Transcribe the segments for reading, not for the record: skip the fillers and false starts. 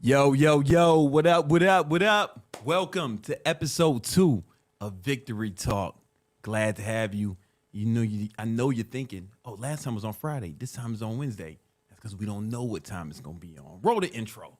Yo, yo, yo, what up, what up, what up? Welcome to episode 2 of Victory Talk. Glad to have you. I know you're thinking, oh, last time was on Friday. This time is on Wednesday. That's because we don't know what time it's going to be on. Roll the intro.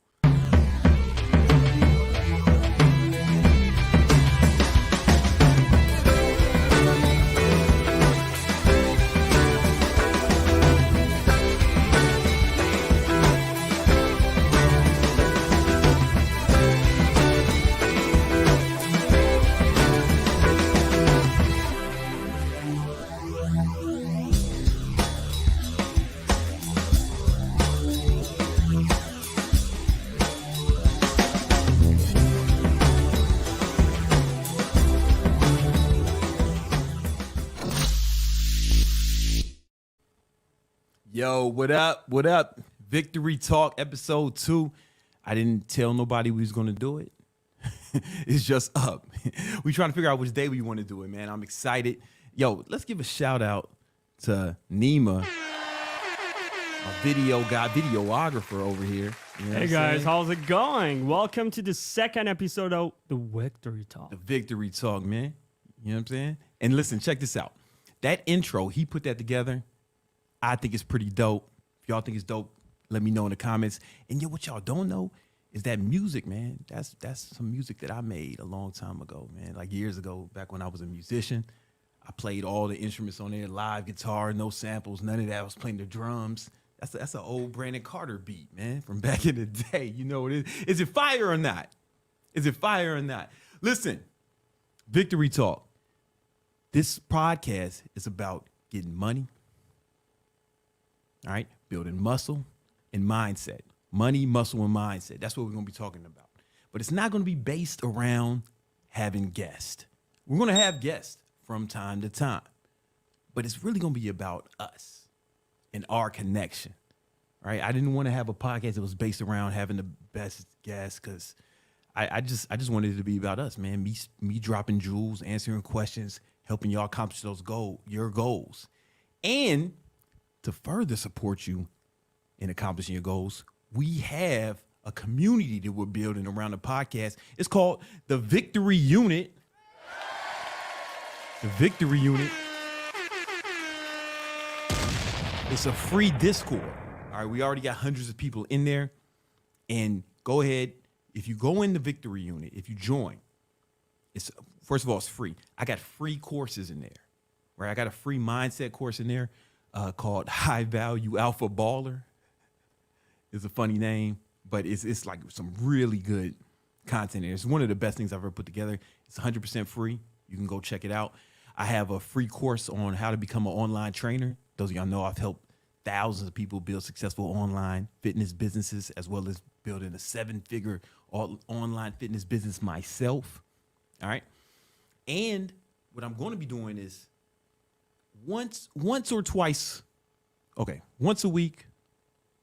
Yo, what up? What up? Victory Talk episode 2. I didn't tell nobody we was going to do it. It's just up. We trying to figure out which day we want to do it, man. I'm excited. Yo, let's give a shout out to Nima, a video guy, videographer over here. You know hey guys, how's it going? Welcome to the second episode of the Victory Talk. The Victory Talk, man. You know what I'm saying? And listen, check this out. That intro, he put that together. I think it's pretty dope. If y'all think it's dope, let me know in the comments. And yo, what y'all don't know is that music, man. That's some music that I made a long time ago, man. Like years ago, back when I was a musician. I played all the instruments on there, live guitar, no samples, none of that. I was playing the drums. That's an old Brandon Carter beat, man, from back in the day. You know what it is. Is it fire or not? Is it fire or not? Listen, Victory Talk. This podcast is about getting money. All right, building muscle and mindset. Money, muscle, and mindset. That's what we're going to be talking about. But it's not going to be based around having guests. We're going to have guests from time to time. But it's really going to be about us and our connection. All right, I didn't want to have a podcast that was based around having the best guests because I just wanted it to be about us, man. Me dropping jewels, answering questions, helping y'all accomplish your goals. And to further support you in accomplishing your goals, we have a community that we're building around the podcast. It's called the Victory Unit. The Victory Unit. It's a free Discord. All right, we already got hundreds of people in there. And go ahead, if you go in the Victory Unit, if you join, it's first of all, it's free. I got free courses in there, right? I got a free mindset course in there. Called High Value Alpha Baller. It's a funny name, but it's like some really good content there. It's one of the best things I've ever put together. It's 100% free. You can go check it out. I have a free course on how to become an online trainer. Those of y'all know I've helped thousands of people build successful online fitness businesses, as well as building a 7-figure online fitness business myself. All right. And what I'm going to be doing is once or twice, once a week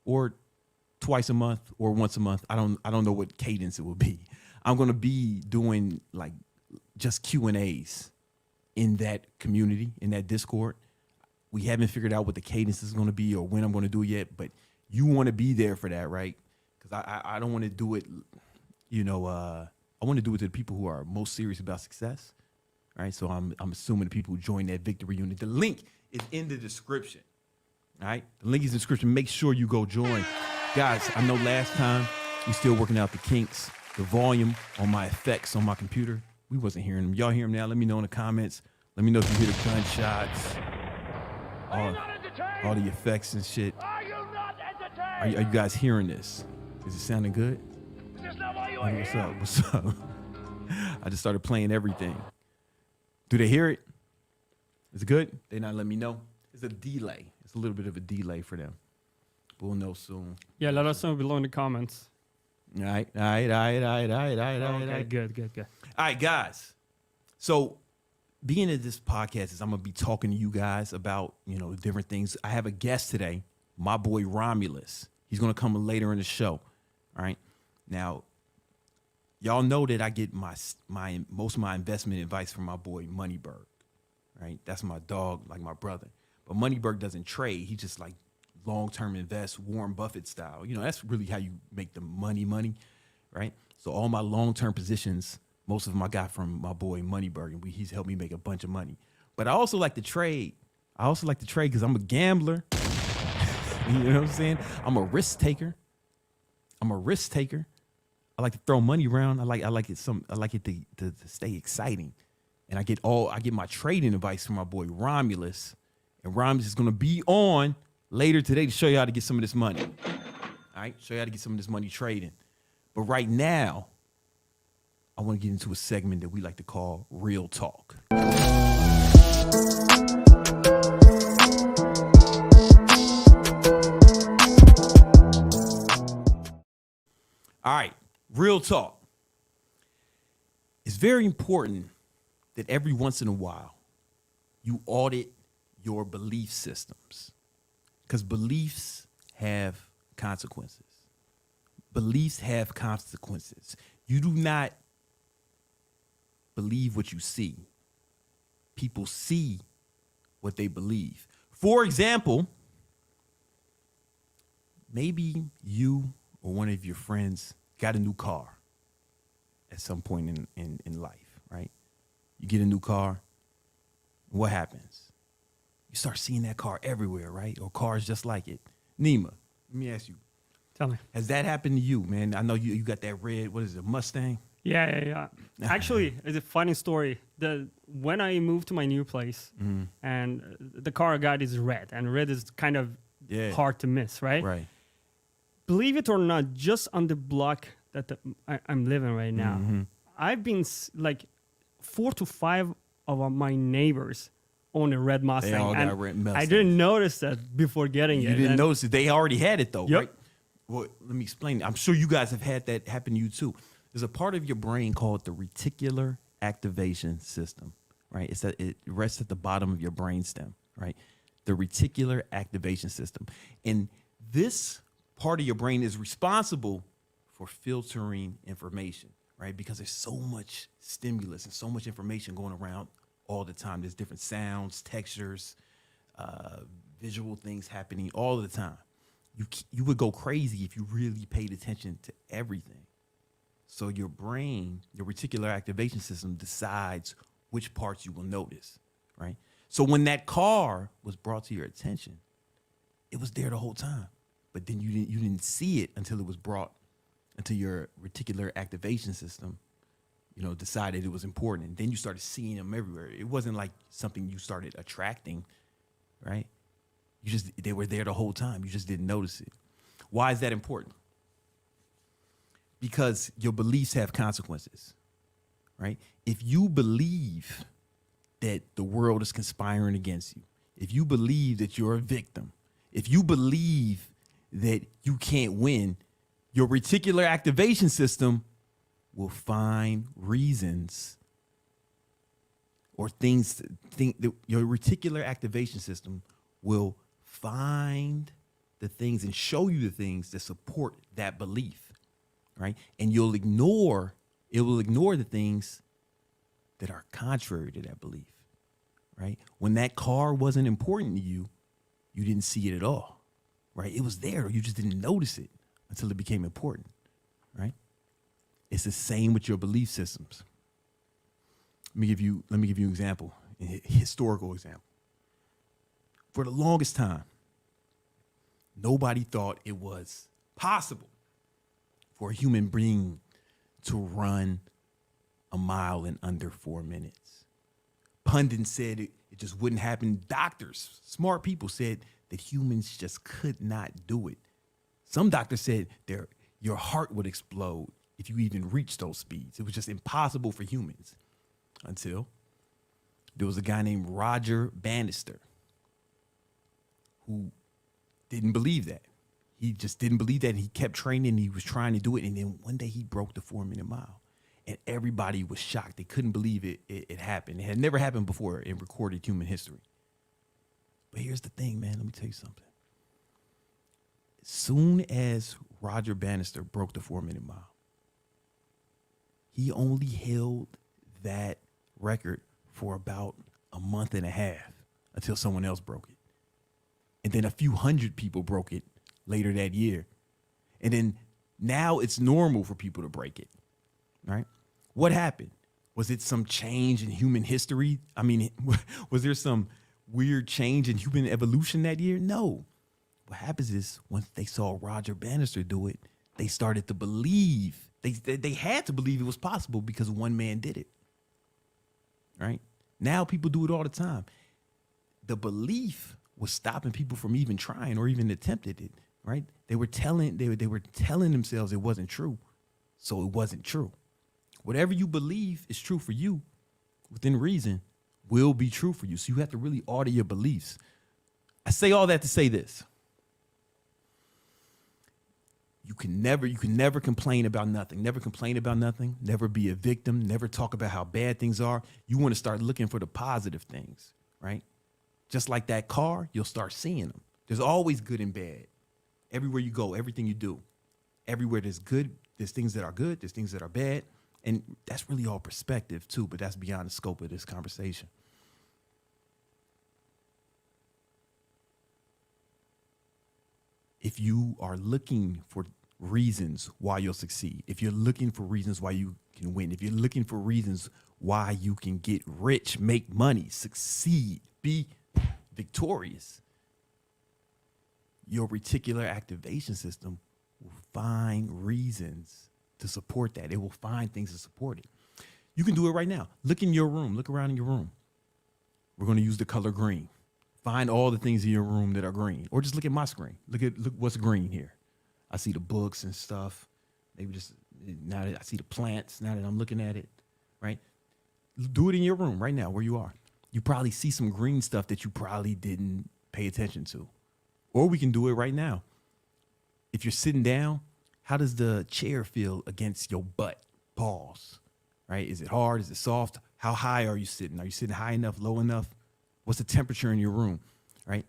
or twice a month or once a month. I don't know what cadence it will be. I'm going to be doing like just Q&As in that community, in that Discord. We haven't figured out what the cadence is going to be or when I'm going to do it yet, but you want to be there for that, right? Because I don't want to do it, I want to do it to the people who are most serious about success. All right, so I'm assuming the people who join that Victory Unit. The link is in the description. All right, the link is in the description. Make sure you go join. Guys, I know last time we still working out the kinks, the volume on my effects on my computer. We wasn't hearing them. Y'all hear them now? Let me know in the comments. Let me know if you hear the gunshots, all the effects and shit. Are you not entertained? Are you guys hearing this? Is it sounding good? Is this not why you are Hey, what's here? up? What's up? I just started playing everything. Do they hear it? Is it good? They not let me know. It's a delay. It's a little bit of a delay for them. We'll know soon. Yeah, let us know below in the comments. All right. Okay, good. All right, guys. So being at this podcast is I'm going to be talking to you guys about, different things. I have a guest today, my boy Romulus. He's going to come later in the show. All right. Now, y'all know that I get most of my investment advice from my boy Moneyberg, right? That's my dog, like my brother. But Moneyberg doesn't trade. He just like long-term invest, Warren Buffett style. That's really how you make the money. right? So all my long-term positions, most of them I got from my boy Moneyberg, and he's helped me make a bunch of money. But I also like to trade. Because I'm a gambler. You know what I'm saying? I'm a risk taker. I like to throw money around. I like it to stay exciting. And I get my trading advice from my boy Romulus. And Romulus is gonna be on later today to show you how to get some of this money. All right, show you how to get some of this money trading. But right now, I want to get into a segment that we like to call Real Talk. All right, real talk. It's very important that every once in a while you audit your belief systems, because beliefs have consequences. Beliefs have consequences. You do not believe what you see. People see what they believe. For example, maybe you or one of your friends got a new car at some point in life, right? You get a new car. What happens? You start seeing that car everywhere, right? Or cars just like it. Nima, let me ask you. Tell me. Has that happened to you, man? I know you got that red, what is it, Mustang? Yeah. Actually, it's a funny story. When I moved to my new place, and the car I got is red, and red is kind of hard to miss, right? Right. Believe it or not, just on the block that I'm living right now, I've been like 4 to 5 of my neighbors own a red Mustang. They all and got red Mustangs. I didn't notice that before getting You it. didn't notice it. They already had it though, Yep. right? Well, let me explain. I'm sure you guys have had that happen to you too. There's a part of your brain called the reticular activation system, right? It rests at the bottom of your brainstem, right? The reticular activation system. And this part of your brain is responsible for filtering information, right? Because there's so much stimulus and so much information going around all the time. There's different sounds, textures, visual things happening all the time. You would go crazy if you really paid attention to everything. So your brain, your reticular activation system decides which parts you will notice, right? So when that car was brought to your attention, it was there the whole time. But then you didn't see it until it was brought until your reticular activation system, decided it was important. And then you started seeing them everywhere. It wasn't like something you started attracting, right? They were there the whole time. You just didn't notice it. Why is that important? Because your beliefs have consequences, right? If you believe that the world is conspiring against you, if you believe that you're a victim, if you believe that you can't win, your reticular activation system will find reasons or things. Your reticular activation system will find the things and show you the things that support that belief, right? And it will ignore the things that are contrary to that belief, right? When that car wasn't important to you, you didn't see it at all, right? It was there. You just didn't notice it until it became important, right? It's the same with your belief systems. Let me give you an example, a historical example. For the longest time, nobody thought it was possible for a human being to run a mile in under 4 minutes. Pundits said it just wouldn't happen. Doctors, smart people said that humans just could not do it. Some doctors said your heart would explode if you even reached those speeds. It was just impossible for humans. Until there was a guy named Roger Bannister who didn't believe that. He just didn't believe that. And he kept training. He was trying to do it. And then one day he broke the 4-minute mile. And everybody was shocked. They couldn't believe it happened. It had never happened before in recorded human history. But here's the thing, man. Let me tell you something. As soon as Roger Bannister broke the 4-minute mile, he only held that record for about a month and a half until someone else broke it. And then a few hundred people broke it later that year. And then Now it's normal for people to break it, right? What happened? Was it some change in human history? I mean, was there some weird change in human evolution that year? No. What happens is once they saw Roger Bannister do it, they started to believe. They had to believe it was possible because one man did it, right? Now people do it all the time. The belief was stopping people from even trying or even attempted it, right? They were telling themselves it wasn't true, so it wasn't true. Whatever you believe is true for you, within reason, will be true for you. So you have to really order your beliefs. I say all that to say this. You can never complain about nothing. Never complain about nothing. Never be a victim. Never talk about how bad things are. You want to start looking for the positive things, right? Just like that car, you'll start seeing them. There's always good and bad. Everywhere you go, everything you do. Everywhere there's good, there's things that are good, there's things that are bad. And that's really all perspective too, but that's beyond the scope of this conversation. If you are looking for reasons why you'll succeed, if you're looking for reasons why you can win, if you're looking for reasons why you can get rich, make money, succeed, be victorious, your reticular activation system will find reasons to support that. It will find things to support it. You can do it right now. Look in your room. Look around in your room. We're going to use the color green. Find all the things in your room that are green, or just look at my screen. Look what's green here. I see the books and stuff. Maybe just now that I see the plants, now that I'm looking at it, right? Do it in your room right now where you are. You probably see some green stuff that you probably didn't pay attention to. Or we can do it right now. If you're sitting down, how does the chair feel against your butt? Pause, right? Is it hard? Is it soft? How high are you sitting? Are you sitting high enough, low enough? What's the temperature in your room, right?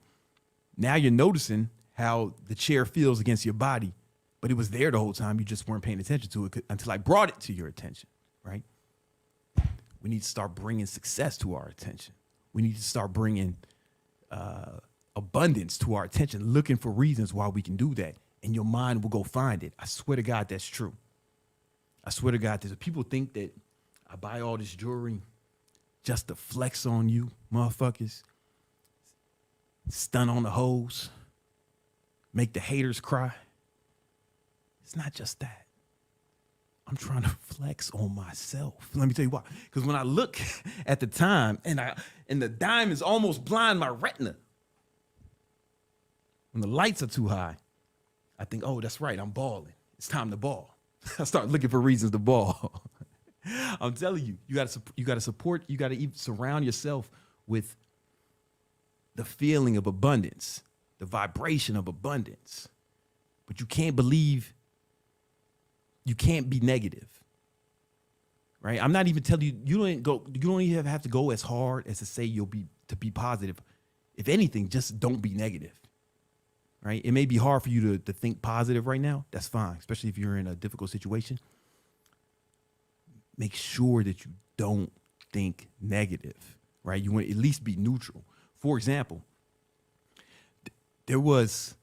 Now you're noticing how the chair feels against your body, but it was there the whole time. You just weren't paying attention to it until I brought it to your attention, right? We need to start bringing success to our attention. We need to start bringing abundance to our attention, looking for reasons why we can do that. And your mind will go find it. I swear to God, that's true. I swear to God, people think that I buy all this jewelry just to flex on you, motherfuckers. Stun on the hoes. Make the haters cry. It's not just that. I'm trying to flex on myself. Let me tell you why. Because when I look at the time and the diamonds almost blind my retina, when the lights are too high, I think, oh, that's right, I'm balling. It's time to ball. I start looking for reasons to ball. I'm telling you, you gotta support, you gotta even surround yourself with the feeling of abundance, the vibration of abundance. But you can't be negative, right? I'm not even telling you, you don't even have to go as hard as to say to be positive. If anything, just don't be negative, right? It may be hard for you to think positive right now. That's fine, especially if you're in a difficult situation. Make sure that you don't think negative, right? You want to at least be neutral. For example, there was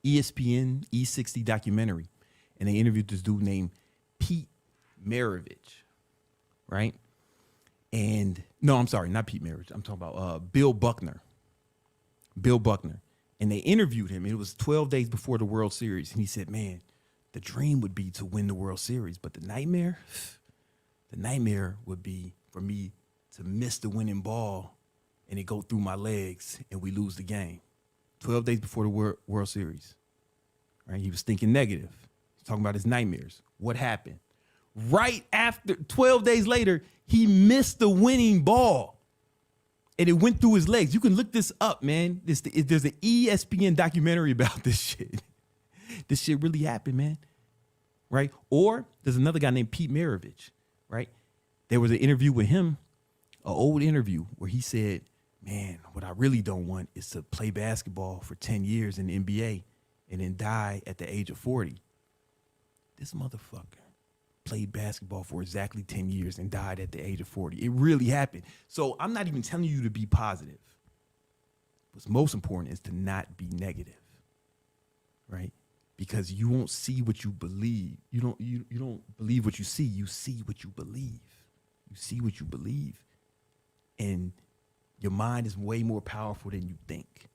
ESPN E60 documentary, and they interviewed this dude named Pete Maravich, right? And no, I'm sorry, not Pete Maravich. I'm talking about Bill Buckner. Bill Buckner. And they interviewed him. It was 12 days before the World Series. And he said, man, the dream would be to win the World Series, but the nightmare would be for me to miss the winning ball and it go through my legs and we lose the game. 12 days before the World Series, right? He was thinking negative. He's talking about his nightmares. What happened? Right after, 12 days later, he missed the winning ball and it went through his legs. You can look this up, man. There's an ESPN documentary about this shit. This shit really happened, man, right? Or there's another guy named Pete Maravich, right? There was an interview with him, an old interview where he said, man, what I really don't want is to play basketball for 10 years in the NBA and then die at the age of 40. This motherfucker played basketball for exactly 10 years and died at the age of 40. It really happened. So I'm not even telling you to be positive. What's most important is to not be negative. right? Because you won't see what you believe. You don't believe what you see. You see what you believe. You see what you believe. And your mind is way more powerful than you think,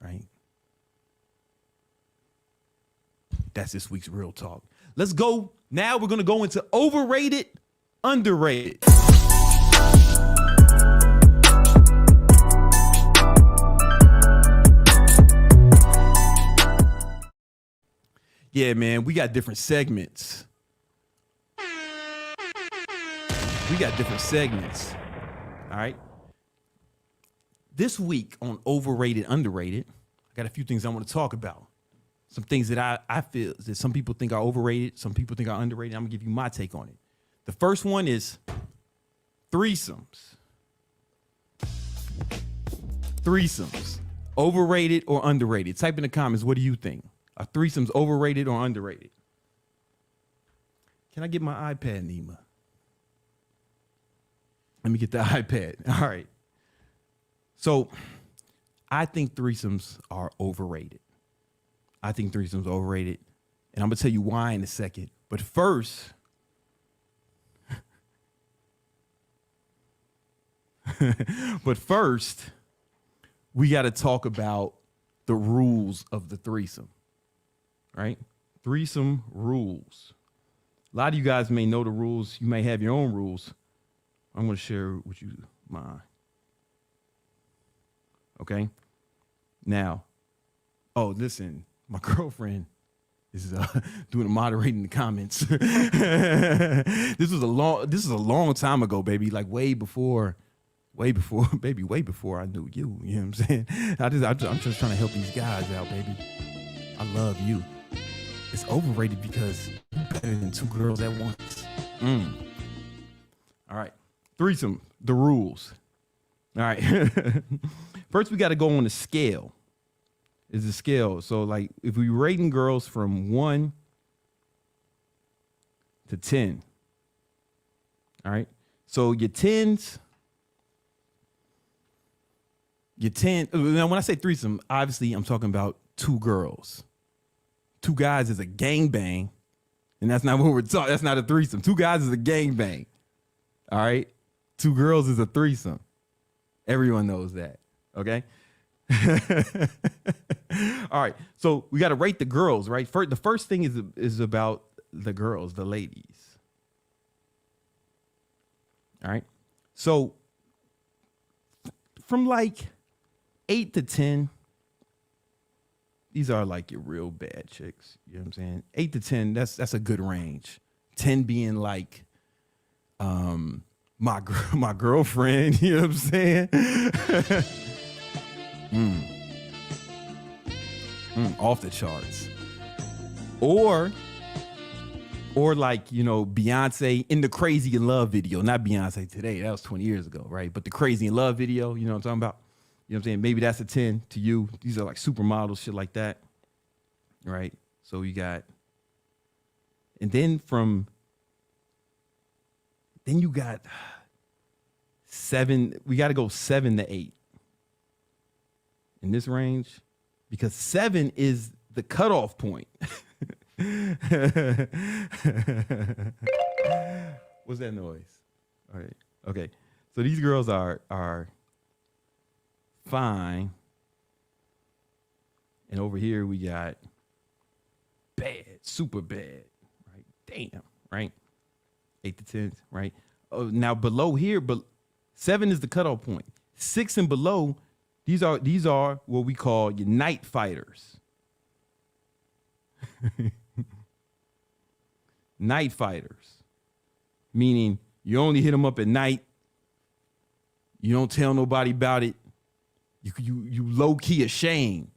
right? That's this week's Real Talk. Let's go. Now we're going to go into overrated, underrated. Yeah, man, we got different segments. All right. This week on Overrated, Underrated, I got a few things I want to talk about. Some things that I feel that some people think are overrated, some people think are underrated. I'm going to give you my take on it. The first one is threesomes. Threesomes. Overrated or underrated? Type in the comments, what do you think? Are threesomes overrated or underrated? Can I get my iPad, Nima? Let me get the iPad. All right. So I think threesomes are overrated. And I'm going to tell you why in a second. But first, we got to talk about the rules of the threesome. Right? Threesome rules. A lot of you guys may know the rules. You may have your own rules. I'm going to share with you mine. Okay? Now, listen, my girlfriend is doing the moderating in the comments. This is a long time ago, baby. Like way before I knew you. You know what I'm saying? I'm just trying to help these guys out, baby. I love you. It's overrated because you're better than two girls at once. All right. Threesome, the rules. All right. First, we got to go on the scale. Is the scale. So, like, if we rating girls from 1 to 10. All right. So, your 10s. Now, when I say threesome, obviously, I'm talking about two girls. Two guys is a gangbang, and that's not what we're talking. That's not a threesome. Two guys is a gangbang. All right, two girls is a threesome. Everyone knows that. Okay. All right. So we got to rate the girls, right? The first thing is about the girls, the ladies. All right. So from like 8 to 10. These are like your real bad chicks. You know what I'm saying? 8 to 10, that's a good range. 10 being like my girlfriend, you know what I'm saying? Off the charts. Or like, Beyonce in the Crazy in Love video. Not Beyonce today. That was 20 years ago, right? But the Crazy in Love video, you know what I'm talking about? You know what I'm saying? Maybe that's a 10 to you. These are like supermodels, shit like that. Right? So you got, and then you got 7. We got to go 7 to 8 in this range because 7 is the cutoff point. What's that noise? All right. Okay. So these girls are fine. And over here we got bad, super bad, right? Damn, right? 8 to 10, right? Oh, now below here, but 7 is the cutoff point. 6 and below, these are what we call your night fighters. Night fighters, meaning you only hit them up at night. You don't tell nobody about it. You low key ashamed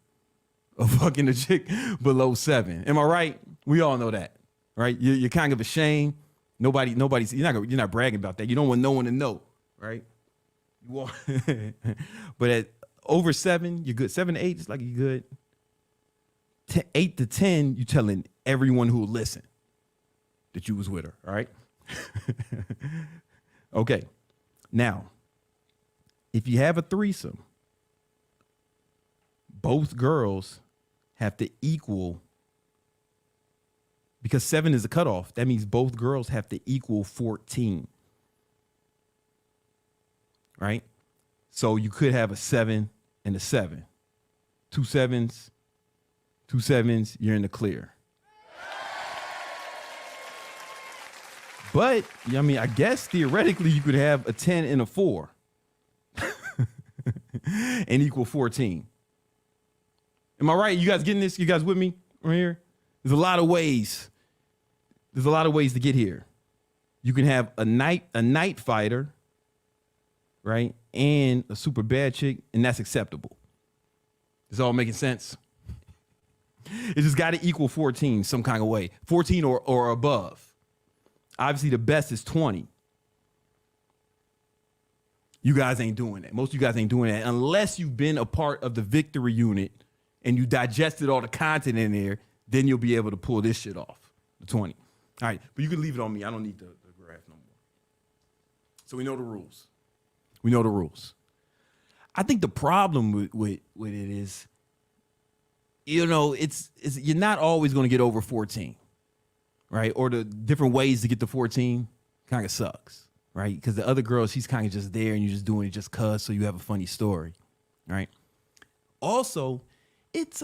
of fucking a chick below 7. Am I right? We all know that, right? You're kind of ashamed. Nobody's. You're not bragging about that. You don't want no one to know, right? You want, but at over 7, you're good. 7 to 8 is like you're good. 8 to 10, you telling everyone who will listen that you was with her. All right. Okay. Now, if you have a threesome, both girls have to equal, because 7 is a cutoff. That means both girls have to equal 14. Right? So you could have a 7 and a 7. 2 7s, 2 7s, you're in the clear. But, I mean, I guess theoretically you could have a 10 and a 4 and equal 14. Am I right? You guys getting this? You guys with me right here? There's a lot of ways. There's a lot of ways to get here. You can have a night fighter, right? And a super bad chick, and that's acceptable. It's all making sense. It just got to equal 14 some kind of way. 14 or above. Obviously, the best is 20. You guys ain't doing that. Most of you guys ain't doing that unless you've been a part of the victory unit and you digested all the content in there, then you'll be able to pull this shit off, the 20. All right, but you can leave it on me. I don't need the graph no more. So we know the rules. We know the rules. I think the problem with it is, it's you're not always going to get over 14, right? Or the different ways to get to 14 kind of sucks, right? Because the other girl, she's kind of just there and you're just doing it just cause, so you have a funny story, right? Also, it's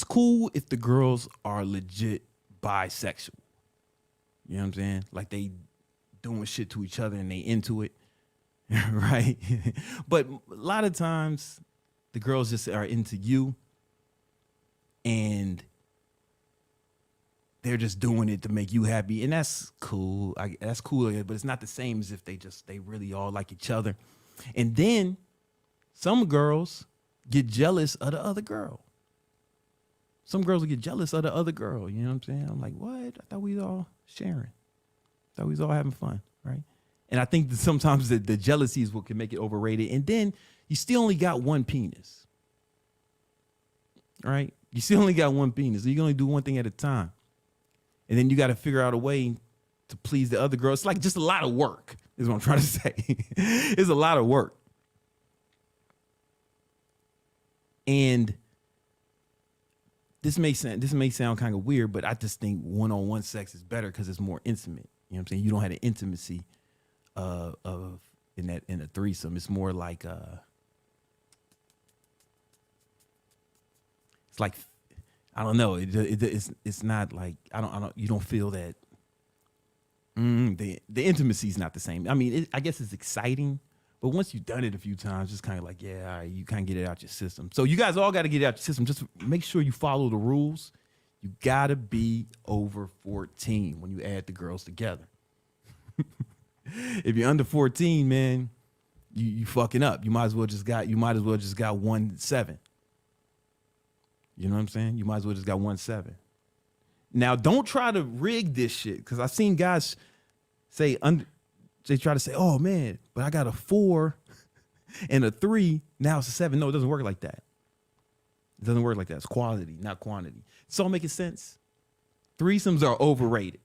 cool if the girls are legit bisexual. You know what I'm saying? Like they doing shit to each other and they into it, right? But a lot of times the girls just are into you and they're just doing it to make you happy, and that's cool. That's cool, but it's not the same as if they really all like each other. And then some girls get jealous of the other girl. Some girls will get jealous of the other girl. You know what I'm saying? I'm like, what? I thought we was all sharing. I thought we was all having fun, right? And I think that sometimes the jealousy is what can make it overrated. And then you still only got one penis, right? You still only got one penis. So you can only do one thing at a time. And then you got to figure out a way to please the other girl. It's like just a lot of work is what I'm trying to say. It's a lot of work. And this may sound kind of weird, but I just think one-on-one sex is better because it's more intimate. You know what I'm saying? You don't have the intimacy in a threesome. It's more like it's like, I don't know. It's not like you don't feel that. The intimacy is not the same. I mean, I guess it's exciting, but once you've done it a few times, it's kind of like, yeah, all right, you kind of get it out your system. So you guys all got to get it out your system. Just make sure you follow the rules. You got to be over 14 when you add the girls together. If you're under 14, man, you fucking up. You might as well just got 1-7. You know what I'm saying? You might as well just got 1-7. Now, don't try to rig this shit, because I've seen guys they try to say, oh man, but I got a 4 and a 3. Now it's a 7. No, it doesn't work like that. It doesn't work like that. It's quality, not quantity. It's all making sense. Threesomes are overrated.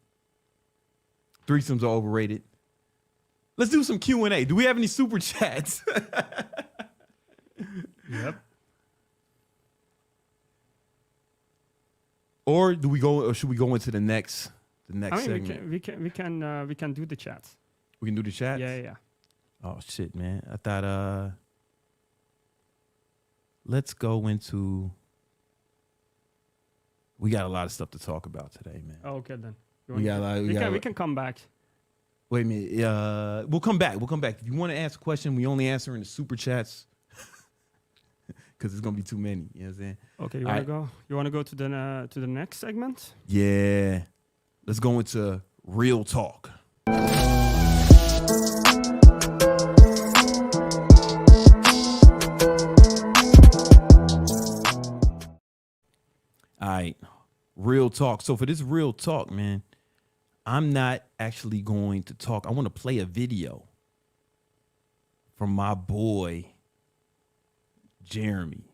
Threesomes are overrated. Let's do some Q&A. Do we have any super chats? Yep. Or should we go into the next segment? We can do the chats. We can do the chats? Yeah. Oh shit, man. I thought let's go into, we got a lot of stuff to talk about today, man. Oh, okay then. We can come back. Wait a minute. We'll come back. If you want to ask a question, we only answer in the super chats. Because it's gonna be too many. You know what I'm saying? Okay, you wanna go? You wanna go to the next segment? Yeah. Let's go into real talk. All right. Real talk. So for this real talk, man, I'm not actually going to talk. I want to play a video from my boy Jeremy.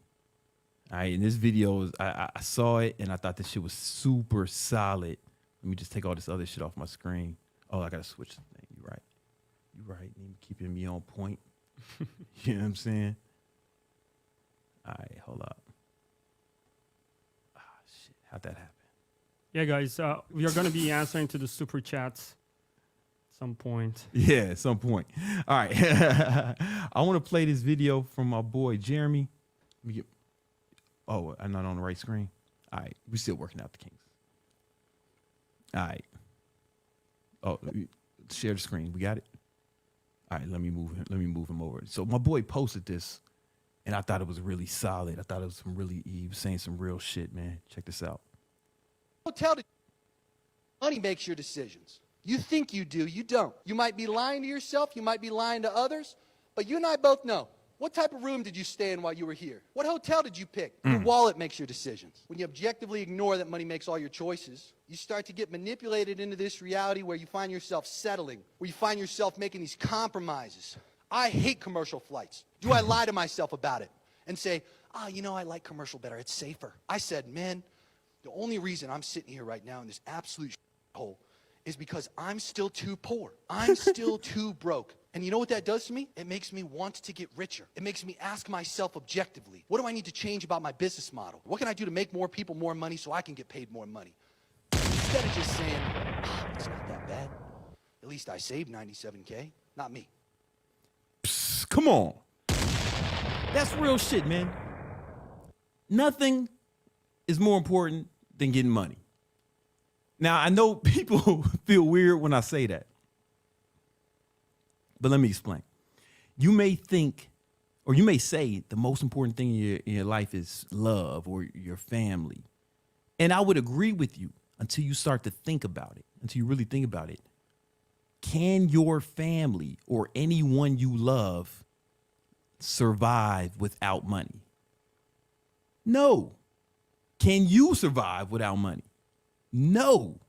All right, and this video is, I saw it and I thought this shit was super solid. Let me just take all this other shit off my screen. Oh, I gotta switch the thing. You're right. Keeping me on point. You know what I'm saying? All right, hold up. Ah, shit. How'd that happen? Yeah, guys, we are going to be answering to the super chats at some point. Yeah, at some point. All right. I want to play this video from my boy Jeremy. Let me get. Oh, I'm not on the right screen. All right, we're still working out the kinks. All right. Oh, share the screen. We got it. All right, let me move him. Let me move him over. So my boy posted this, and I thought it was really solid. I thought it was some really. He was saying some real shit, man. Check this out. Tell the money makes your decisions. You think you do, you don't. You might be lying to yourself, you might be lying to others, but you and I both know. What type of room did you stay in while you were here? What hotel did you pick? Your wallet makes your decisions. When you objectively ignore that money makes all your choices, you start to get manipulated into this reality where you find yourself settling, where you find yourself making these compromises. I hate commercial flights. Do I lie to myself about it and say, you know, I like commercial better, it's safer? I said, man, the only reason I'm sitting here right now in this absolute hole is because I'm still too poor. I'm still too broke. And you know what that does to me? It makes me want to get richer. It makes me ask myself objectively, what do I need to change about my business model? What can I do to make more people more money so I can get paid more money? Instead of just saying, it's not that bad. At least I saved 97K. Not me. Psst, come on. That's real shit, man. Nothing is more important than getting money. Now, I know people feel weird when I say that. But let me explain. You may think, or you may say the most important thing in your life is love or your family. And I would agree with you until you start to think about it, until you really think about it. Can your family or anyone you love survive without money? No. Can you survive without money? No.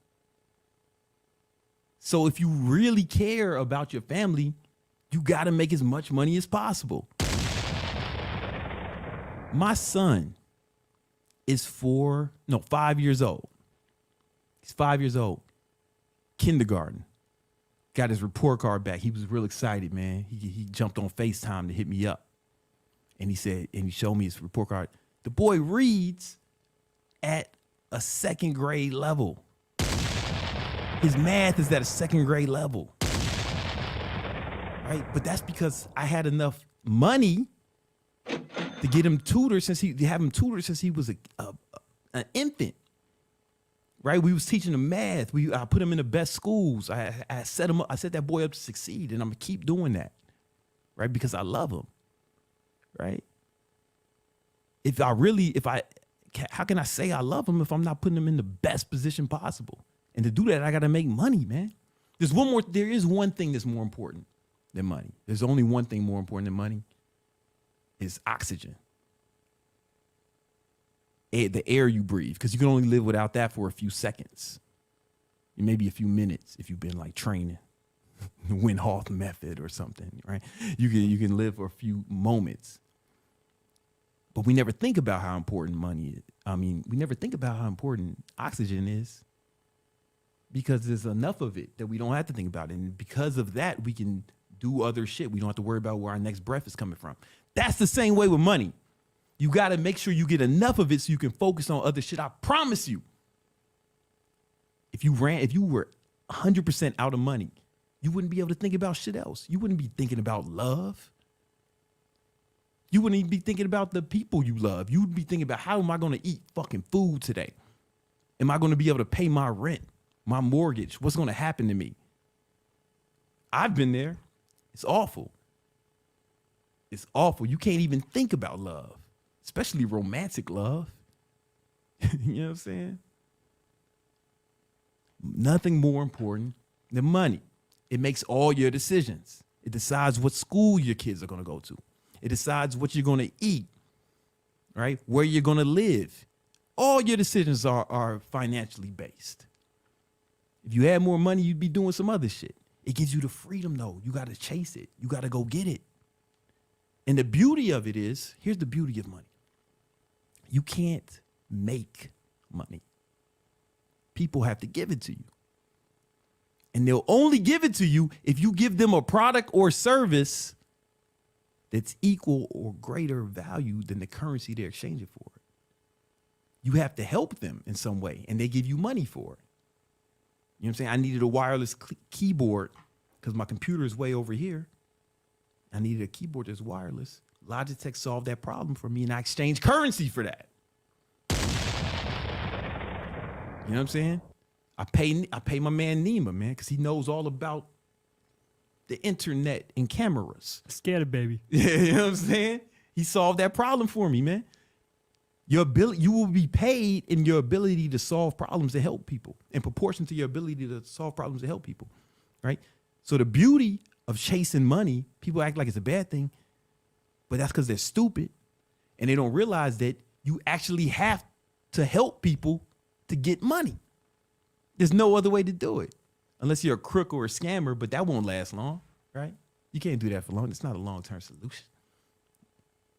So if you really care about your family, you got to make as much money as possible. My son is 5 years old. He's 5 years old. Kindergarten. Got his report card back. He was real excited, man. He jumped on FaceTime to hit me up. And he said, and he showed me his report card. The boy reads at a second grade level. His math is at a second grade level. Right? But that's because I had enough money to get him tutored since he was an infant. Right? We was teaching him math. I put him in the best schools. I set him up. I set that boy up to succeed, and I'm gonna keep doing that. Right? Because I love him. Right? How can I say I love him if I'm not putting him in the best position possible? And to do that, I got to make money, man. There is one thing that's more important than money. There's only one thing more important than money. Is oxygen. The air you breathe, because you can only live without that for a few seconds. Maybe a few minutes if you've been like training. The Wim Hof method or something, right? You can live for a few moments. But we never think about how important money is. We never think about how important oxygen is because there's enough of it that we don't have to think about it. And because of that, we can do other shit. We don't have to worry about where our next breath is coming from. That's the same way with money. You got to make sure you get enough of it so you can focus on other shit. I promise you, if you were 100% out of money, you wouldn't be able to think about shit else. You wouldn't be thinking about love. You wouldn't even be thinking about the people you love. You would be thinking about, how am I going to eat fucking food today? Am I going to be able to pay my rent, my mortgage? What's going to happen to me? I've been there. It's awful. It's awful. You can't even think about love, especially romantic love. You know what I'm saying? Nothing more important than money. It makes all your decisions. It decides what school your kids are going to go to. It decides what you're going to eat, right? Where you're going to live. All your decisions are financially based. If you had more money, you'd be doing some other shit. It gives you the freedom, though. You got to chase it. You got to go get it. And the beauty of it is, here's the beauty of money. You can't make money. People have to give it to you. And they'll only give it to you if you give them a product or service that's equal or greater value than the currency they're exchanging for it. You have to help them in some way, and they give you money for it. You know what I'm saying? I needed a wireless keyboard because my computer is way over here. I needed a keyboard that's wireless. Logitech solved that problem for me, and I exchanged currency for that. You know what I'm saying? I pay my man Nima, man, because he knows all about the internet and cameras. Scared of baby. You know what I'm saying? He solved that problem for me, man. You will be paid in your ability to solve problems to help people, in proportion to your ability to solve problems to help people, right? So the beauty of chasing money, people act like it's a bad thing, but that's because they're stupid and they don't realize that you actually have to help people to get money. There's no other way to do it unless you're a crook or a scammer, but that won't last long, right? You can't do that for long. It's not a long-term solution.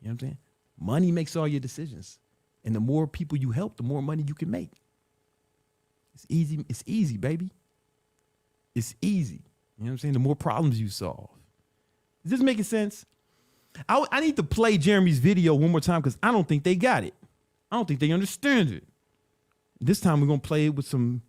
You know what I'm saying? Money makes all your decisions. And the more people you help, the more money you can make. It's easy. It's easy, baby. It's easy. You know what I'm saying? The more problems you solve. Is this making sense? I need to play Jeremy's video one more time because I don't think they got it. I don't think they understand it. This time we're going to play it with some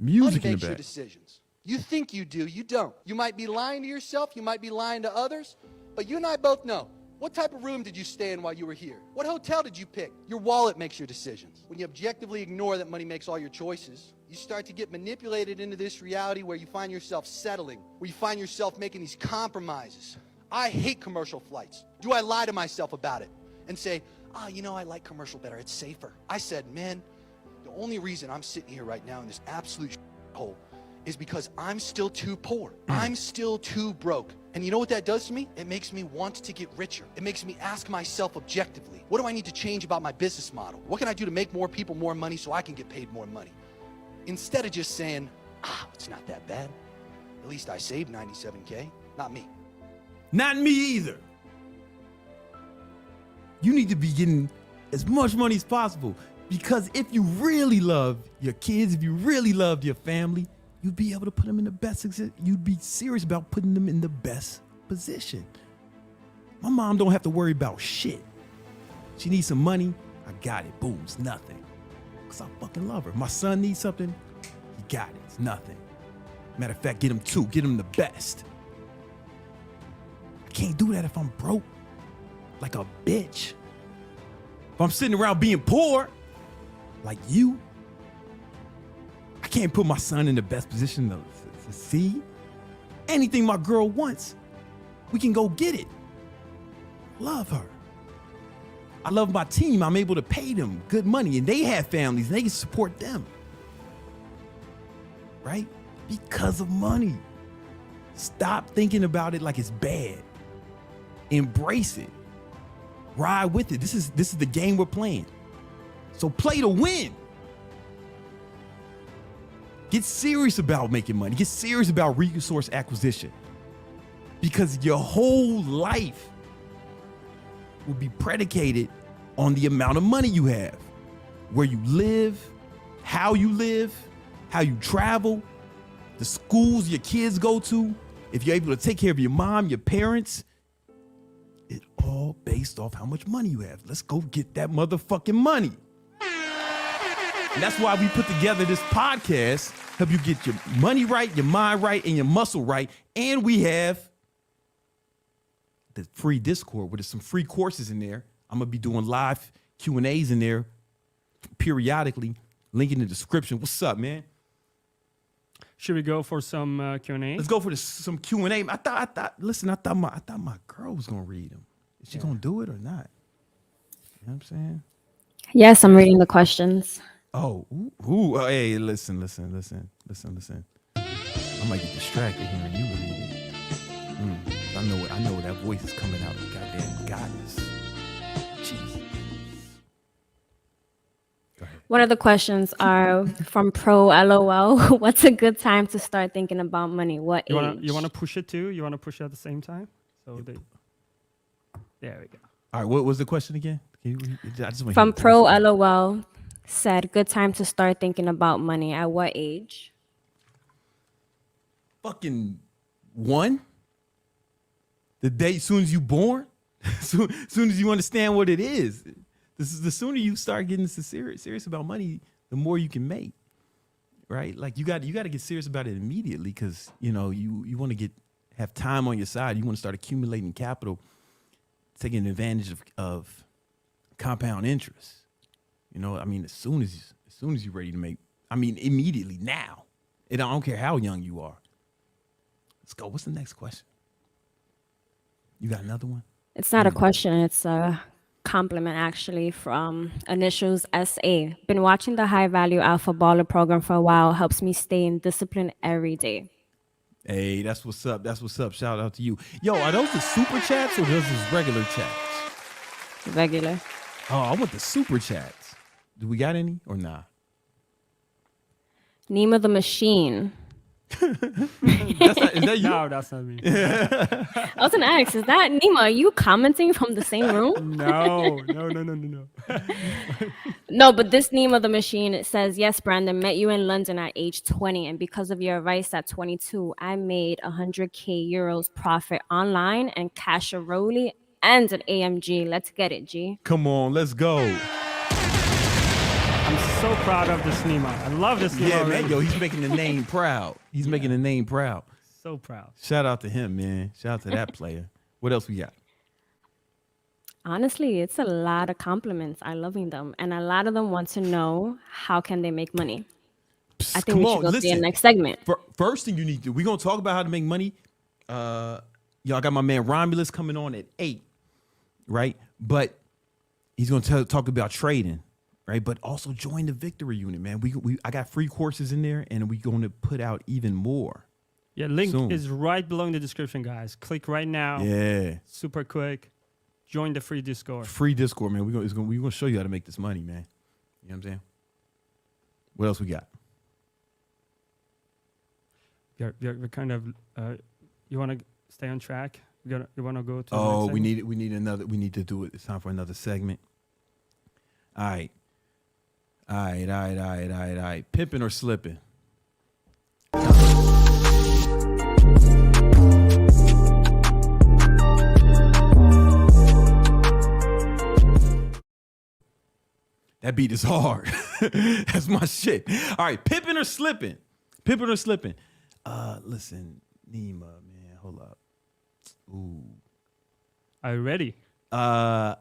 music Money in makes the your back. decisions. You think you do, you don't. You might be lying to yourself, you might be lying to others, but you and I both know. What type of room did you stay in while you were here? What hotel did you pick? Your wallet makes your decisions. When you objectively ignore that money makes all your choices, you start to get manipulated into this reality where you find yourself settling, where you find yourself making these compromises. I hate commercial flights. Do I lie to myself about it and say, you know, I like commercial better, it's safer? I said, man, the only reason I'm sitting here right now in this absolute hole is because I'm still too poor. I'm still too broke. And you know what that does to me? It makes me want to get richer. It makes me ask myself objectively, what do I need to change about my business model? What can I do to make more people more money so I can get paid more money? Instead of just saying, it's not that bad. At least I saved 97K. Not me. Not me either. You need to be getting as much money as possible because if you really love your kids, if you really love your family, you'd be able to put them in the best, you'd be serious about putting them in the best position. My mom don't have to worry about shit. She needs some money, I got it, boom, it's nothing. Because I fucking love her. My son needs something, he got it, it's nothing. Matter of fact, get him two, get him the best. I can't do that if I'm broke, like a bitch. If I'm sitting around being poor, like you, I can't put my son in the best position to see. Anything my girl wants, we can go get it. Love her. I love my team. I'm able to pay them good money, and they have families, and they can support them. Right? Because of money. Stop thinking about it like it's bad. Embrace it. Ride with it. This is the game we're playing. So play to win. Get serious about making money. Get serious about resource acquisition. Because your whole life will be predicated on the amount of money you have, where you live, how you travel, the schools your kids go to, if you're able to take care of your mom, your parents. It all based off how much money you have. Let's go get that motherfucking money. And that's why we put together this podcast, help you get your money right, your mind right, and your muscle right. And we have the free Discord where there's some free courses in there. I'm going to be doing live Q&As in there periodically. Link in the description. What's up, man? Should we go for some Q&A? Let's go for some Q&A. I thought my girl was going to read them. Is she going to do it or not? You know what I'm saying? Yes, I'm reading the questions. Oh, hey, listen. I might get distracted hearing you read it. I know that voice is coming out of goddamn goddess. Jesus. Go ahead. One of the questions are from Pro LOL. What's a good time to start thinking about money? What age? You want to push it too? You want to push it at the same time? So there we go. All right, what was the question again? I just want From Pro LOL said, good time to start thinking about money. At what age? Fucking one. The day soon as you born. soon as you understand what it is, the sooner you start getting serious about money, the more you can make. Right? Like you got to get serious about it immediately, because you want to have time on your side. You want to start accumulating capital, taking advantage of compound interest. I mean, as soon as you're ready to make, I mean, immediately now. I don't care how young you are. Let's go. What's the next question? You got another one? It's not a question, it's a compliment actually from initials SA. Been watching the High Value Alpha Baller program for a while. Helps me stay in discipline every day. Hey, that's what's up. That's what's up. Shout out to you. Yo, are those the super chats or those just regular chats? Regular. Oh, I want the super chats. Do we got any or nah? Name of the Machine. Is that you? No, that's not me. I was gonna ask, is that Nima? Are you commenting from the same room? No. No, but this Name of the Machine, it says, yes, Brandon, met you in London at age 20, and because of your advice at 22, I made 100k euros profit online and cash a Rolly and an AMG. Let's get it, G. Come on, let's go. I'm so proud of this Nima. I love this Nima. Yeah, already. man. Yo, he's making the name proud. He's making the name proud. So proud. Shout out to him, man. Shout out to that player. What else we got? Honestly, it's a lot of compliments. I'm loving them. And a lot of them want to know how can they make money. I think we should go to the next segment. First thing you need to do, we're going to talk about how to make money. I got my man Romulus coming on at 8, right? But he's going to talk about trading, right? But also join the Victory Unit, man. I got free courses in there, and we're going to put out even more. Yeah, link soon. is right below in the description, guys. Click right now. Yeah. Super quick. Join the free Discord. Free Discord, man. We're going to show you how to make this money, man. You know what I'm saying? What else we got? We're kind of. You want to stay on track? You want to go to? Oh, the we next need to do it. It's time for another segment. All right. Pimping or slipping? That beat is hard. That's my shit. All right, pimping or slipping? Pimping or slipping? Listen, Nima, man, hold up. Ooh. Are you ready? I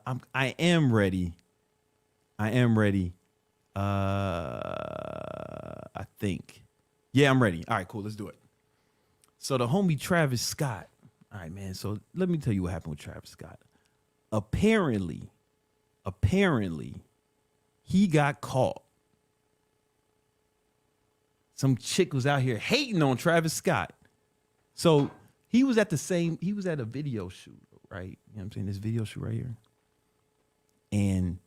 am ready. I think. Yeah, I'm ready. All right, cool. Let's do it. So the homie Travis Scott. All right, man. So let me tell you what happened with Travis Scott. Apparently, he got caught. Some chick was out here hating on Travis Scott. So he was at a video shoot, right? You know what I'm saying? This video shoot right here. And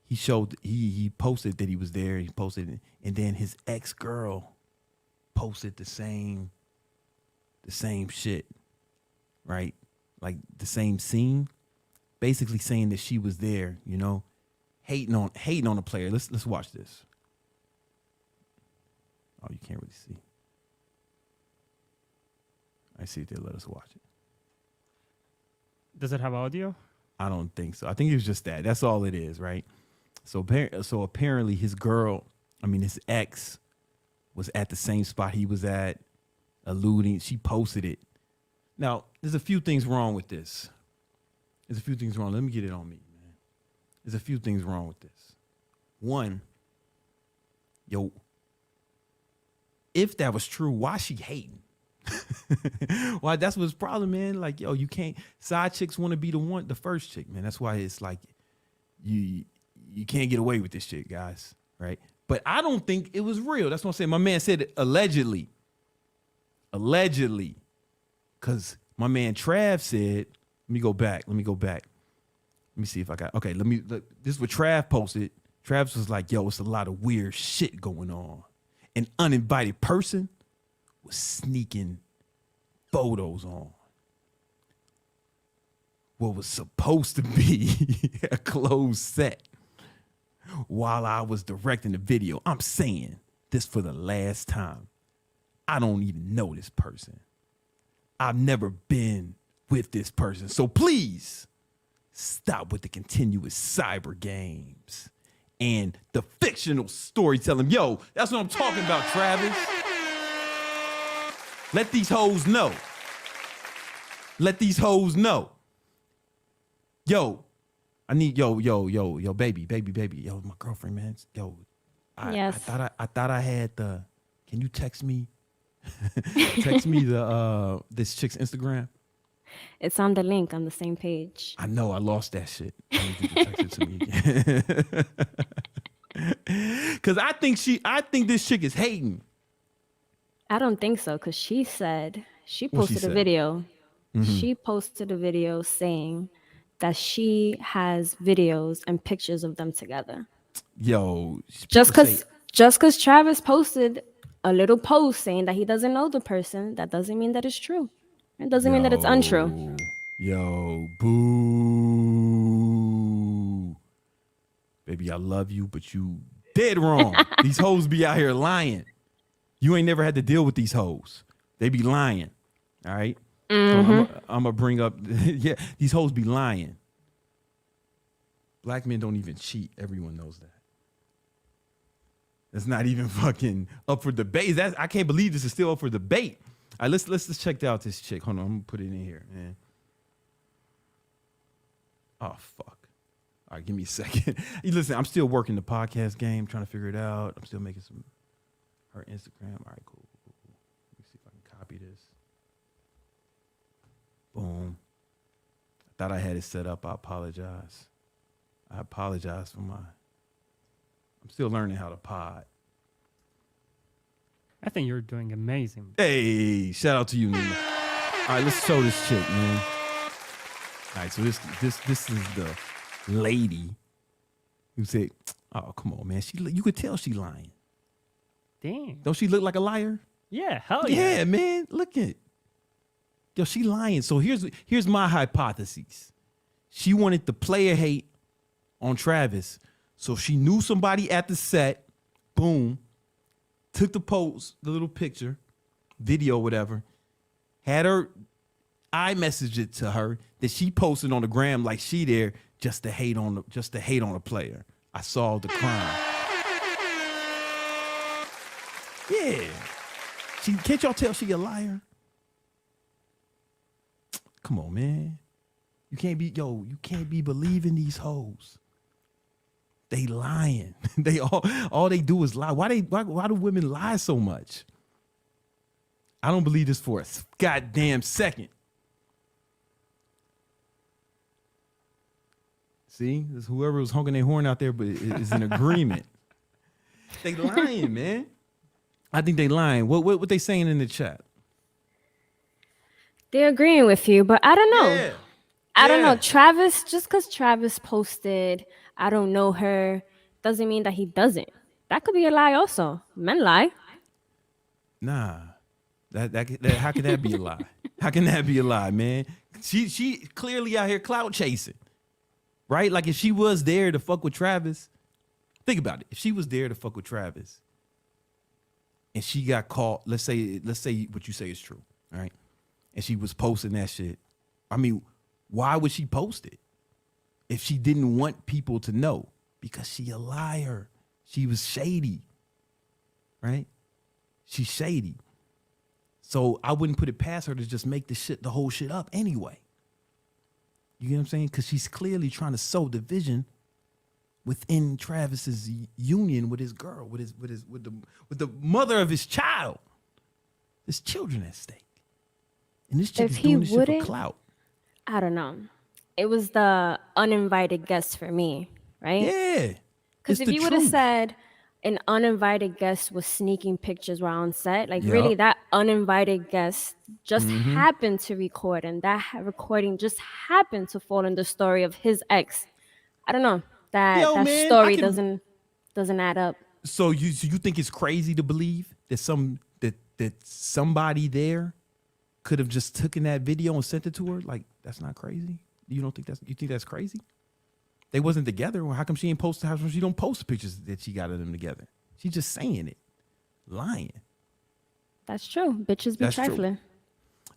he posted that he was there. He posted it. And then his ex-girl posted the same shit, right? Like the same scene, basically saying that she was there, hating on a player. Let's watch this. Oh, you can't really see. I see if they let us watch it. Does it have audio? I don't think so. I think it was just that. That's all it is, right? So apparently his ex was at the same spot he was at, alluding. She posted it. Now, there's a few things wrong with this. Let me get it on me, man. There's a few things wrong with this. One, if that was true, why she hating? Why? That's what's problem, man. Like, you can't. Side chicks want to be the first chick, man. That's why it's like you can't get away with this shit, guys. Right? But I don't think it was real. That's what I'm saying. My man said it allegedly, because my man Trav said. Let me go back. Let me see if I got. Okay, this is what Trav posted. Travis was like, "Yo, it's a lot of weird shit going on." An uninvited person was sneaking photos on what was supposed to be a closed set while I was directing the video. I'm saying this for the last time. I don't even know this person. I've never been with this person. So please, stop with the continuous cyber games and the fictional storytelling. Yo, that's what I'm talking about, Travis. Let these hoes know. Let these hoes know. Yo, I need yo, baby. Yo, my girlfriend, man. Yo, Yes. I thought I had the. Can you text me? Text me the this chick's Instagram. It's on the link on the same page. I know I lost that shit. I need you to text it to me. Cause I think this chick is hating. I don't think so, because she said she What'd she posted a say? video. She posted a video saying that she has videos and pictures of them together. Yo, Just people say- because Travis posted a little post saying that he doesn't know the person, that doesn't mean that it's true. It doesn't mean that it's untrue. Yo, boo. Baby, I love you, but you dead wrong. These hoes be out here lying. You ain't never had to deal with these hoes. They be lying. All right? So I'm going to bring up, yeah, these hoes be lying. Black men don't even cheat. Everyone knows that. It's not even fucking up for debate. I can't believe this is still up for debate. All right, let's check out this chick. Hold on, I'm gonna put it in here, man. Oh fuck. All right, give me a second. Listen, I'm still working the podcast game, trying to figure it out. I'm still making her Instagram. All right, cool. Let me see if I can copy this. Boom. I thought I had it set up. I apologize. I'm still learning how to pod. I think you're doing amazing. Hey, shout out to you, Nina. All right, let's show this chick, man. All right, so this is the lady who said, "Oh, come on, man. You could tell she lying. Damn. Don't she look like a liar? Yeah, hell Yeah, yeah. man. Look at, yo, she lying. So here's my hypothesis. She wanted the player hate on Travis, so she knew somebody at the set. Boom. Took the post, the little picture, video, whatever. Had her iMessage it to her that she posted on the gram like she there just to hate on a player. I solved the crime. Yeah. Can't y'all tell she a liar? Come on, man. You can't be believing these hoes. They lying. They all they do is lie. Why do women lie so much? I don't believe this for a goddamn second. See, this whoever was honking their horn out there, but is in agreement. They lying, man. I think they lying. What they saying in the chat? They're agreeing with you, but I don't know. Yeah. I don't know. Yeah. Travis, just because Travis posted, I don't know her, doesn't mean that he doesn't. That could be a lie also. Men lie. Nah. That how can that be a lie? How can that be a lie, man? She clearly out here clout chasing. Right? Like if she was there to fuck with Travis, think about it. If she was there to fuck with Travis and she got caught, let's say what you say is true, all right? And she was posting that shit. I mean, why would she post it if she didn't want people to know? Because she a liar. She was shady, right? She's shady. So I wouldn't put it past her to just make the whole shit up anyway. You get what I'm saying? Because she's clearly trying to sow division within Travis's union with his girl, with the mother of his child. There's children at stake, and this chick If is he doing this shit for wouldn't- clout. I don't know. It was the uninvited guest for me, right? Yeah, Because it's if the you would have truth. said an uninvited guest was sneaking pictures while on set, like Yup. really that uninvited guest just Mm-hmm. happened to record, and that recording just happened to fall in the story of his ex. I don't know. That Yo, that man, story I can- doesn't add up. So you think it's crazy to believe that somebody there could have just taken that video and sent it to her? Like, that's not crazy? You think that's crazy? They wasn't together. Well, how come she ain't post? How come she don't post the pictures that she got of them together? She's just saying it, lying. That's true. Bitches be That's true. trifling.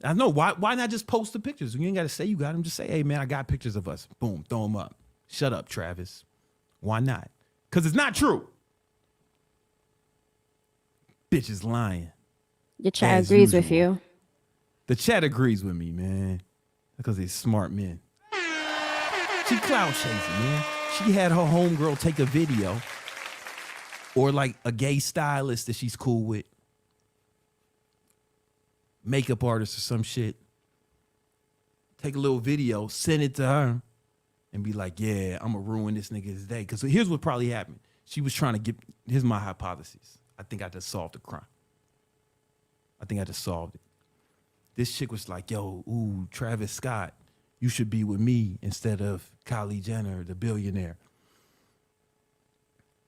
I know. Why not just post the pictures? You ain't got to say you got them. Just say, hey, man, I got pictures of us. Boom, throw them up. Shut up, Travis. Why not? Because it's not true. Bitch is lying. Your chat As agrees with usual. you. The chat agrees with me, man. Because they're smart men. She clout chasing, man. She had her homegirl take a video. Or like a gay stylist that she's cool with. Makeup artist or some shit. Take a little video, send it to her. And be like, yeah, I'm going to ruin this nigga's day. Because here's what probably happened. She was trying to get, here's my hypothesis. I think I just solved the crime. I think I just solved it. This chick was like, yo, ooh, Travis Scott, you should be with me instead of Kylie Jenner, the billionaire.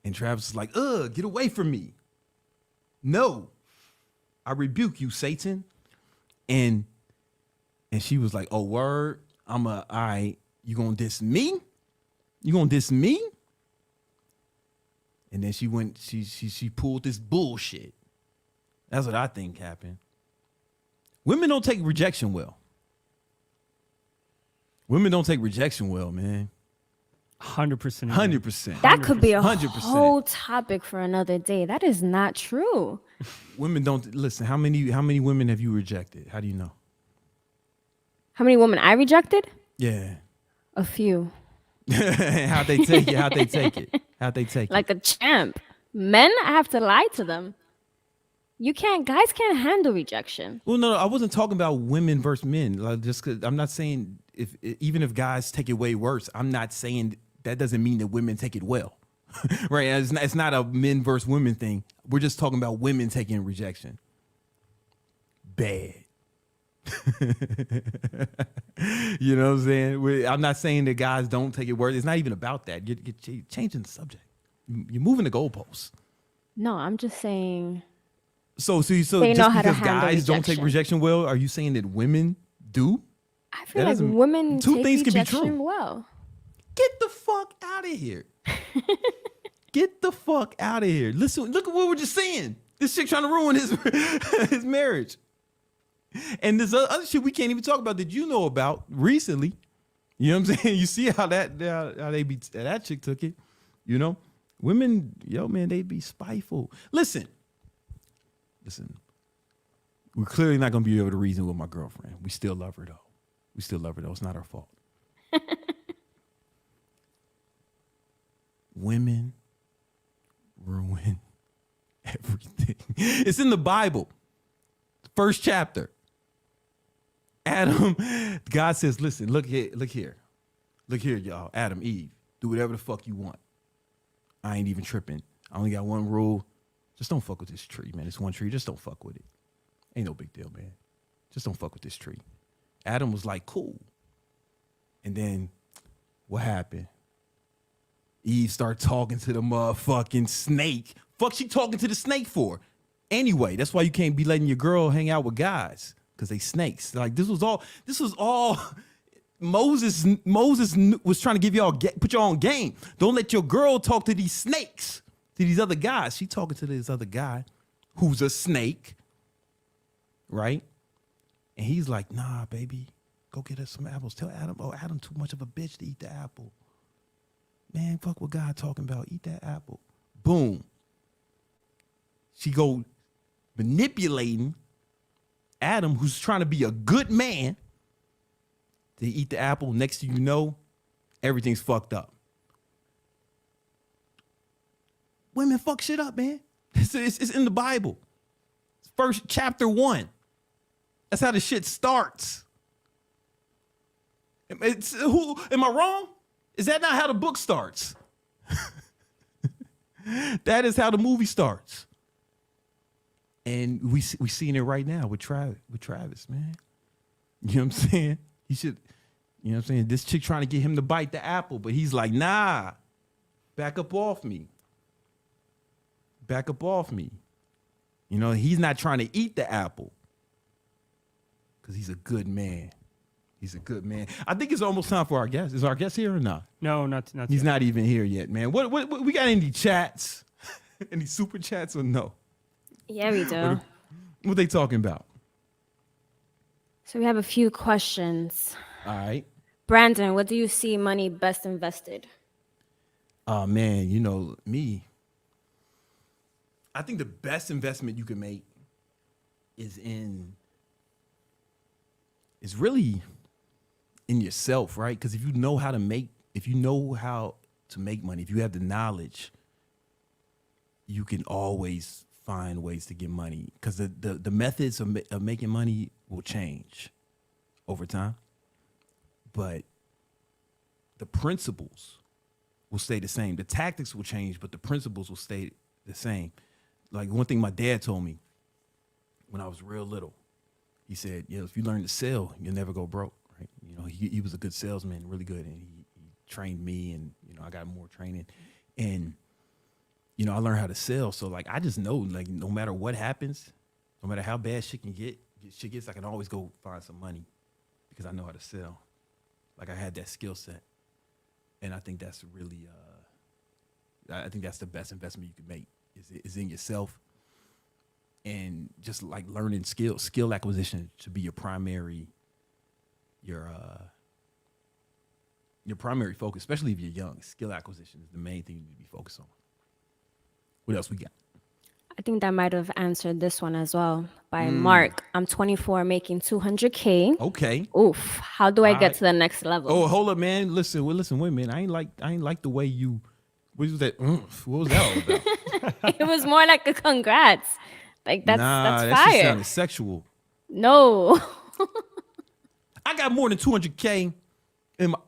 And Travis was like, get away from me. No, I rebuke you, Satan. And she was like, oh, word, all right, you gonna diss me? You gonna diss me? And then she went, she pulled this bullshit. That's what I think happened. Women don't take rejection well. Women don't take rejection well, man. 100%. 100%. That could be a 100%. whole topic for another day. That is not true. Women don't listen. How many women have you rejected? How do you know? How many women I rejected? Yeah. A few. How'd they take it? How'd they take it? How'd they take it? Like a champ. Men, I have to lie to them. Guys can't handle rejection. Well, no, I wasn't talking about women versus men. Like, just 'cause I'm not saying even if guys take it way worse, I'm not saying that doesn't mean that women take it well, right? It's not a men versus women thing. We're just talking about women taking rejection. Bad. You know what I'm saying? I'm not saying that guys don't take it worse. It's not even about that. You're changing the subject. You're moving the goalposts. No, I'm just saying. So They just know how to because handle guys don't take rejection well, are you saying that women do? I feel That like doesn't- women two take things can be rejection true. well. Get the fuck out of here. Get the fuck out of here. Listen, look at what we're just saying. This chick trying to ruin his marriage. And this other shit we can't even talk about that you know about recently. You know what I'm saying? You see how that chick took it. You know? Women, man, they be spiteful. Listen. We're clearly not going to be able to reason with my girlfriend. We still love her, though. It's not our fault. Women ruin everything. It's in the Bible. First chapter. Adam, God says, listen, look here, y'all. Adam, Eve, do whatever the fuck you want. I ain't even tripping. I only got one rule. Just don't fuck with this tree, man. It's one tree. Just don't fuck with it. Ain't no big deal, man. Just don't fuck with this tree. Adam was like, cool. And then what happened? Eve started talking to the motherfucking snake. Fuck she talking to the snake for? Anyway, that's why you can't be letting your girl hang out with guys. Because they snakes. Like this was all Moses was trying to give y'all, put y'all on game. Don't let your girl talk to these snakes, to these other guys. She talking to this other guy who's a snake, right? And he's like, nah, baby, go get us some apples. Tell Adam, Adam too much of a bitch to eat the apple. Man, fuck what God talking about. Eat that apple. Boom. She go manipulating Adam, who's trying to be a good man, to eat the apple. Next thing you know, everything's fucked up. Women fuck shit up, man. It's in the Bible. First chapter 1. That's how the shit starts. Am I wrong? Is that not how the book starts? That is how the movie starts. And we seeing it right now with Travis, man. You know what I'm saying? He should, you know what I'm saying? This chick trying to get him to bite the apple, but he's like, nah, back up off me. Back up off me. You know, he's not trying to eat the apple because he's a good man. He's a good man. I think it's almost time for our guest. Is our guest here or not? No, not He's yet. not even here yet, man. What we got any chats? Any super chats or no? Yeah, we do. What they talking about? So we have a few questions. All right. Brandon, what do you see money best invested? Oh man, you know me. I think the best investment you can make is really in yourself, right? Because if you know how to make money, if you have the knowledge, you can always find ways to get money. Because the methods of making money will change over time, but the principles will stay the same. The tactics will change, but the principles will stay the same. Like one thing my dad told me when I was real little, he said, if you learn to sell, you'll never go broke, right? You know, he was a good salesman, really good, and he trained me, and I got more training, and I learned how to sell. So like I just know, like, no matter what happens, no matter how bad shit gets, I can always go find some money because I know how to sell. Like I had that skill set. And I think that's really, I think that's the best investment you can make is in yourself, and just like learning skill acquisition should be your primary focus, especially if you're young. Skill acquisition is the main thing you need to be focused on. What else we got? I think that might have answered this one as well by Mark. I'm 24, making 200K. Okay. Oof. How do I All get right. to the next level? Oh, hold up, man. Listen, wait a minute. I ain't like the way you. What was that? What was that all about? It was more like a congrats. Like that's that fire. shit sounded sexual. No. I got more than 200K in my.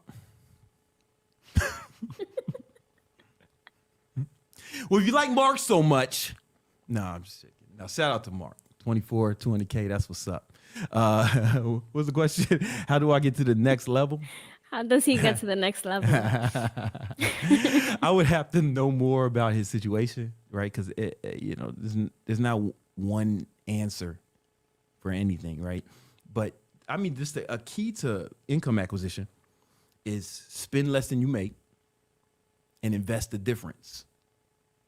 Well, if you like Mark so much, I'm just kidding. Now, shout out to Mark. 24, 200K, that's what's up. What's the question? How do I get to the next level? How does he get to the next level? I would have to know more about his situation, right? Because, there's not one answer for anything, right? But, I mean, just a key to income acquisition is spend less than you make and invest the difference.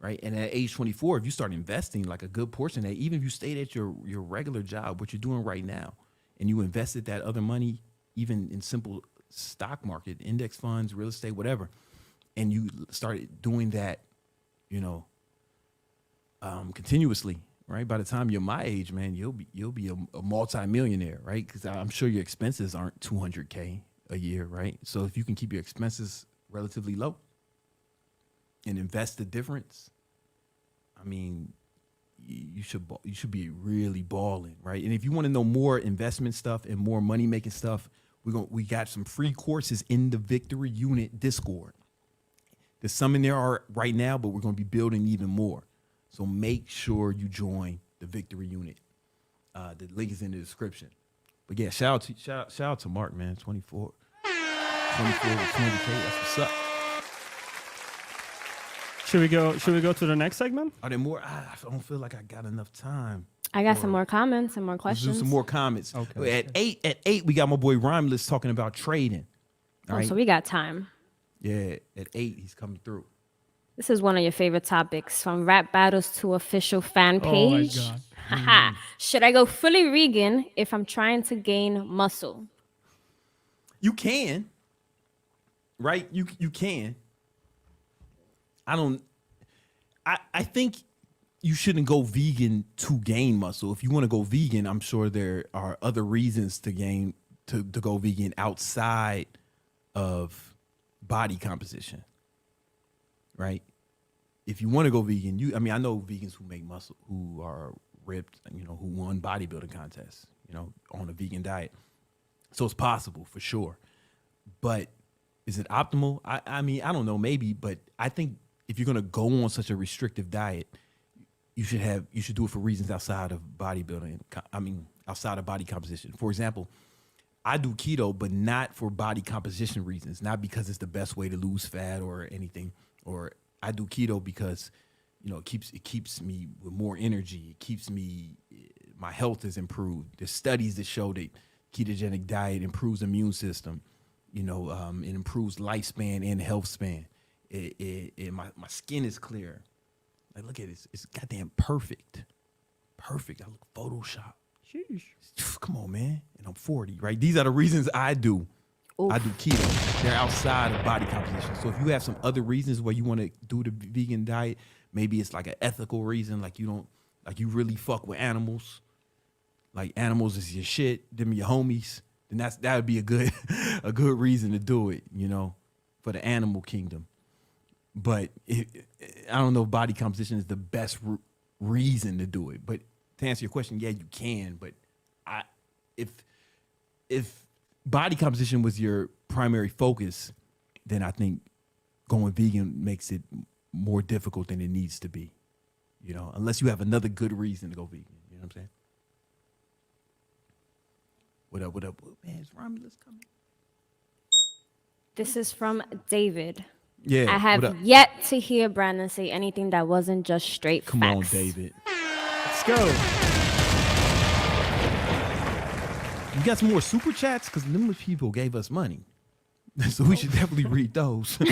Right. And at age 24, if you start investing like a good portion of that, even if you stayed at your regular job, what you're doing right now, and you invested that other money, even in simple stock market, index funds, real estate, whatever, and you started doing that, continuously, right? By the time you're my age, man, you'll be a multi-millionaire, right? Because I'm sure your expenses aren't 200K a year, right? So if you can keep your expenses relatively low and invest the difference, I mean, you should be really balling, right? And if you want to know more investment stuff and more money making stuff, we got some free courses in the Victory Unit Discord. There's some in there right now, but we're going to be building even more. So make sure you join the Victory Unit. The link is in the description. But yeah, shout out to Mark, man. 24 with 20K. That's what's up. Should we go to the next segment? Are there more? I don't feel like I got enough time. I got some more comments, some more Let's questions. do some more comments. Okay. At eight, we got my boy Rhymeless talking about trading. All right. So we got time. Yeah, at 8, he's coming through. This is one of your favorite topics, from rap battles to official fan Oh my page. God. Haha. Should I go fully vegan if I'm trying to gain muscle? You can, right? You can. I think you shouldn't go vegan to gain muscle. If you want to go vegan, I'm sure there are other reasons to go vegan outside of body composition, right? If you want to go vegan, I know vegans who make muscle, who are ripped, who won bodybuilding contests, on a vegan diet. So it's possible for sure. But is it optimal? I mean, I don't know, maybe, but I think if you're gonna go on such a restrictive diet, you should do it for reasons outside of bodybuilding. Outside of body composition. For example, I do keto, but not for body composition reasons, not because it's the best way to lose fat or anything. Or I do keto because, it keeps me with more energy. My health is improved. There's studies that show that ketogenic diet improves immune system. It improves lifespan and health span. My skin is clear. Like, look at this. It's goddamn perfect. Perfect. I look Photoshop. Sheesh. Come on, man. And I'm 40, right? These are the reasons I do. Oof. I do keto. They're outside of body composition. So if you have some other reasons why you want to do the vegan diet, maybe it's like an ethical reason, like you really fuck with animals, like animals is your shit, them your homies, then that would be a good a good reason to do it, you know, for the animal kingdom. But I don't know if body composition is the best reason to do it. But to answer your question, yeah, you can. But if body composition was your primary focus, then I think going vegan makes it more difficult than it needs to be. You know, unless you have another good reason to go vegan. You know what I'm saying? What up? Man, is Romulus coming? This is from David. Yeah. I what have up? yet to hear Brandon say anything that wasn't just straight Come facts. on, David. Let's go. You got some more super chats? Because them people gave us money. So we should definitely read those. Here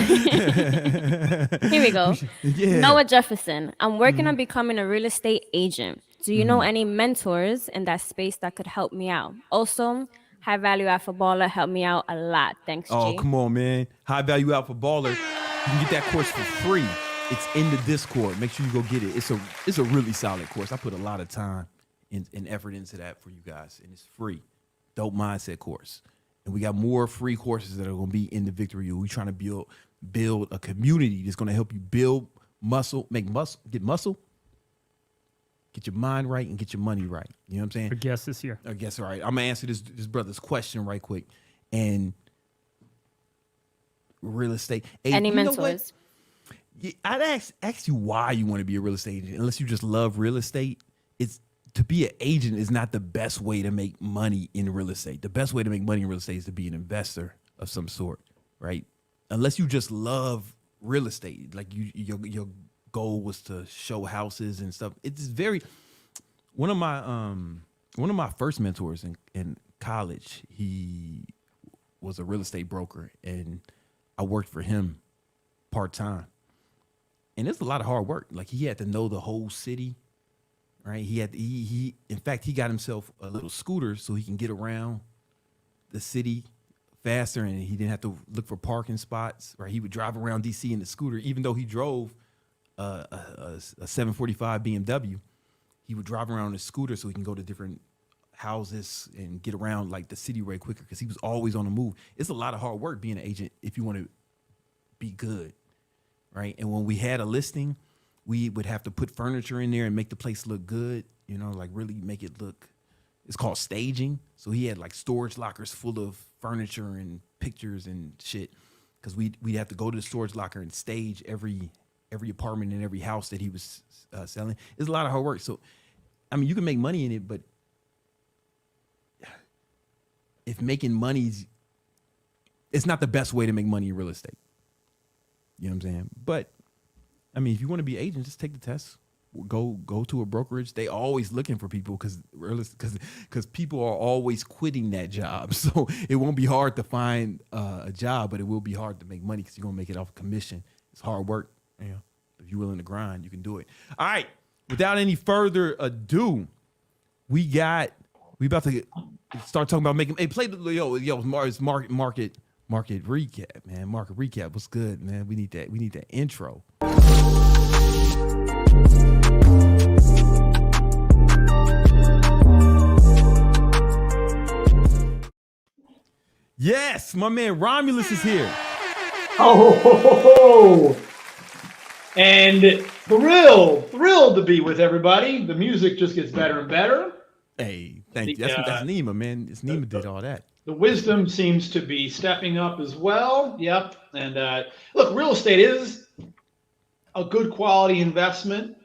we go. Yeah. Noah Jefferson. I'm working on becoming a real estate agent. Do you know any mentors in that space that could help me out? Also, high value alpha baller helped me out a lot. Thanks, Oh, G. come on, man. High value alpha baller. You can get that course for free. It's in the Discord. Make sure you go get it. It's a really solid course. I put a lot of time and effort into that for you guys, and it's free. Dope mindset course. And we got more free courses that are going to be in the Victory U. We're trying to build a community that's going to help you build muscle, get muscle, get your mind right, and get your money right. You know what I'm saying? Our guest is here. I guess, all right. I'm going to answer this brother's question right quick. And real estate. Hey, Any you know mentors? what? Yeah, I'd ask you why you want to be a real estate agent. Unless you just love real estate, to be an agent is not the best way to make money in real estate. The best way to make money in real estate is to be an investor of some sort, right? Unless you just love real estate, like your goal was to show houses and stuff. It's very one of my first mentors in college. He was a real estate broker, and I worked for him part time. And it's a lot of hard work. Like he had to know the whole city. Right, he in fact he got himself a little scooter so he can get around the city faster, and he didn't have to look for parking spots. Right, he would drive around DC in the scooter, even though he drove a 745 BMW. He would drive around on his scooter so he can go to different houses and get around like the city way quicker because he was always on the move. It's a lot of hard work being an agent if you want to be good, right? And when we had a listing, we would have to put furniture in there and make the place look good, you know, like really make it look, it's called staging. So he had like storage lockers full of furniture and pictures and shit. Cause we'd have to go to the storage locker and stage every apartment and every house that he was selling. It's a lot of hard work. So, I mean, you can make money in it, but if making money's, it's not the best way to make money in real estate. You know what I'm saying? But I mean, if you want to be an agent, just take the test. Go to a brokerage. They always looking for people because people are always quitting that job. So it won't be hard to find a job, but it will be hard to make money because you're gonna make it off commission. It's hard work. You know, if you're willing to grind, you can do it. All right. Without any further ado, we about to start talking about making. Hey, play the it's market recap, man. Market recap. What's good, man? We need that. We need that intro. Yes, my man Romulus is here. Oh, ho, ho, ho. And thrilled to be with everybody. The music just gets better and better. Hey, thank you. That's Nima, man. It's Nima did all that. The wisdom seems to be stepping up as well. Yep. And look, real estate is a good quality investment,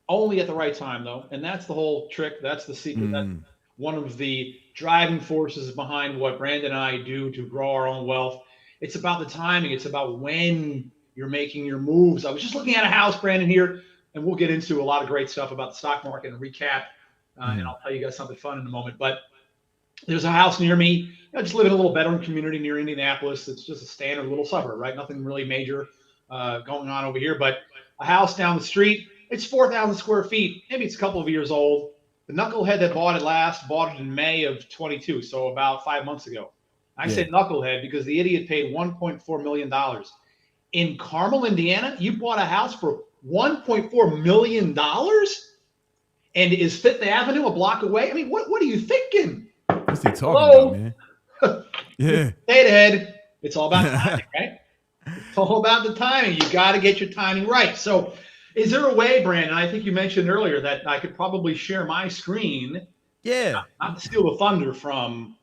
only at the right time, though. And that's the whole trick. That's the secret. That's one of the driving forces behind what Brandon and I do to grow our own wealth. It's about the timing. It's about when you're making your moves. I was just looking at a house, Brandon, here, and we'll get into a lot of great stuff about the stock market and recap. And I'll tell you guys something fun in a moment. But there's a house near me. I just live in a little bedroom community near Indianapolis. It's just a standard little suburb, right? Nothing really major going on over here. But a house down the street, it's 4,000 square feet. Maybe it's a couple of years old. The knucklehead that bought it last bought it in May of 22, so about 5 months ago. I say knucklehead because the idiot paid $1.4 million. In Carmel, Indiana, you bought a house for $1.4 million and is Fifth Avenue a block away? I mean, what are you thinking? What's he talking about, man? Yeah. Stay ahead. It's all about timing, right? It's all about the timing. You got to get your timing right. So is there a way, Brandon, I think you mentioned earlier that I could probably share my screen. Yeah. Not to steal the thunder from.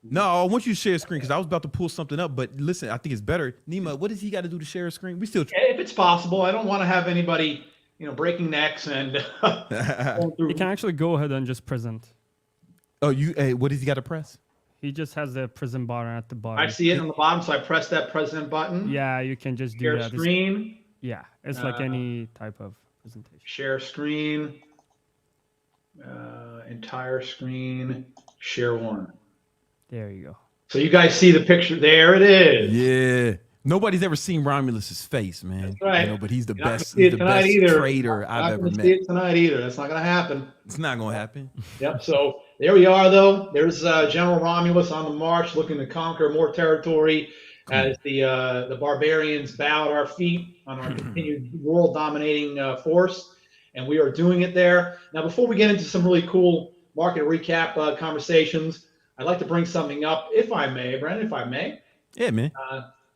No, I want you to share a screen because I was about to pull something up. But listen, I think it's better. Nima, what does he got to do to share a screen? We still. If it's possible, I don't want to have anybody, breaking necks and. You can actually go ahead and just present. Oh, what does he got to press? He just has the present button at the bottom. I see it on the bottom, so I press that present button. Yeah, you can just do Share that. screen. Yeah, it's like any type of presentation. Share screen. Entire screen. Share one. There you go. So you guys see the picture. There it is. Yeah. Nobody's ever seen Romulus's face, man. That's right. But he's the You're not best. gonna see He's it the tonight best either. trader I've Not ever gonna met. see it tonight either. That's not going to happen. It's not gonna happen. Yep. So there we are, though. There's General Romulus on the march, looking to conquer more territory as the barbarians bow at our feet on our continued world dominating force, and we are doing it there. Now, before we get into some really cool market recap conversations, I'd like to bring something up, if I may, Brandon, if I may. Yeah, man.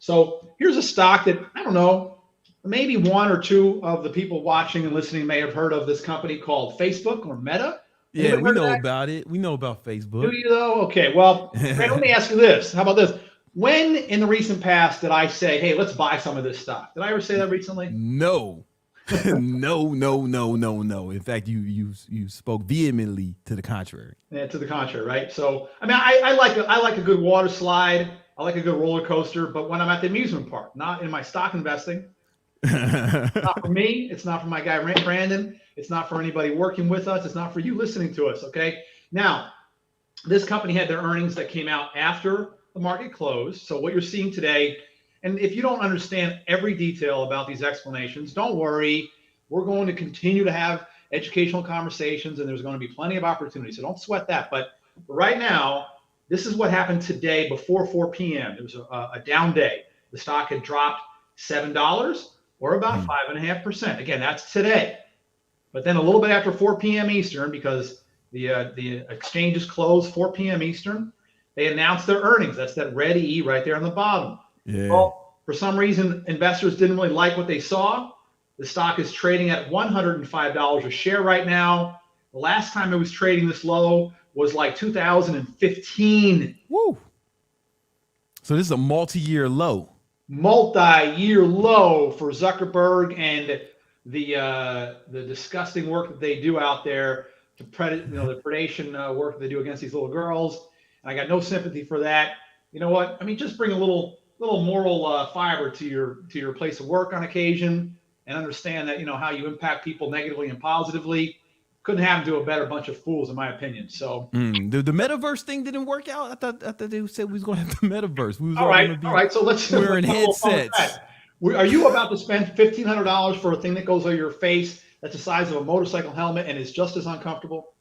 So here's a stock that, I don't know, maybe one or two of the people watching and listening may have heard of this company called Facebook or Meta. Yeah, Anybody we heard of know that? about it. We know about Facebook. Do you, though? Okay, well, Brandon, let me ask you this. How about this? When in the recent past did I say, hey, let's buy some of this stock? Did I ever say that recently? No. No. In fact, you spoke vehemently to the contrary. Yeah, to the contrary, right? So, I mean, I like a good water slide. I like a good roller coaster, but when I'm at the amusement park, not in my stock investing. It's not for me. It's not for my guy Brandon. It's not for anybody working with us. It's not for you listening to us. Okay. Now, this company had their earnings that came out after the market closed. So what you're seeing today, and if you don't understand every detail about these explanations, don't worry. We're going to continue to have educational conversations, and there's going to be plenty of opportunities. So don't sweat that. But right now, this is what happened today before 4 p.m. It was a down day. The stock had dropped $7 or about 5.5%. Again, that's today. But then a little bit after 4 p.m. Eastern, because the exchanges closed 4 p.m. Eastern, they announced their earnings. That's that red E right there on the bottom. Yeah. Well, for some reason, investors didn't really like what they saw. The stock is trading at $105 a share right now. The last time it was trading this low was like 2015. Woo. So this is a multi-year low. Multi-year low for Zuckerberg and the disgusting work that they do out there, the predation work that they do against these little girls. And I got no sympathy for that. You know what? I mean, just bring a little moral fiber to your place of work on occasion, and understand that how you impact people negatively and positively. Couldn't happen to a better bunch of fools, in my opinion. So the metaverse thing didn't work out. I thought they said we was gonna have the metaverse. We was all right. So let's wearing let's headsets. Are you about to spend $1,500 for a thing that goes on your face that's the size of a motorcycle helmet and is just as uncomfortable?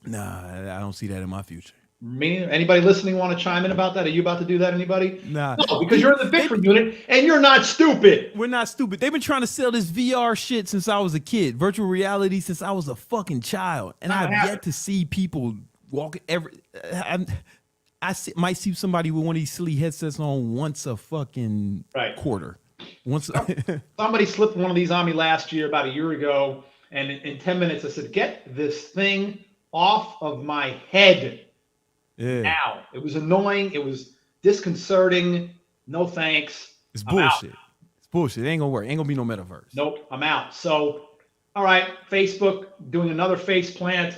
Nah, I don't see that in my future. Anybody listening want to chime in about that? Are you about to do that, anybody? Nah. No, because you're in the Bitcoin unit and you're not stupid. We're not stupid. They've been trying to sell this VR shit since I was a kid, virtual reality since I was a fucking child, and I've yet to see people walk might see somebody with one of these silly headsets on once a fucking quarter. Somebody slipped one of these on me last year, about a year ago, and in 10 minutes I said, "Get this thing off of my head." Yeah. Now, it was annoying. It was disconcerting. No thanks. It's bullshit. It's bullshit. It ain't gonna work. Ain't gonna be no metaverse. Nope, I'm out. So, all right, Facebook doing another face plant.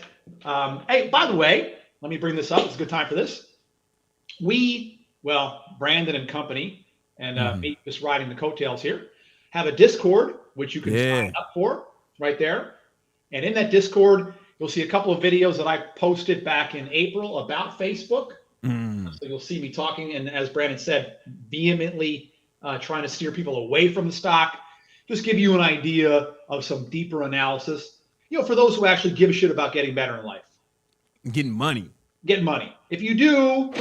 Hey, by the way, let me bring this up. It's a good time for this. Brandon and company, and me just riding the coattails here, have a Discord, which you can sign up for right there. And in that Discord, you'll see a couple of videos that I posted back in April about Facebook. So you'll see me talking, and as Brandon said, vehemently trying to steer people away from the stock. Just give you an idea of some deeper analysis. for those who actually give a shit about getting better in life. Getting money. Get money. If you do,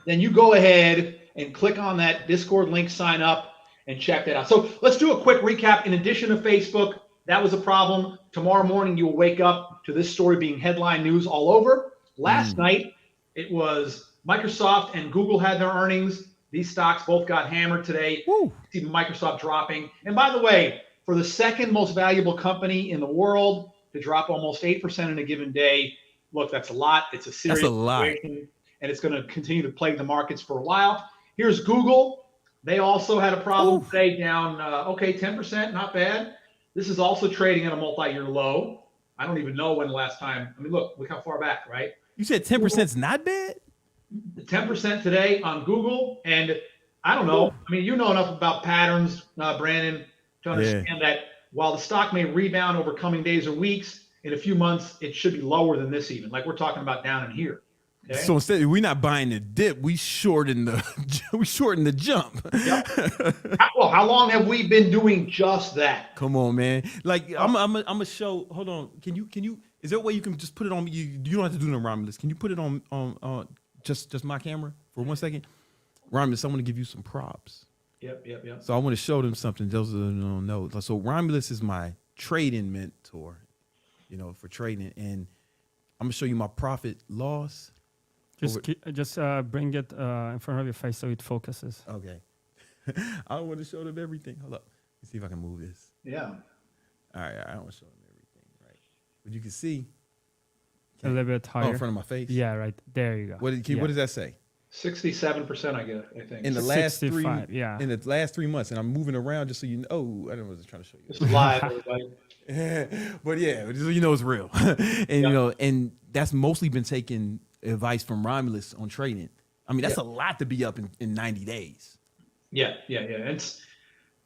then you go ahead and click on that Discord link, sign up, and check that out. So let's do a quick recap. In addition to Facebook, that was a problem. Tomorrow morning, you'll wake up to this story being headline news all over. Last night, it was Microsoft and Google had their earnings. These stocks both got hammered today. Woo. See Microsoft dropping. And by the way, for the second most valuable company in the world to drop almost 8% in a given day, look, that's a lot. It's a serious situation, and it's going to continue to plague the markets for a while. Here's Google. They also had a problem today, down, 10%, not bad. This is also trading at a multi-year low. I don't even know when the last time. I mean, look how far back, right? You said 10% is not bad? The 10% today on Google. And I don't know. I mean, you know enough about patterns, Brandon, to understand that while the stock may rebound over coming days or weeks, in a few months, it should be lower than this even. Like we're talking about down in here. Okay? So instead, we're not buying the dip. We shorten the jump. Yep. Well, how long have we been doing just that? Come on, man. Like I'm a show. Hold on. Can you? Is there a way you can just put it on me? You don't have to do no Romulus. Can you put it on just my camera for 1 second? Romulus, I want to give you some props. Yep. So I want to show them something. Those who don't know. So Romulus is my trading mentor. For trading, and I'm gonna show you my profit loss. Just bring it in front of your face so it focuses. Okay. I want to show them everything. Hold up. Let's see if I can move this. Yeah. All right. I don't want to show them everything, right? But you can see. A little bit higher. In front of my face. Yeah, right. There you go. What does that say? 67%, I think. In the last 65, yeah. In the last 3 months, and I'm moving around just so you know. Oh, I don't know what I was trying to show you. It's live, everybody. But yeah, just so you know it's real. And and that's mostly been taking advice from Romulus on trading. I mean, that's a lot to be up in 90 days. Yeah. It's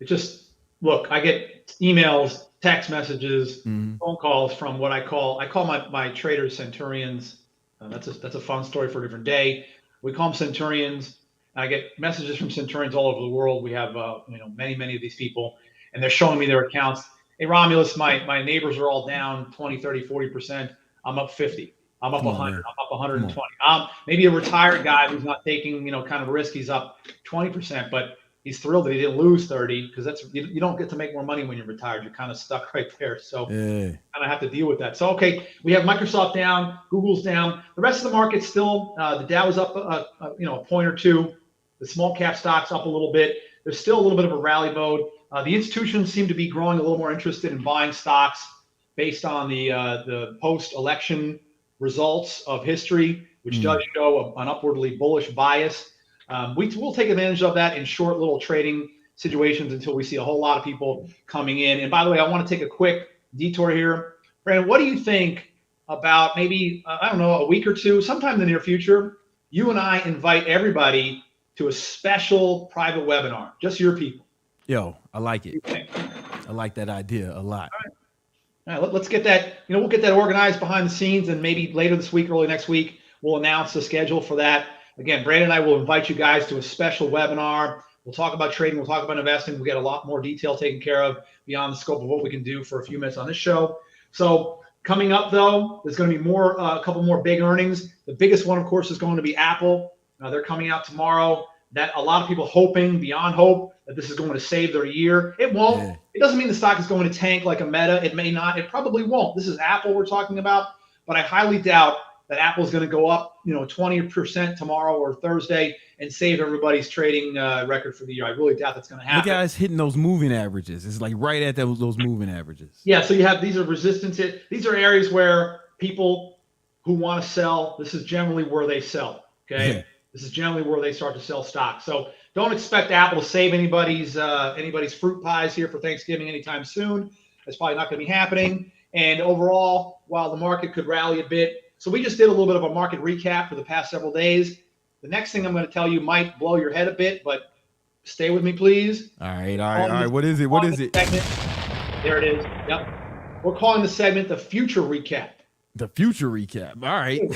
just, look, I get emails, text messages, phone calls from what I call my traders centurions. That's a fun story for a different day. We call them centurions. I get messages from centurions all over the world. We have many of these people, and they're showing me their accounts. Hey, Romulus, my neighbors are all down 20, 30, 40%. I'm up 50. I'm up 100. I'm up 120. Maybe a retired guy who's not taking, kind of a risk. He's up 20%, but he's thrilled that he didn't lose 30 because you don't get to make more money when you're retired. You're kind of stuck right there. So kind of have to deal with that. So, okay, we have Microsoft down, Google's down. The rest of the market still, the Dow is up, a point or two. The small cap stocks up a little bit. There's still a little bit of a rally mode. The institutions seem to be growing a little more interested in buying stocks based on the post-election results of history, which does show an upwardly bullish bias. We'll take advantage of that in short little trading situations until we see a whole lot of people coming in. And by the way, I want to take a quick detour here. Brandon, what do you think about maybe, a week or two, sometime in the near future, you and I invite everybody to a special private webinar, just your people? Yo, I like it. I like that idea a lot. All right, let's get that, we'll get that organized behind the scenes, and maybe later this week, early next week, we'll announce the schedule for that. Again, Brandon and I will invite you guys to a special webinar. We'll talk about trading. We'll talk about investing. We'll get a lot more detail taken care of beyond the scope of what we can do for a few minutes on this show. So coming up, though, there's going to be a couple more big earnings. The biggest one, of course, is going to be Apple. They're coming out tomorrow. That a lot of people hoping beyond hope that this is going to save their year. It won't. Yeah. It doesn't mean the stock is going to tank like a Meta. It may not. It probably won't. This is Apple we're talking about, but I highly doubt that Apple is going to go up, 20% tomorrow or Thursday and save everybody's trading record for the year. I really doubt that's going to happen. The guy's hitting those moving averages. It's like right at those moving averages. Yeah. So you have these are resistance. These are areas where people who want to sell. This is generally where they sell. Okay. Yeah. This is generally where they start to sell stock. So don't expect Apple to save anybody's fruit pies here for Thanksgiving anytime soon. That's probably not going to be happening. And overall, while the market could rally a bit, so we just did a little bit of a market recap for the past several days. The next thing I'm going to tell you might blow your head a bit, but stay with me, please. All right. What is it? Segment. There it is. Yep. We're calling the segment the future recap. The future recap. All right.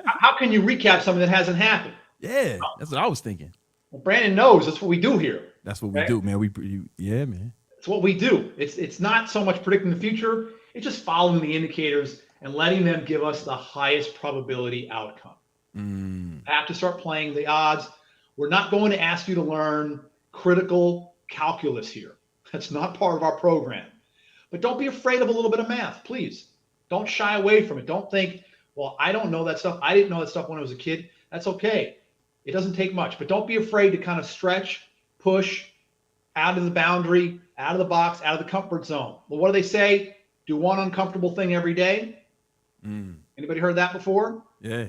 How can you recap something that hasn't happened? Yeah, that's what I was thinking. Well, Brandon knows that's what we do here. That's what we do, man. Yeah, man. It's what we do. It's not so much predicting the future. It's just following the indicators and letting them give us the highest probability outcome. Have to start playing the odds. We're not going to ask you to learn critical calculus here. That's not part of our program. But don't be afraid of a little bit of math, please. Don't shy away from it. Don't think, well, I don't know that stuff. I didn't know that stuff when I was a kid. That's okay. It doesn't take much. But don't be afraid to kind of stretch, push out of the boundary, out of the box, out of the comfort zone. Well, what do they say? Do one uncomfortable thing every day. Anybody heard that before? Yeah.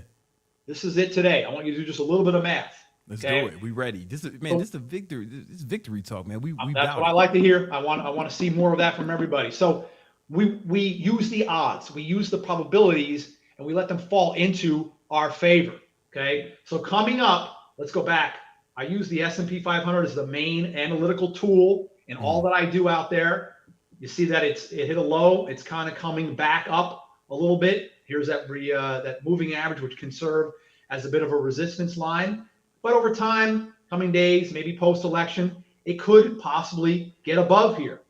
This is it today. I want you to do just a little bit of math. Let's okay? do it. We ready. This is a victory. This is victory talk, man. We That's what I like to hear. I want to see more of that from everybody. So we use the odds, we use the probabilities, and we let them fall into our favor. Okay. So coming up, let's go back. I use the S&P 500 as the main analytical tool in all that I do out there. You see that it hit a low. It's kind of coming back up a little bit. Here's that that moving average, which can serve as a bit of a resistance line. But over time, coming days, maybe post-election, it could possibly get above here.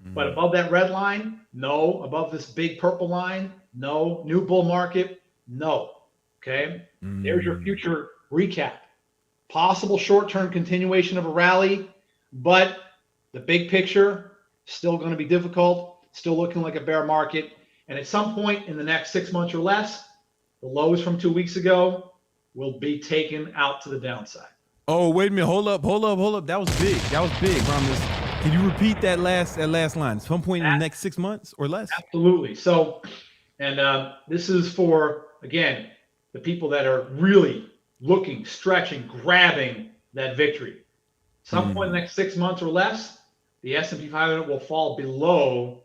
But above that red line, no. Above this big purple line, no. New bull market, no. Okay? There's your future recap. Possible short-term continuation of a rally, but the big picture, still going to be difficult, still looking like a bear market. And at some point in the next 6 months or less, the lows from 2 weeks ago will be taken out to the downside. Oh, wait a minute. Hold up. That was big. Romulus. Can you repeat that last line? At some point in the next 6 months or less? Absolutely. So, and this is for, again, the people that are really looking, stretching, grabbing that victory. Some point in the next 6 months or less, the S&P 500 will fall below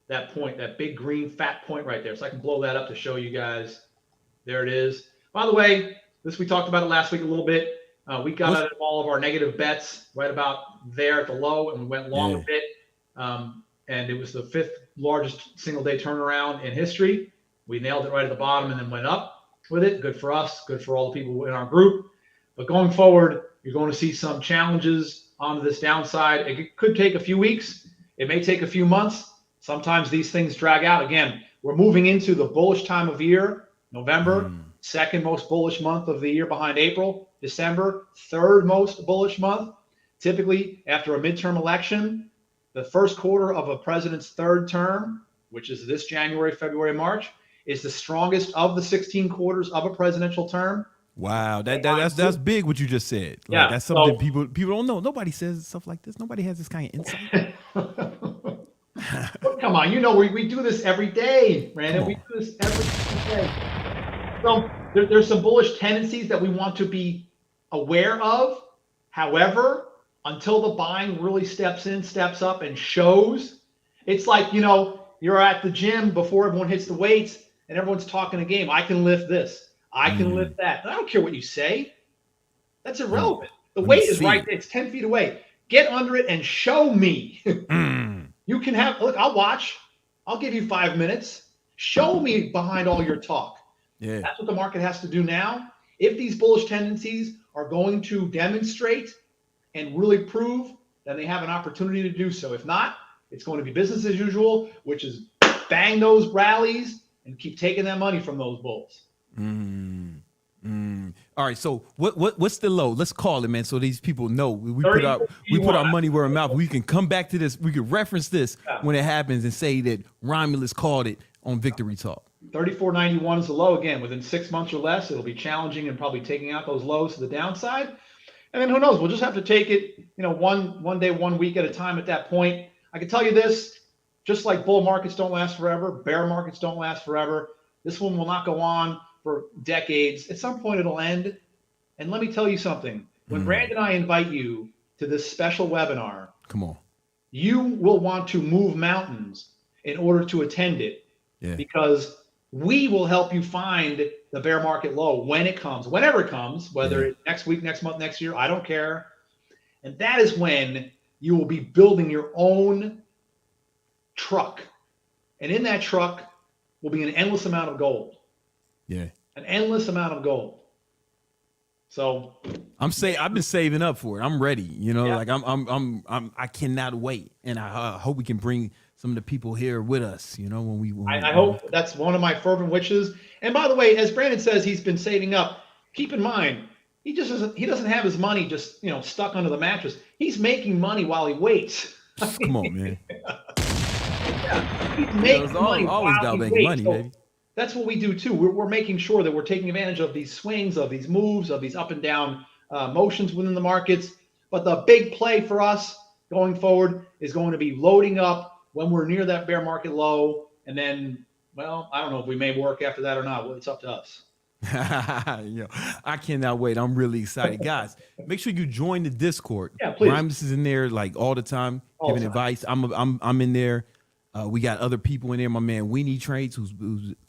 that point, that big green fat point right there. So I can blow that up to show you guys. There it is. By the way, we talked about it last week a little bit. We got out of all of our negative bets right about there at the low, and we went long a bit. And it was the 5th largest single day turnaround in history. We nailed it right at the bottom and then went up with it. Good for us. Good for all the people in our group. But going forward, you're going to see some challenges on this downside. It could take a few weeks. It may take a few months. Sometimes these things drag out. Again, we're moving into the bullish time of year. November, second most bullish month of the year behind April. December, third most bullish month. Typically, after a midterm election, the first quarter of a president's third term, which is this January, February, March, is the strongest of the 16 quarters of a presidential term. Wow, that's big what you just said. Like, Yeah, that's something people don't know. Nobody says stuff like this. Nobody has this kind of insight. Come on, we do this every day, Brandon. We do this every day. So there's some bullish tendencies that we want to be aware of. However, until the buying really steps up and shows, it's like, you're at the gym before everyone hits the weights and everyone's talking a game. I can lift this. I can lift that. I don't care what you say. That's irrelevant. The weight is right there. It's 10 feet away. Get under it and show me. You can look, I'll watch. I'll give you 5 minutes. Show me behind all your talk. Yeah. That's what the market has to do now. If these bullish tendencies are going to demonstrate and really prove, then they have an opportunity to do so. If not, it's going to be business as usual, which is bang those rallies and keep taking that money from those bulls. All right, so what's the low? Let's call it, man, so these people know we put our money where our mouth. We can come back to this. We can reference this when it happens and say that Romulus called it on Victory Talk. 34.91 is the low. Again, within 6 months or less, it'll be challenging and probably taking out those lows to the downside. And then who knows? We'll just have to take it, one day, 1 week at a time at that point. I can tell you this, just like bull markets don't last forever, bear markets don't last forever. This one will not go on for decades. At some point, it'll end. And let me tell you something. When Brandon and I invite you to this special webinar, come on, you will want to move mountains in order to attend it. Yeah. Because we will help you find the bear market low when it comes, whenever it comes, whether it's next week, next month, next year, I don't care. And that is when you will be building your own truck. And in that truck will be an endless amount of gold. Yeah. An endless amount of gold. So I've been saving up for it. I'm ready. You know, Yeah. like I cannot wait, and I hope we can bring some of the people here with us. You know, when we I hope that's one of my fervent wishes. And by the way, as Brandon says, he's been saving up. Keep in mind, he doesn't have his money just stuck under the mattress. He's making money while he waits. Come on, man. He's It's making money always while about he making waits. money, So baby. that's what we do too. We're making sure that we're taking advantage of these swings, of these moves, of these up and down motions within the markets. But the big play for us going forward is going to be loading up when we're near that bear market low. And then, well, I don't know if we may work after that or not. Well, it's up to us. Yo, I cannot wait. I'm really excited, guys. Make sure you join the Discord. Yeah, please. Rhymes is in there like all the time, All the giving time. advice. I'm in there. We got other people in there. My man Weenie Trades, who's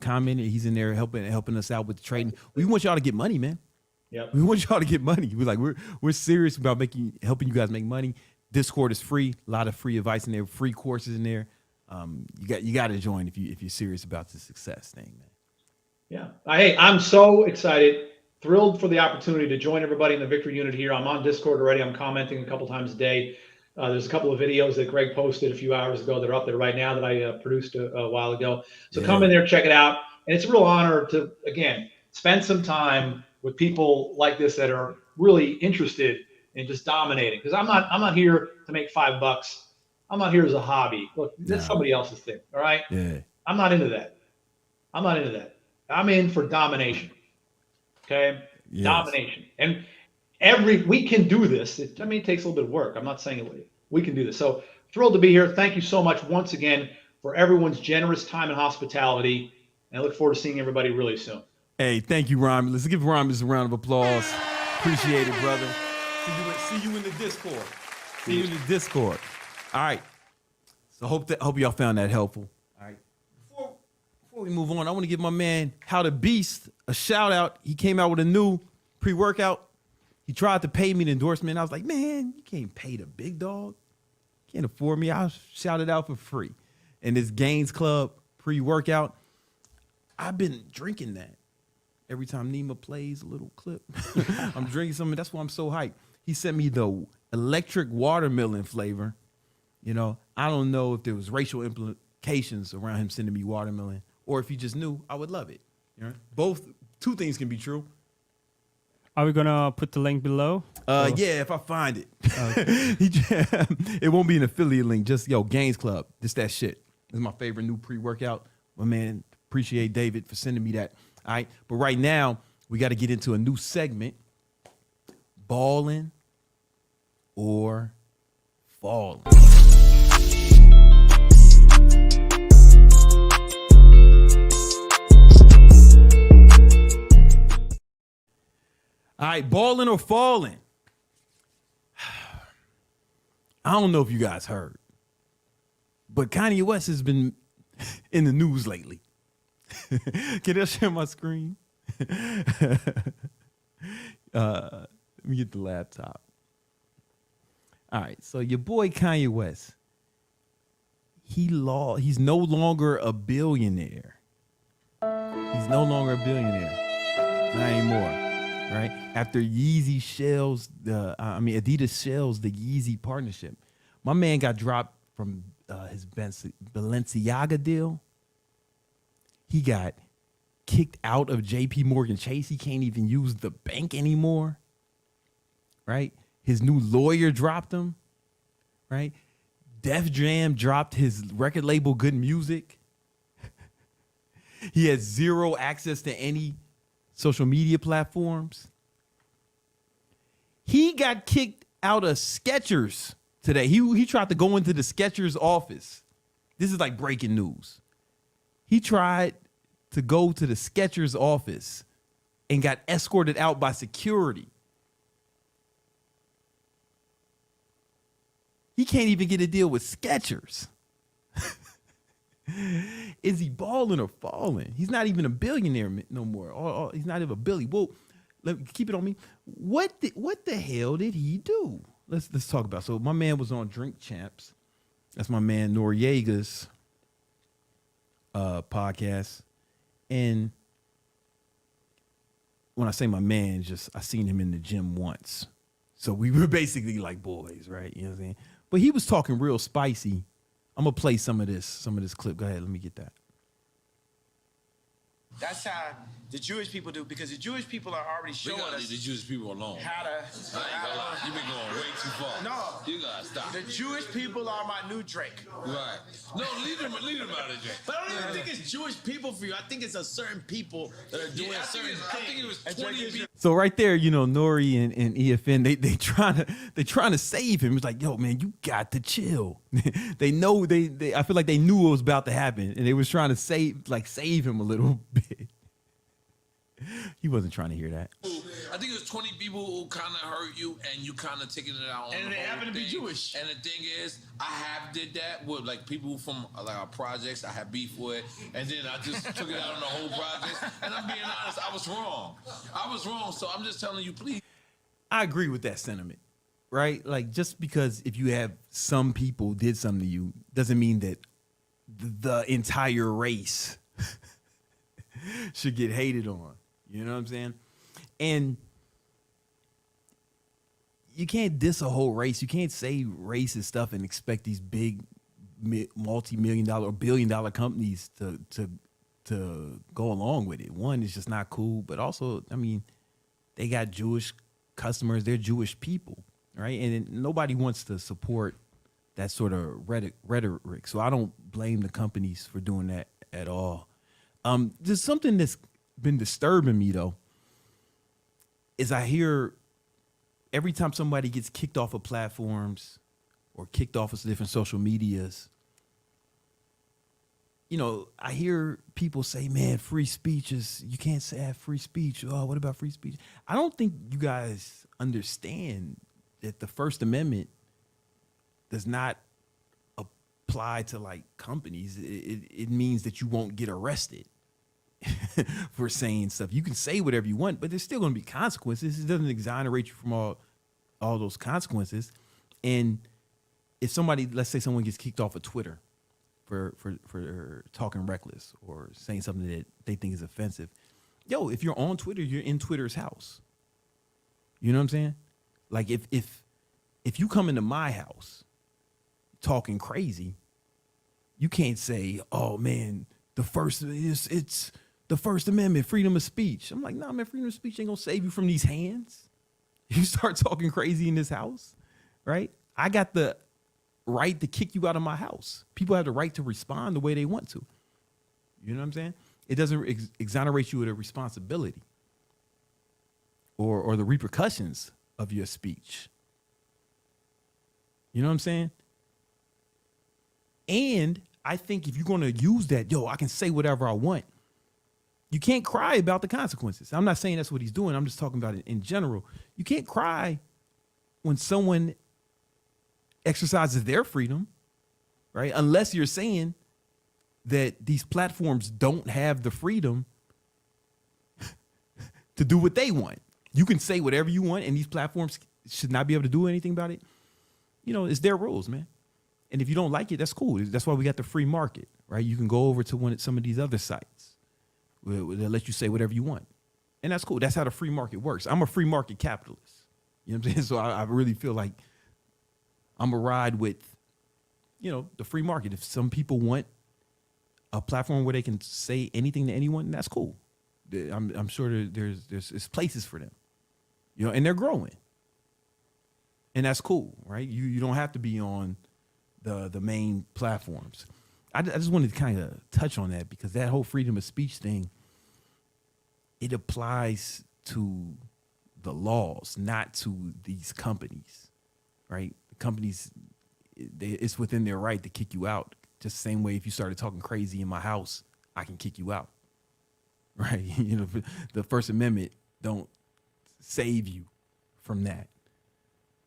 commented. He's in there helping us out with the trading. We want y'all to get money, man. Yep. We want y'all to get money. We're serious about helping you guys make money. Discord is free. A lot of free advice in there, free courses in there. You got to join if you're serious about the success thing, man. Yeah. Hey, I'm so excited, thrilled for the opportunity to join everybody in the Victory Unit here. I'm on Discord already. I'm commenting a couple times a day. There's a couple of videos that Greg posted a few hours ago that are up there right now that I produced a while ago. So come in there, check it out. And it's a real honor to, again, spend some time with people like this that are really interested in just dominating. Because I'm not here to make $5. I'm not here as a hobby. Look, that's somebody else's thing. All right. Yeah. I'm not into that. I'm in for domination. Okay. Yes. Domination. And we can do this. It takes a little bit of work. I'm not saying we can do this. So thrilled to be here. Thank you so much once again for everyone's generous time and hospitality. And I look forward to seeing everybody really soon. Hey, thank you, Rhyme. Let's give Rhyme a round of applause. Appreciate it, brother. See you in the Discord. See you in the Discord. All right. So hope y'all found that helpful. All right. Before we move on, I want to give my man How the Beast a shout out. He came out with a new pre-workout. He tried to pay me the endorsement. I was like, man, you can't pay the big dog. You can't afford me. I'll shout it out for free. And this Gains Club pre-workout, I've been drinking that. Every time Nima plays a little clip, I'm drinking something. That's why I'm so hyped. He sent me the electric watermelon flavor. You know, I don't know if there was racial implications around him sending me watermelon, or if he just knew I would love it. You know, two things can be true. Are we gonna put the link below? Yeah, if I find it. It won't be an affiliate link. Just Gains Club. Just that shit. This is my favorite new pre-workout. My man, appreciate David for sending me that. All right, but right now we got to get into a new segment: balling or falling. All right, balling or falling. I don't know if you guys heard, but Kanye West has been in the news lately. Can I share my screen? Let me get the laptop. All right, so your boy Kanye West, he's no longer a billionaire. He's no longer a billionaire, not anymore. Right after Yeezy shells, Adidas shells the Yeezy partnership. My man got dropped from his Balenciaga deal. He got kicked out of JP Morgan Chase. He can't even use the bank anymore. Right? His new lawyer dropped him. Right? Def Jam dropped his record label Good Music. He has zero access to any social media platforms. He got kicked out of Skechers today. He tried to go into the Skechers office. This is like breaking news. He tried to go to the Skechers office and got escorted out by security. He can't even get a deal with Skechers. Is he balling or falling? He's not even a billionaire no more. He's not even a billy. Well, keep it on me. What the hell did he do? Let's talk about it. So my man was on Drink Champs. That's my man Noriega's podcast. And when I say my man, just I seen him in the gym once. So we were basically like boys, right? You know what I'm saying? But he was talking real spicy. I'm gonna play some of this clip. Go ahead, let me get that. That's how the Jewish people do, because the Jewish people are already We showing gotta us leave the Jewish people alone. how to. I ain't gonna lie. You been going way too far. No. You gotta stop. The Jewish people are my new Drake. Right. No, leave them out of there. But I don't even think it's Jewish people for you. I think it's a certain people that are doing Yeah, I certain think it was things. 20 people. So right there, you know, Nori and EFN, they trying to save him. It's like, yo, man, you got to chill. They know they I feel like they knew what was about to happen, and they was trying to save him a little bit. He wasn't trying to hear that. I think it was 20 people who kind of hurt you, and you kind of taking it out on And the they whole happen to be thing. Jewish. And the thing is, I have did that with like people from like our projects. I had beef with, and then I just took it out on the whole project. And I'm being honest, I was wrong. So I'm just telling you, please. I agree with that sentiment, right? Like, just because if you have some people did something to you doesn't mean that the entire race should get hated on. You know what I'm saying? And you can't diss a whole race. You can't say racist stuff and expect these big multi-million-dollar or billion-dollar companies to go along with it. One, it's just not cool, but also, I mean, they got Jewish customers. They're Jewish people, right? And nobody wants to support that sort of rhetoric. So I don't blame the companies for doing that at all. There's something that's been disturbing me though, is I hear every time somebody gets kicked off of platforms or kicked off of different social medias, you know, I hear people say, man, free speech is, you can't say have free speech. Oh, what about free speech? I don't think you guys understand that the First Amendment does not apply to like companies. It means that you won't get arrested for saying stuff. You can say whatever you want, but there's still going to be consequences. It doesn't exonerate you from all those consequences. And if somebody, let's say someone gets kicked off of Twitter for talking reckless or saying something that they think is offensive, yo, if you're on Twitter, you're in Twitter's house. You know what I'm saying? Like if you come into my house talking crazy, you can't say, oh man, it's the First Amendment, freedom of speech. I'm like, nah, man, freedom of speech ain't gonna save you from these hands. You start talking crazy in this house, right? I got the right to kick you out of my house. People have the right to respond the way they want to. You know what I'm saying? It doesn't exonerate you of the responsibility or the repercussions of your speech. You know what I'm saying? And I think if you're going to use that, yo, I can say whatever I want. You can't cry about the consequences. I'm not saying that's what he's doing. I'm just talking about it in general. You can't cry when someone exercises their freedom, right? Unless you're saying that these platforms don't have the freedom to do what they want. You can say whatever you want, and these platforms should not be able to do anything about it. You know, it's their rules, man. And if you don't like it, that's cool. That's why we got the free market, right? You can go over to some of these other sites they'll let you say whatever you want. And that's cool. That's how the free market works. I'm a free market capitalist. You know what I'm saying? So I really feel like I'm a ride with, you know, the free market. If some people want a platform where they can say anything to anyone, that's cool. I'm sure there's places for them, you know, and they're growing. And that's cool, right? You don't have to be on the main platforms. I just wanted to kind of touch on that because that whole freedom of speech thing, it applies to the laws, not to these companies, right? The companies, it's within their right to kick you out. Just the same way if you started talking crazy in my house, I can kick you out, right? You know, the First Amendment don't save you from that,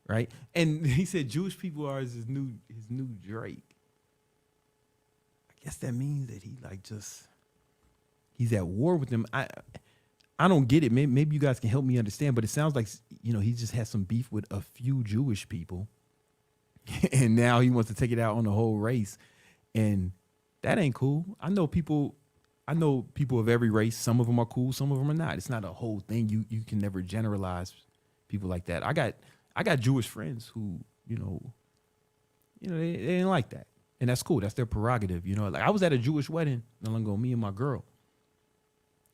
right? And he said Jewish people are his new Drake. I guess that means that he's at war with them. I don't get it. Maybe you guys can help me understand, but it sounds like, you know, he just has some beef with a few Jewish people and now he wants to take it out on the whole race, and that ain't cool. I know people I know people of every race. Some of them are cool, some of them are not. It's not a whole thing. You can never generalize people like that. I got Jewish friends who, they didn't like that. And that's cool. That's their prerogative. Like I was at a Jewish wedding not long ago, me and my girl.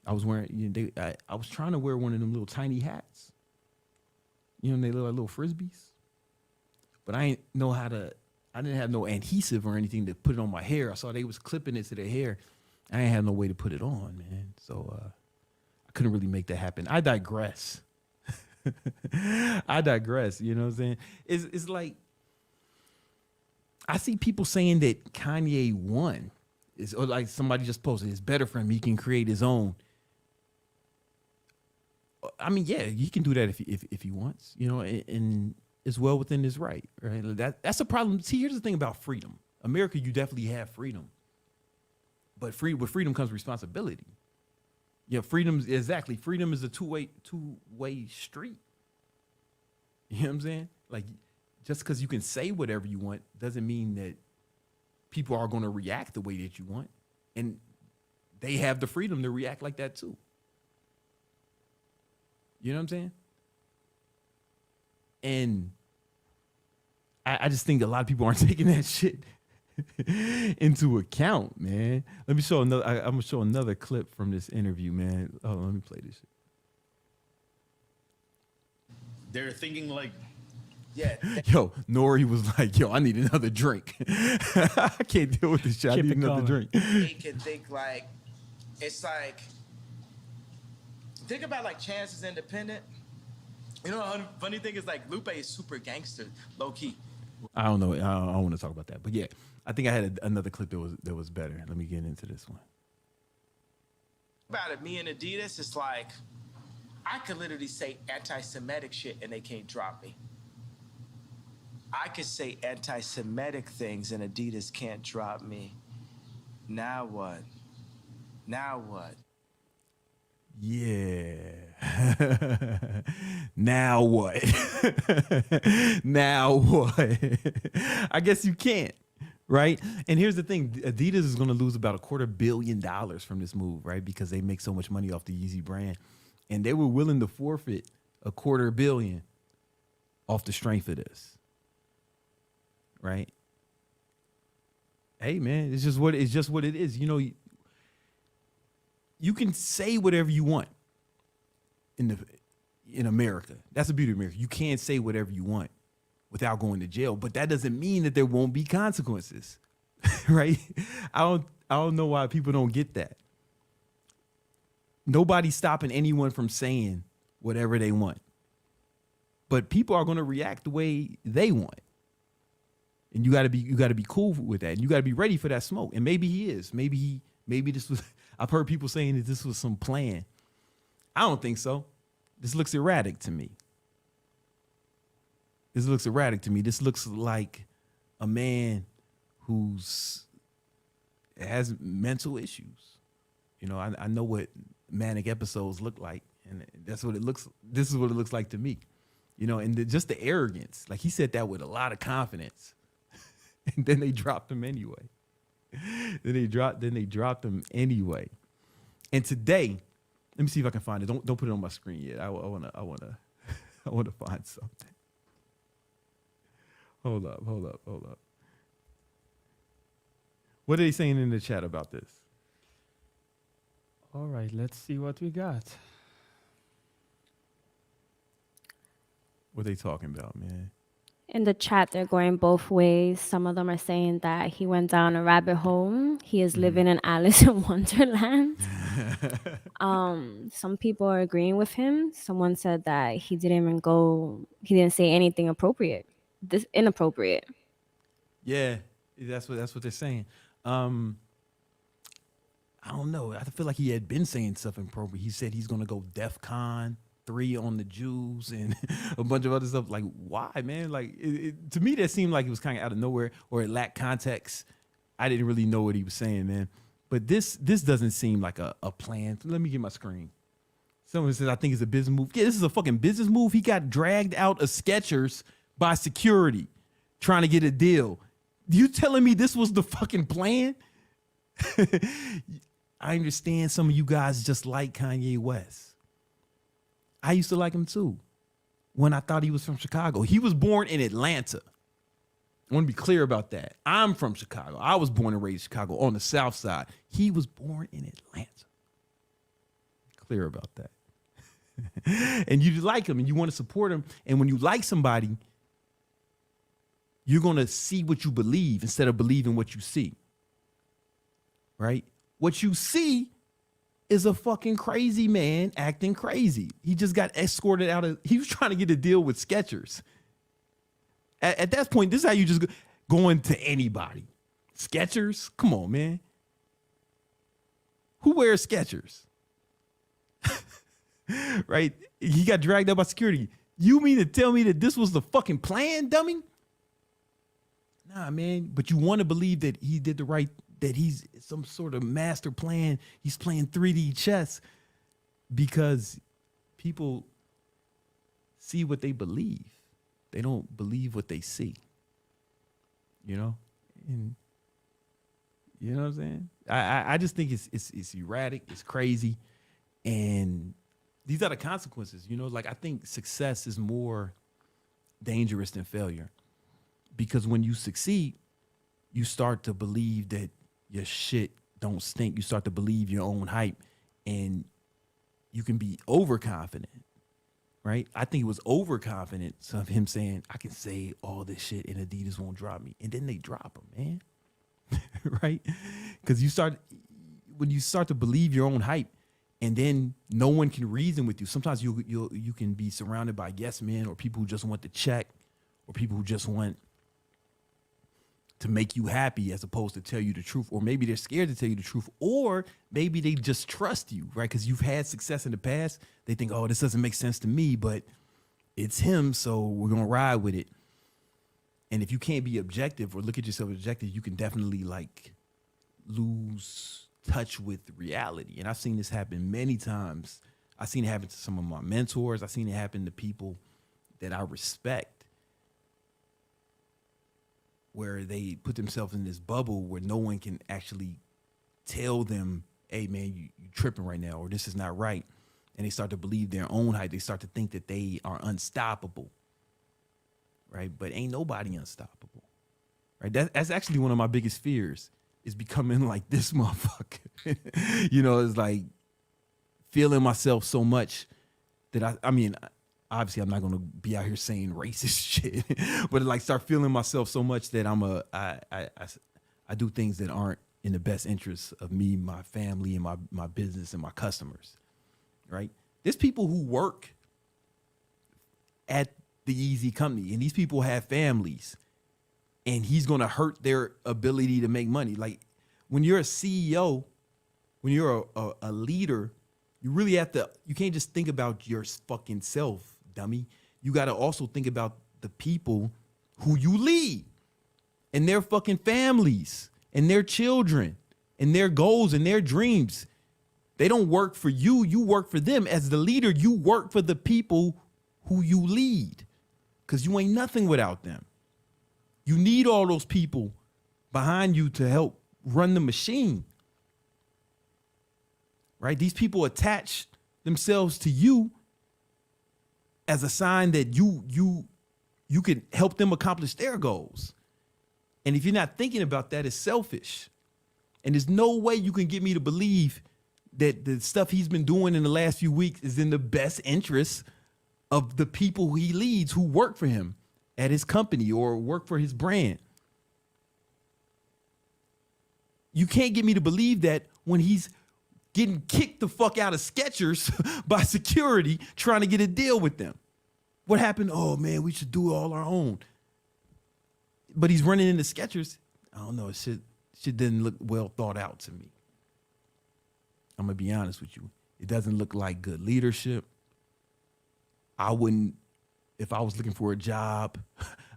I was wearing, I was trying to wear one of them little tiny hats. They look like little Frisbees. But I didn't have no adhesive or anything to put it on my hair. I saw they was clipping it to their hair. I ain't have no way to put it on, man. So I couldn't really make that happen. I digress. I digress. You know what I'm saying? It's like, I see people saying that Kanye won. Or like somebody just posted, it's better for him. He can create his own. I mean, yeah, he can do that if he wants, and it's well within his right, right? That's a problem. See, here's the thing about freedom. America, you definitely have freedom. But with freedom comes responsibility. Yeah, freedom is a two-way street. You know what I'm saying? Like, just because you can say whatever you want doesn't mean that people are going to react the way that you want. And they have the freedom to react like that too. You know what I'm saying? And I just think a lot of people aren't taking that shit into account, man. Let me show another. I'm gonna show another clip from this interview, man. Oh, let me play this shit. They're thinking like, Yeah. Yo, Nori was like, yo, I need another drink. I can't deal with this shit. I Keep need it another coming. drink. They can think like, it's like, think about like Chance is independent. Funny thing is like Lupe is super gangster, low key. I don't know. I don't want to talk about that. But yeah, I think I had another clip that was better. Let me get into this one. About it, me and Adidas, it's like, I could literally say anti-Semitic shit and they can't drop me. I could say anti-Semitic things and Adidas can't drop me. Now what? Now what? Yeah. Now what? Now what? I guess you can't, right? And here's the thing. Adidas is going to lose about $250 million from this move, right? Because they make so much money off the Yeezy brand. And they were willing to forfeit $250 million off the strength of this. Right? Hey, man, it's just what it is. You can say whatever you want in America. That's the beauty of America. You can't say whatever you want without going to jail, but that doesn't mean that there won't be consequences. Right? I don't know why people don't get that. Nobody's stopping anyone from saying whatever they want. But people are going to react the way they want. And you got to be cool with that. And you got to be ready for that smoke. And maybe he is. Maybe this was, I've heard people saying that this was some plan. I don't think so. This looks erratic to me. This looks like a man has mental issues. I know what manic episodes look like, and this is what it looks like to me. And just the arrogance. Like, he said that with a lot of confidence. And then they dropped him anyway. Then they dropped him anyway. And today, let me see if I can find it. Don't put it on my screen yet. I wanna find something. Hold up. What are they saying in the chat about this? All right, let's see what we got. What are they talking about, man? In the chat, they're going both ways. Some of them are saying that he went down a rabbit hole. He is living in Alice in Wonderland. Some people are agreeing with him. Someone said that he didn't say anything inappropriate. Yeah, that's what they're saying. I don't know. I feel like he had been saying stuff inappropriate. He said he's gonna go DEFCON 3 on the Jews and a bunch of other stuff. Like, why, man? Like, to me, that seemed like it was kind of out of nowhere, or it lacked context. I didn't really know what he was saying, man. But this doesn't seem like a plan. Let me get my screen. Someone says, I think it's a business move. Yeah, this is a fucking business move. He got dragged out of Skechers by security trying to get a deal. You telling me this was the fucking plan? I understand some of you guys just like Kanye West. I used to like him too when I thought he was from Chicago. He was born in Atlanta. I want to be clear about that. I'm from Chicago. I was born and raised in Chicago on the South Side. He was born in Atlanta. Clear about that. And you like him and you want to support him. And when you like somebody, you're going to see what you believe instead of believing what you see. Right? What you see is a fucking crazy man acting crazy. He just got escorted out of, he was trying to get a deal with Skechers. At that point, this is how you just go into anybody. Skechers? Come on, man. Who wears Skechers? Right? He got dragged out by security. You mean to tell me that this was the fucking plan, dummy? Nah, man. But you want to believe that he did the right, that he's some sort of master plan. He's playing 3D chess because people see what they believe. They don't believe what they see. You know? And you know what I'm saying? I just think it's erratic, it's crazy. And these are the consequences, you know, like I think success is more dangerous than failure because when you succeed, you start to believe that your shit don't stink. You start to believe your own hype and you can be overconfident, right? I think it was overconfidence of him saying, I can say all this shit and Adidas won't drop me. And then they drop him, man. Right? Because when you start to believe your own hype, and then no one can reason with you. Sometimes you can be surrounded by yes men or people who just want the check or people who just want to make you happy as opposed to tell you the truth. Or maybe they're scared to tell you the truth. Or maybe they just trust you, right? Because you've had success in the past. They think, oh, this doesn't make sense to me, but it's him, so we're going to ride with it. And if you can't be objective or look at yourself as objective, you can definitely like lose touch with reality. And I've seen this happen many times. I've seen it happen to some of my mentors. I've seen it happen to people that I respect where they put themselves in this bubble where no one can actually tell them, hey man, you tripping right now, or this is not right. And they start to believe their own hype. They start to think that they are unstoppable. Right? But ain't nobody unstoppable. Right? That's actually one of my biggest fears. Is becoming like this motherfucker. You know, it's like feeling myself so much that I mean, obviously I'm not gonna be out here saying racist shit, but like start feeling myself so much that I do things that aren't in the best interest of me, my family, and my business and my customers. Right? There's people who work at the Yeezy company, and these people have families. And he's going to hurt their ability to make money. Like when you're a CEO, when you're a leader, you really have to, you can't just think about your fucking self, dummy. You got to also think about the people who you lead and their fucking families and their children and their goals and their dreams. They don't work for you. You work for them. As the leader, you work for the people who you lead because you ain't nothing without them. You need all those people behind you to help run the machine, right? These people attach themselves to you as a sign that you can help them accomplish their goals. And if you're not thinking about that, it's selfish. And there's no way you can get me to believe that the stuff he's been doing in the last few weeks is in the best interest of the people he leads who work for him at his company or work for his brand. You can't get me to believe that when he's getting kicked the fuck out of Skechers by security trying to get a deal with them. What happened? Oh man, we should do it all our own. But he's running into Skechers. I don't know. Shit didn't look well thought out to me. I'm gonna be honest with you. It doesn't look like good leadership. If I was looking for a job,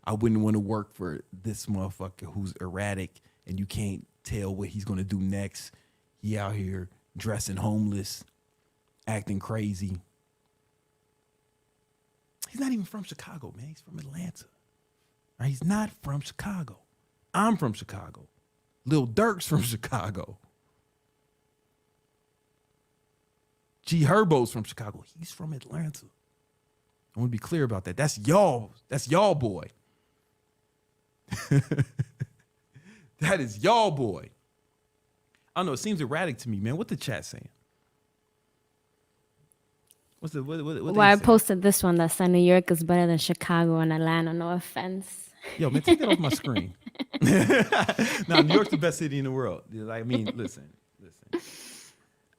I wouldn't want to work for this motherfucker who's erratic and you can't tell what he's going to do next. He out here dressing homeless, acting crazy. He's not even from Chicago, man. He's from Atlanta. Right? He's not from Chicago. I'm from Chicago. Lil Durk's from Chicago. G Herbo's from Chicago. He's from Atlanta. I want to be clear about that. That's y'all. That's y'all boy. That is y'all boy. I don't know. It seems erratic to me, man. What the chat saying? What's the what Well, I posted this one that said New York is better than Chicago and Atlanta. No offense. Yo, man, take that off my screen. No, New York's the best city in the world. Like, I mean, listen.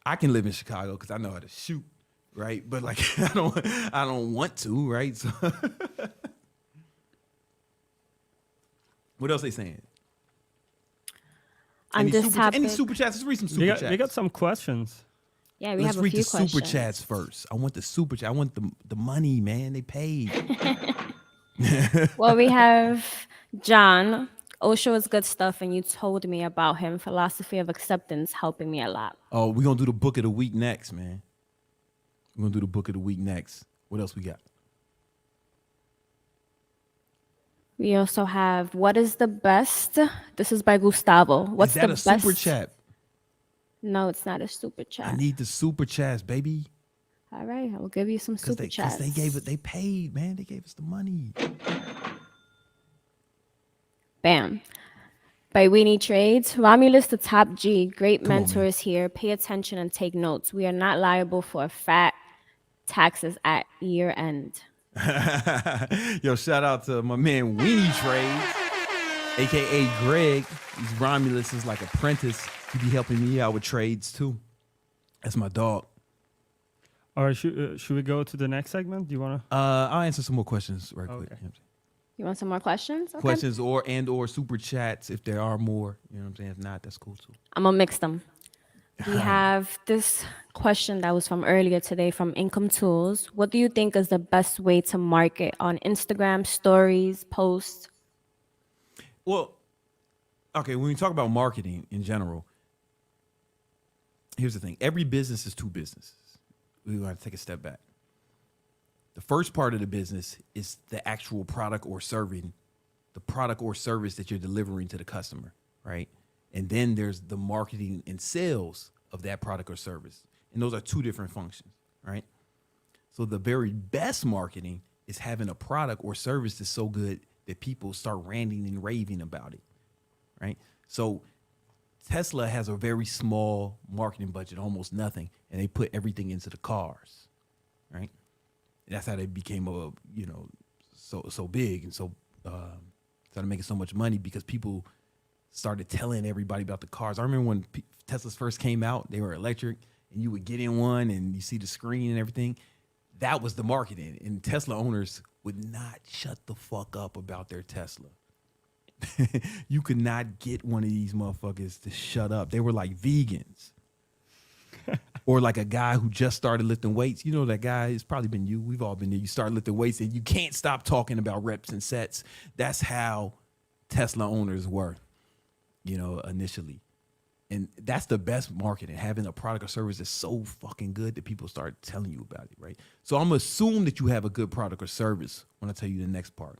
I can live in Chicago because I know how to shoot, right? But like, I don't want to, right? So, what else they saying? On this topic, Any super chats? Let's read some super chats. We got some questions. yeah, we Let's have a read few the questions. super chats first. I want the super chat. I want the money, man. They paid. Well, we have John. Osho is good stuff, and you told me about him. Philosophy of acceptance helping me a lot. Oh, we're gonna do the book of the week next, man. We're gonna do the book of the week next. What else we got? We also have what is the best? This is by Gustavo. What's Is that the a best? super chat? No, it's not a super I chat. need the super chats, baby. All right, I will give you some super chats. They gave it. They paid, man. They gave us the money. Bam. By Weenie Trades, Romulus the top G. Great Come on, mentors here. Pay attention and take notes. We are not liable for fat taxes at year end. Yo, shout out to my man Weenie Trades, aka Greg. He's Romulus's like apprentice. He be helping me out with trades too. That's my dog. All right, should we go to the next segment? Do you want to? I'll answer some more questions right quick. Okay. You want some more questions? Okay. Questions or super chats if there are more. You know what I'm saying? If not, that's cool too. I'm gonna mix them. We have this question that was from earlier today from Income Tools. What do you think is the best way to market on Instagram, stories, posts? Well, okay, when we talk about marketing in general, here's the thing. Every business is two businesses. We got to take a step back. The first part of the business is the actual product or serving, the product or service that you're delivering to the customer, right? And then there's the marketing and sales of that product or service. And those are two different functions, right? So the very best marketing is having a product or service that's so good that people start ranting and raving about it, right? So Tesla has a very small marketing budget, almost nothing, and they put everything into the cars, right? That's how they became so big and so started making so much money because people started telling everybody about the cars. I remember when Teslas first came out, they were electric, and you would get in one and you see the screen and everything. That was the marketing, and Tesla owners would not shut the fuck up about their Tesla. You could not get one of these motherfuckers to shut up. They were like vegans. Or like a guy who just started lifting weights. You know that guy, it's probably been you. We've all been there. You start lifting weights and you can't stop talking about reps and sets. That's how Tesla owners were, initially. And that's the best marketing, having a product or service that's so fucking good that people start telling you about it, right? So I'm going to assume that you have a good product or service when I tell you the next part.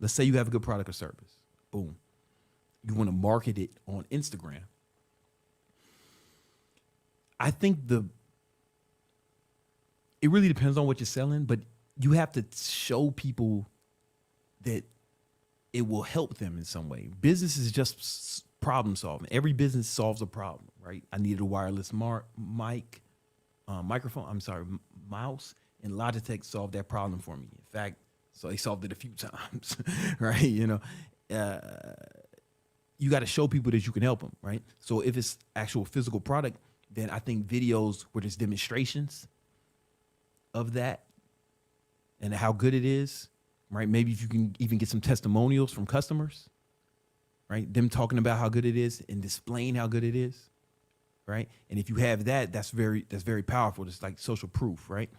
Let's say you have a good product or service. Boom. You want to market it on Instagram. I think it really depends on what you're selling, but you have to show people that it will help them in some way. Business is just problem solving. Every business solves a problem, right? I needed a wireless mouse, and Logitech solved that problem for me. In fact, so they solved it a few times, right? You got to show people that you can help them, right? So if it's actual physical product, then I think videos where there's demonstrations of that and how good it is, right? Maybe if you can even get some testimonials from customers, right? Them talking about how good it is and displaying how good it is, right? And if you have that, that's very powerful. It's like social proof, right?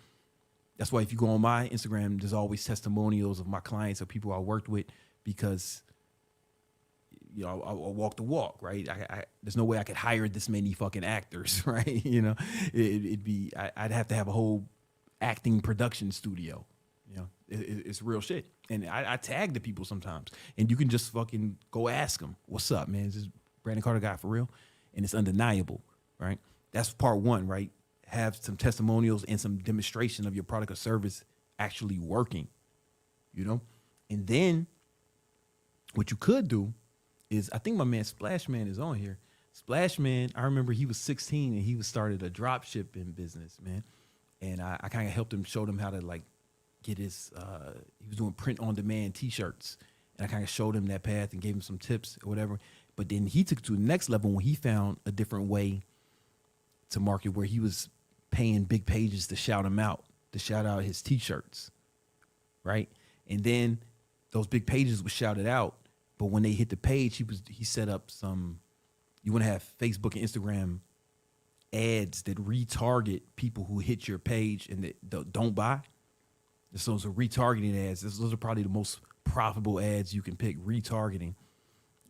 That's why if you go on my Instagram, there's always testimonials of my clients or people I worked with because I walk the walk, right? There's no way I could hire this many fucking actors, right? I'd have to have a whole acting production studio. It's real shit. And I tag the people sometimes, and you can just fucking go ask them, "What's up, man? Is this Brandon Carter guy for real?" And it's undeniable, right? That's part one, right? have some testimonials and some demonstration of your product or service actually working, you know? And then what you could do is, I think my man Splash Man is on here. Splash Man, I remember he was 16 and he started a drop shipping business, man. And I kind of helped him, showed him how to like get his, he was doing print on demand t-shirts. And I kind of showed him that path and gave him some tips or whatever. But then he took it to the next level when he found a different way to market, where he was paying big pages to shout him out, to shout out his t-shirts, right? And then those big pages were shouted out, but when they hit the page, he set up some, you want to have Facebook and Instagram ads that retarget people who hit your page and that don't buy. So those are retargeting ads. Those are probably the most profitable ads you can pick, retargeting.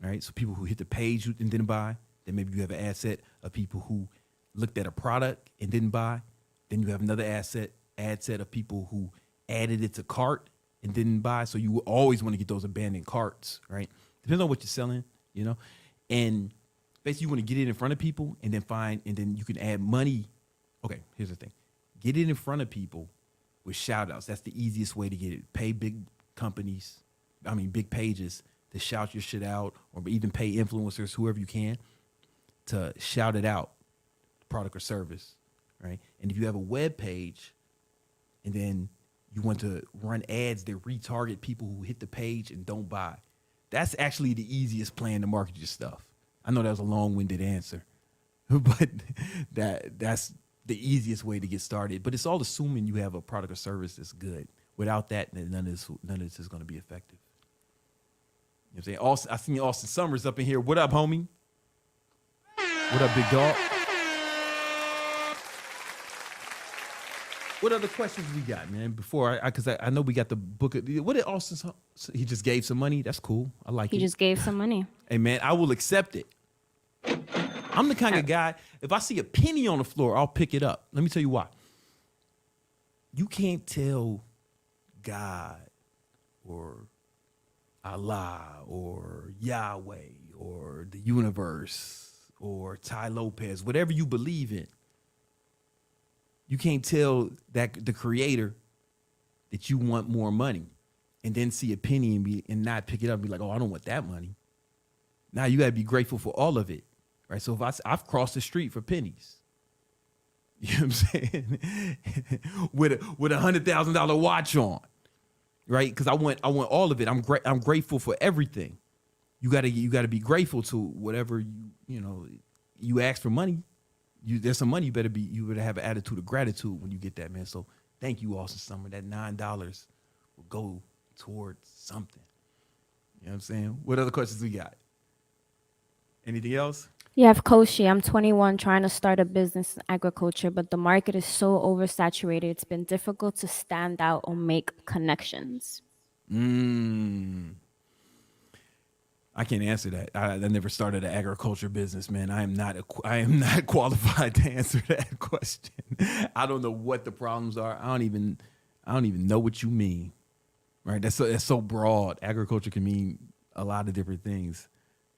All right, so people who hit the page and didn't buy, then maybe you have an ad set of people who looked at a product and didn't buy. Then you have another ad set of people who added it to cart and didn't buy. So you always want to get those abandoned carts, right? Depends on what you're selling, you know? And basically you want to get it in front of people and then you can add money. Okay, here's the thing. Get it in front of people with shout outs. That's the easiest way to get it. Pay big pages to shout your shit out, or even pay influencers, whoever you can, to shout it out, product or service, right? And if you have a web page and then you want to run ads that retarget people who hit the page and don't buy, that's actually the easiest plan to market your stuff. I know that was a long-winded answer, but that's the easiest way to get started. But it's all assuming you have a product or service that's good. Without that, none of this is going to be effective. You know what I'm saying? I seen Austin Summers up in here. What up, homie? What up, big dog? What other questions we got, man? Before because I know we got the book. What did Austin? He just gave some money. That's cool. I like it. He just gave some money. Hey, man, I will accept it. I'm the kind of guy, if I see a penny on the floor, I'll pick it up. Let me tell you why. You can't tell God or Allah or Yahweh or the universe or Ty Lopez, whatever you believe in. You can't tell that the creator that you want more money and then see a penny and not pick it up and be like, oh, I don't want that money. Now you got to be grateful for all of it, right? So if I've crossed the street for pennies, you know what I'm saying? with a $100,000 watch on, right? Because I want all of it. I'm grateful for everything. You gotta be grateful to whatever you ask for money. There's some money. You better have an attitude of gratitude when you get that, man. So thank you, Austin Summer. That $9 will go towards something. You know what I'm saying? What other questions we got? Anything else? You have Koshi. I'm 21, trying to start a business in agriculture, but the market is so oversaturated. It's been difficult to stand out or make connections. I can't answer that. I never started an agriculture business, man. I am not qualified to answer that question. I don't know what the problems are. I don't even know what you mean. Right? That's so broad. Agriculture can mean a lot of different things.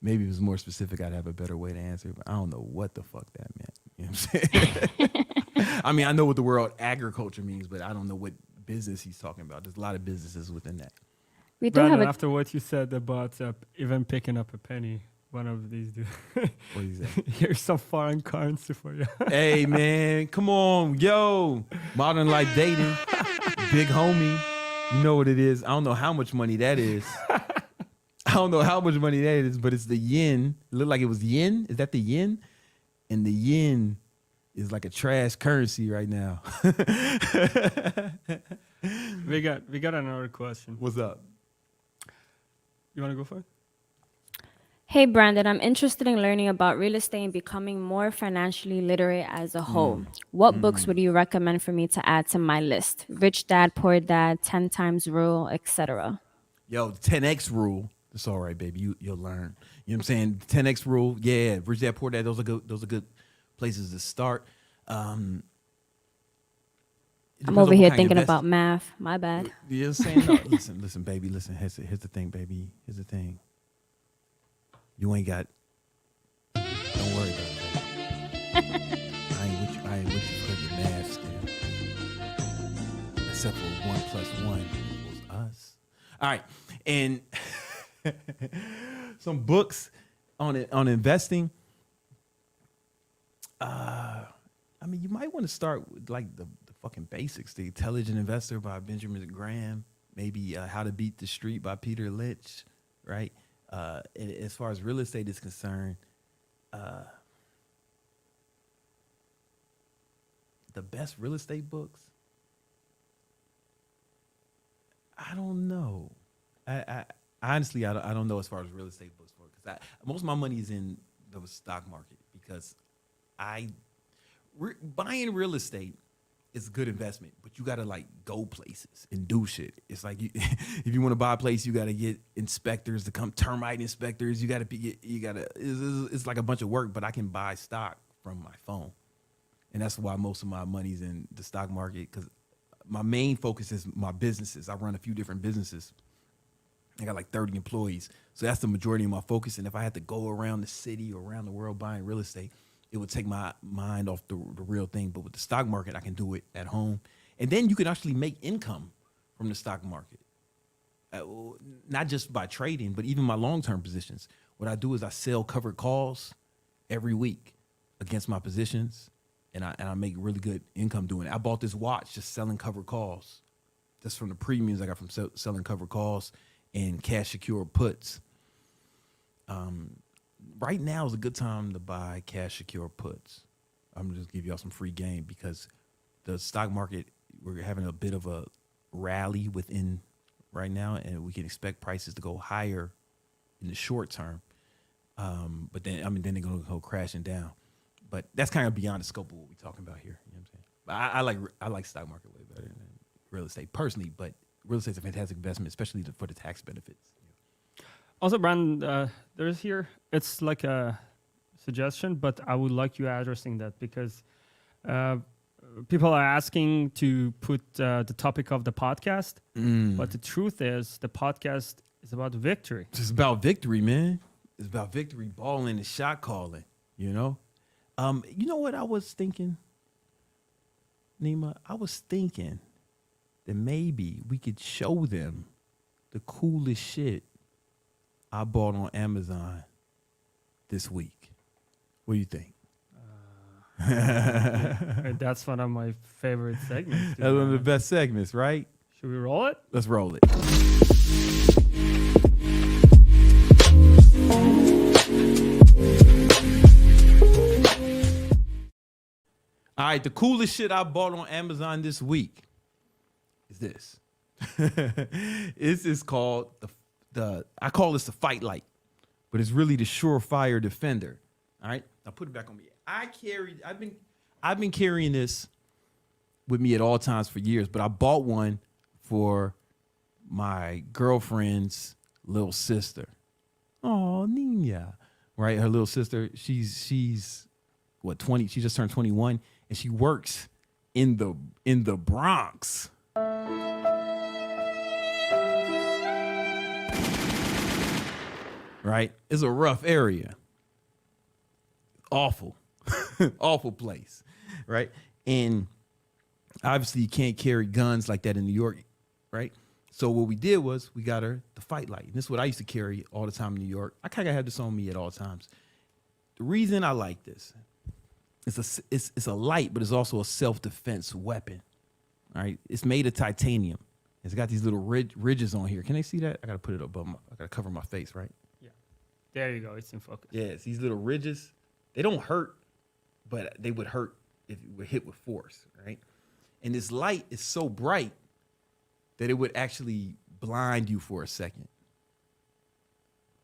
Maybe if it was more specific, I'd have a better way to answer it, but I don't know what the fuck that meant. You know what I'm saying? I mean, I know what the word agriculture means, but I don't know what business he's talking about. There's a lot of businesses within that. We do Brandon, after what you said about even picking up a penny, one of these do. What is that? Here's some foreign currency for you. Hey, man, come on. Yo, modern life dating, big homie. You know what it is. I don't know how much money that is. I don't know how much money that is, but it's the yen. It looked like it was yen. Is that the yen? And the yen is like a trash currency right now. We got another question. What's up? You want to go for it? Hey, Brandon, I'm interested in learning about real estate and becoming more financially literate as a whole. What books would you recommend for me to add to my list? Rich Dad, Poor Dad, 10 Times Rule, etc. Yo, the 10X rule. It's all right, baby. You'll learn. You know what I'm saying? 10X rule. Yeah, Rich Dad, Poor Dad. Those are good places to start. I'm over here thinking about math. My bad. You know what I'm saying? No, listen, baby. Listen. Here's the thing, baby. Here's the thing. You ain't got. Don't worry about it, baby. I ain't with you play your math still. Except for 1 + 1 equals us. All right. And some books on investing. I mean, you might want to start with like the fucking basics. The Intelligent Investor by Benjamin Graham. Maybe How to Beat the Street by Peter Lynch, right? As far as real estate is concerned, the best real estate books, I don't know. I honestly, I don't know as far as real estate books for, because most of my money is in the stock market, because buying real estate is a good investment, but you gotta like go places and do shit. It's like if you want to buy a place, you gotta get inspectors to come, termite inspectors. It's like a bunch of work. But I can buy stock from my phone, and that's why most of my money's in the stock market, because my main focus is my businesses. I run a few different businesses. I got like 30 employees, so that's the majority of my focus. And if I had to go around the city or around the world buying real estate, it would take my mind off the real thing. But with the stock market, I can do it at home. And then you can actually make income from the stock market. Not just by trading, but even my long-term positions. What I do is I sell covered calls every week against my positions, and I make really good income doing it. I bought this watch just selling covered calls, just from the premiums I got from selling covered calls and cash secure puts. Right now is a good time to buy cash secure puts. I'm gonna just give y'all some free game, because the stock market, we're having a bit of a rally within right now, and we can expect prices to go higher in the short term. But then they're gonna go crashing down. But that's kind of beyond the scope of what we're talking about here. You know what I'm saying? But I like stock market way better than real estate personally. But real estate's a fantastic investment, especially for the tax benefits. Also, Brandon, there's here, it's like a suggestion, but I would like you addressing that, because people are asking to put the topic of the podcast, but the truth is the podcast is about victory. It's about victory, man. It's about victory, balling and shot calling, you know? You know what I was thinking, Nima? I was thinking that maybe we could show them the coolest shit I bought on Amazon this week. What do you think? That's one of my favorite segments. That's one of the best segments, right? Should we roll it? Let's roll it. All right, the coolest shit I bought on Amazon this week is this. This is called I call this the Fight Light, but it's really the Surefire Defender. All right, now put it back on me. I've been carrying this with me at all times for years, but I bought one for my girlfriend's little sister. Oh, Nina, right? Her little sister. She's what, 20? She just turned 21, and she works in the Bronx. Right? It's a rough area. Awful. Awful place. Right? And obviously you can't carry guns like that in New York, right? So what we did was we got her the Fight Light. And this is what I used to carry all the time in New York. I kind of have this on me at all times. The reason I like this, it's a light, but it's also a self-defense weapon. All right? It's made of titanium. It's got these little ridges on here. Can they see that? I got to put it above I got to cover my face, right? There you go. It's in focus. Yeah, it's these little ridges. They don't hurt, but they would hurt if you were hit with force, right? And this light is so bright that it would actually blind you for a second.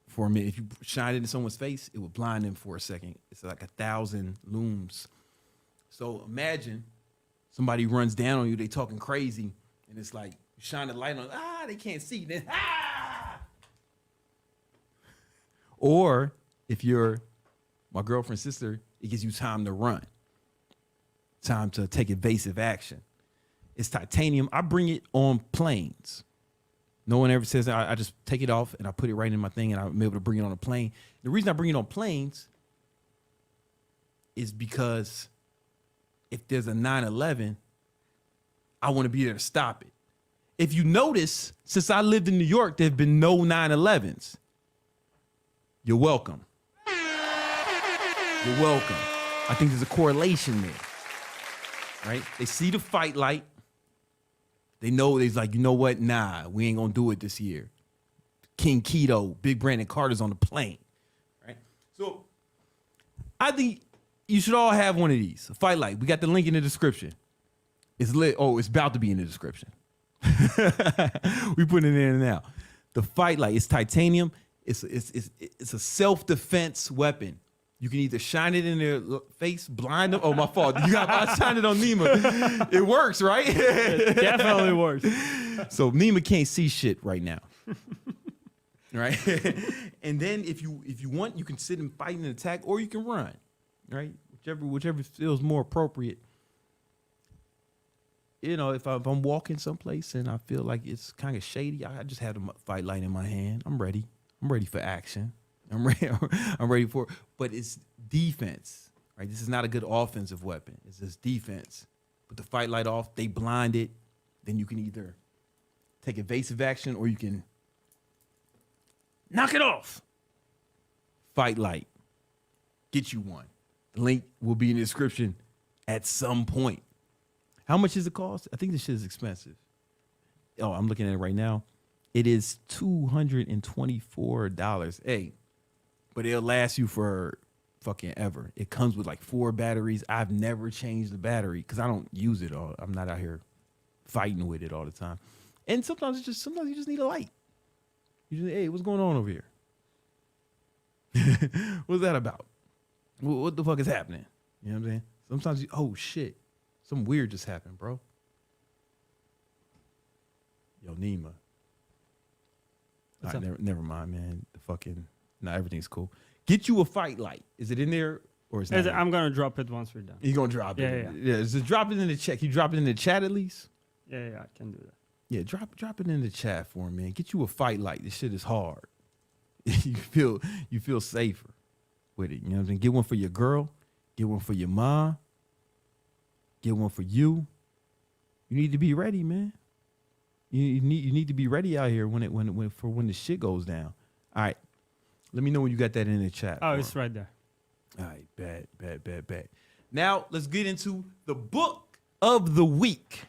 For a minute. If you shine it in someone's face, it would blind them for a second. It's like 1,000 looms. So imagine somebody runs down on you, they talking crazy, and it's like, you shine the light on, they can't see, then, Or if you're my girlfriend's sister, it gives you time to run, time to take evasive action. It's titanium. I bring it on planes. No one ever says that. I just take it off and I put it right in my thing, and I'm able to bring it on a plane. The reason I bring it on planes is because if there's a 9/11, I want to be there to stop it. If you notice, since I lived in New York, there have been no 9/11s. You're welcome. You're welcome. I think there's a correlation there, right? They see the fight light. They know, they's like, you know what? Nah, we ain't gonna do it this year. King Keto, Big Brandon Carter's on the plane, right? So I think you should all have one of these, a fight light. We got the link in the description. It's lit. Oh, it's about to be in the description. We put it in now. The fight light, it's titanium. It's a self-defense weapon. You can either shine it in their face, blind them. Oh, my fault. I shine it on Nima. It works, right? It definitely works. So Nima can't see shit right now. Right? And then if you want, you can sit and fight and attack, or you can run. Right? Whichever feels more appropriate. You know, if I'm walking someplace and I feel like it's kind of shady, I just have the fight light in my hand. I'm ready. I'm ready for action. I'm ready for it. But it's defense, right? This is not a good offensive weapon. It's just defense. Put the fight light off. They blind it. Then you can either take evasive action or you can knock it off. Fight light. Get you one. The link will be in the description at some point. How much does it cost? I think this shit is expensive. Oh, I'm looking at it right now. It is $224. Hey, but it'll last you for fucking ever. It comes with like 4 batteries. I've never changed the battery because I don't use it all. I'm not out here fighting with it all the time. And sometimes you just need a light. You just, hey, what's going on over here? What's that about? What the fuck is happening? You know what I'm saying? Sometimes oh shit, something weird just happened, bro. Yo, Nima. All right, never mind, man. Everything's cool. Get you a fight light. Is it in there or is it? I'm gonna drop it once we're done. You're gonna drop it. Yeah. Just drop it in the chat. Can you drop it in the chat at least? Yeah, I can do that. Yeah, drop it in the chat for me, man. Get you a fight light. This shit is hard. you feel safer with it. You know what I'm saying? Get one for your girl. Get one for your mom. Get one for you. You need to be ready, man. You need to be ready out here when the shit goes down. All right. Let me know when you got that in the chat. Oh, it's right there. All right, bad. Now let's get into the book of the week.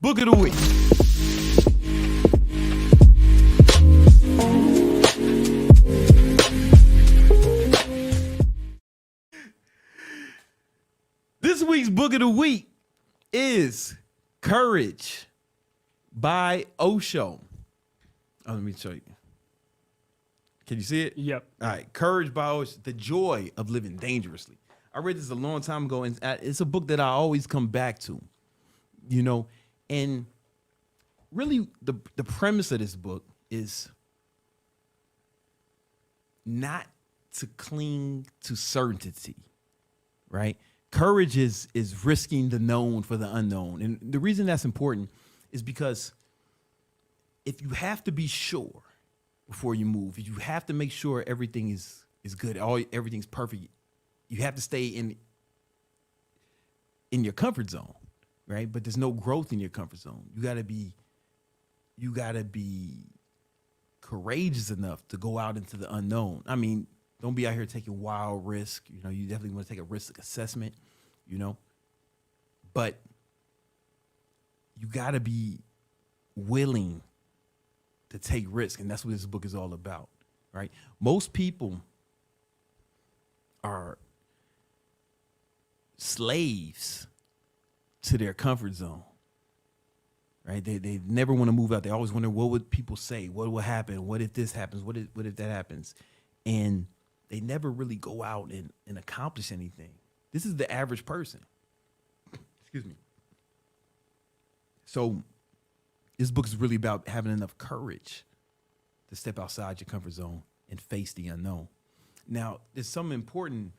Book of the week. This week's book of the week is Courage by Osho. Oh, let me show you. Can you see it? Yep. All right. Courage by Osho, The Joy of Living Dangerously. I read this a long time ago, and it's a book that I always come back to, you know, and really the premise of this book is not to cling to certainty, right? Courage is risking the known for the unknown. And the reason that's important is because if you have to be sure before you move, if you have to make sure everything is good, everything's perfect, you have to stay in your comfort zone, right? But there's no growth in your comfort zone. You gotta be courageous enough to go out into the unknown. I mean, don't be out here taking wild risk. You know, you definitely want to take a risk assessment, you know, but you got to be willing to take risk. And that's what this book is all about, right? Most people are slaves to their comfort zone, right? They never want to move out. They always wonder, what would people say? What will happen? What if this happens? What if that happens? And they never really go out and accomplish anything. This is the average person. Excuse me. So this book is really about having enough courage to step outside your comfort zone and face the unknown. Now, there's something important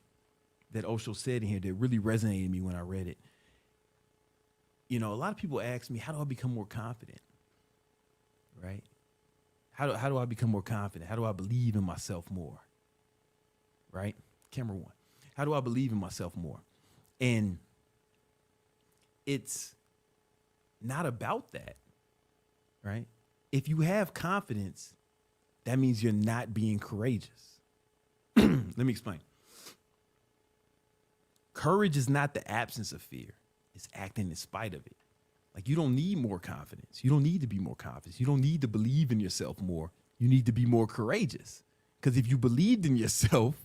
that Osho said in here that really resonated with me when I read it. You know, a lot of people ask me, how do I become more confident? Right? How do I become more confident? How do I believe in myself more? Right? Camera one. How do I believe in myself more? And it's not about that, right? If you have confidence, that means you're not being courageous. Let me explain. Courage is not the absence of fear. It's acting in spite of it. Like, you don't need more confidence. You don't need to be more confident. You don't need to believe in yourself more. You need to be more courageous. Because if you believed in yourself,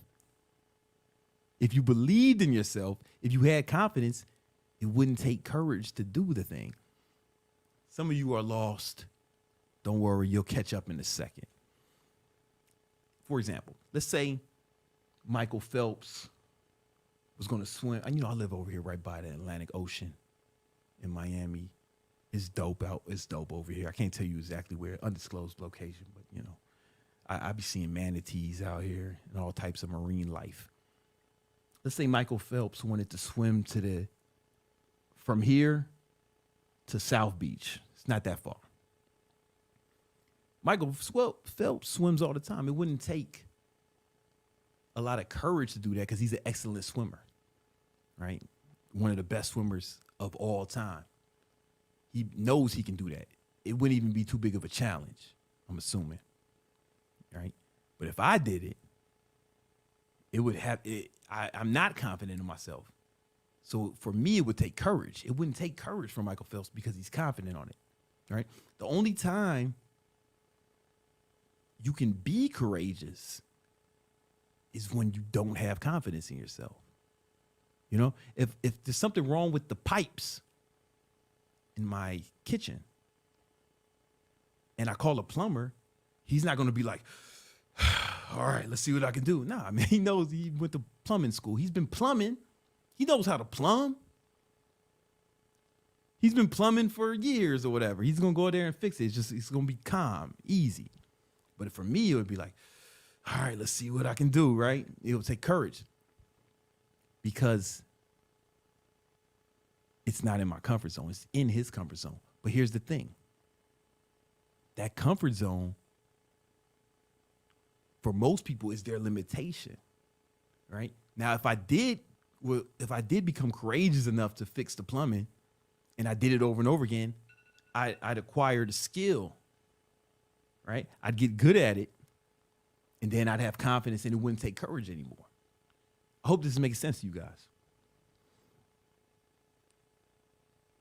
if you had confidence, it wouldn't take courage to do the thing. Some of you are lost. Don't worry, you'll catch up in a second. For example, let's say Michael Phelps was going to swim. And, I live over here right by the Atlantic Ocean in Miami. It's dope over here. I can't tell you exactly where, undisclosed location, but I be seeing manatees out here and all types of marine life. Let's say Michael Phelps wanted to swim from here to South Beach. It's not that far. Michael Phelps swims all the time. It wouldn't take a lot of courage to do that because he's an excellent swimmer, right? One of the best swimmers of all time. He knows he can do that. It wouldn't even be too big of a challenge, I'm assuming, right? But if I did it, I'm not confident in myself. So for me, it would take courage. It wouldn't take courage for Michael Phelps because he's confident on it, right? The only time you can be courageous is when you don't have confidence in yourself. If there's something wrong with the pipes in my kitchen and I call a plumber, he's not going to be like, all right, let's see what I can do. Nah, man, he knows. He went to plumbing school. He's been plumbing. He knows how to plumb. He's been plumbing for years or whatever. He's going to go there and fix it. It's going to be calm, easy. But for me, it would be like, all right, let's see what I can do, right? It would take courage because it's not in my comfort zone. It's in his comfort zone. But here's the thing. That comfort zone, for most people, is their limitation, right? Now, if I did become courageous enough to fix the plumbing and I did it over and over again, I'd acquire the skill, right? I'd get good at it, and then I'd have confidence and it wouldn't take courage anymore. I hope this is making sense to you guys.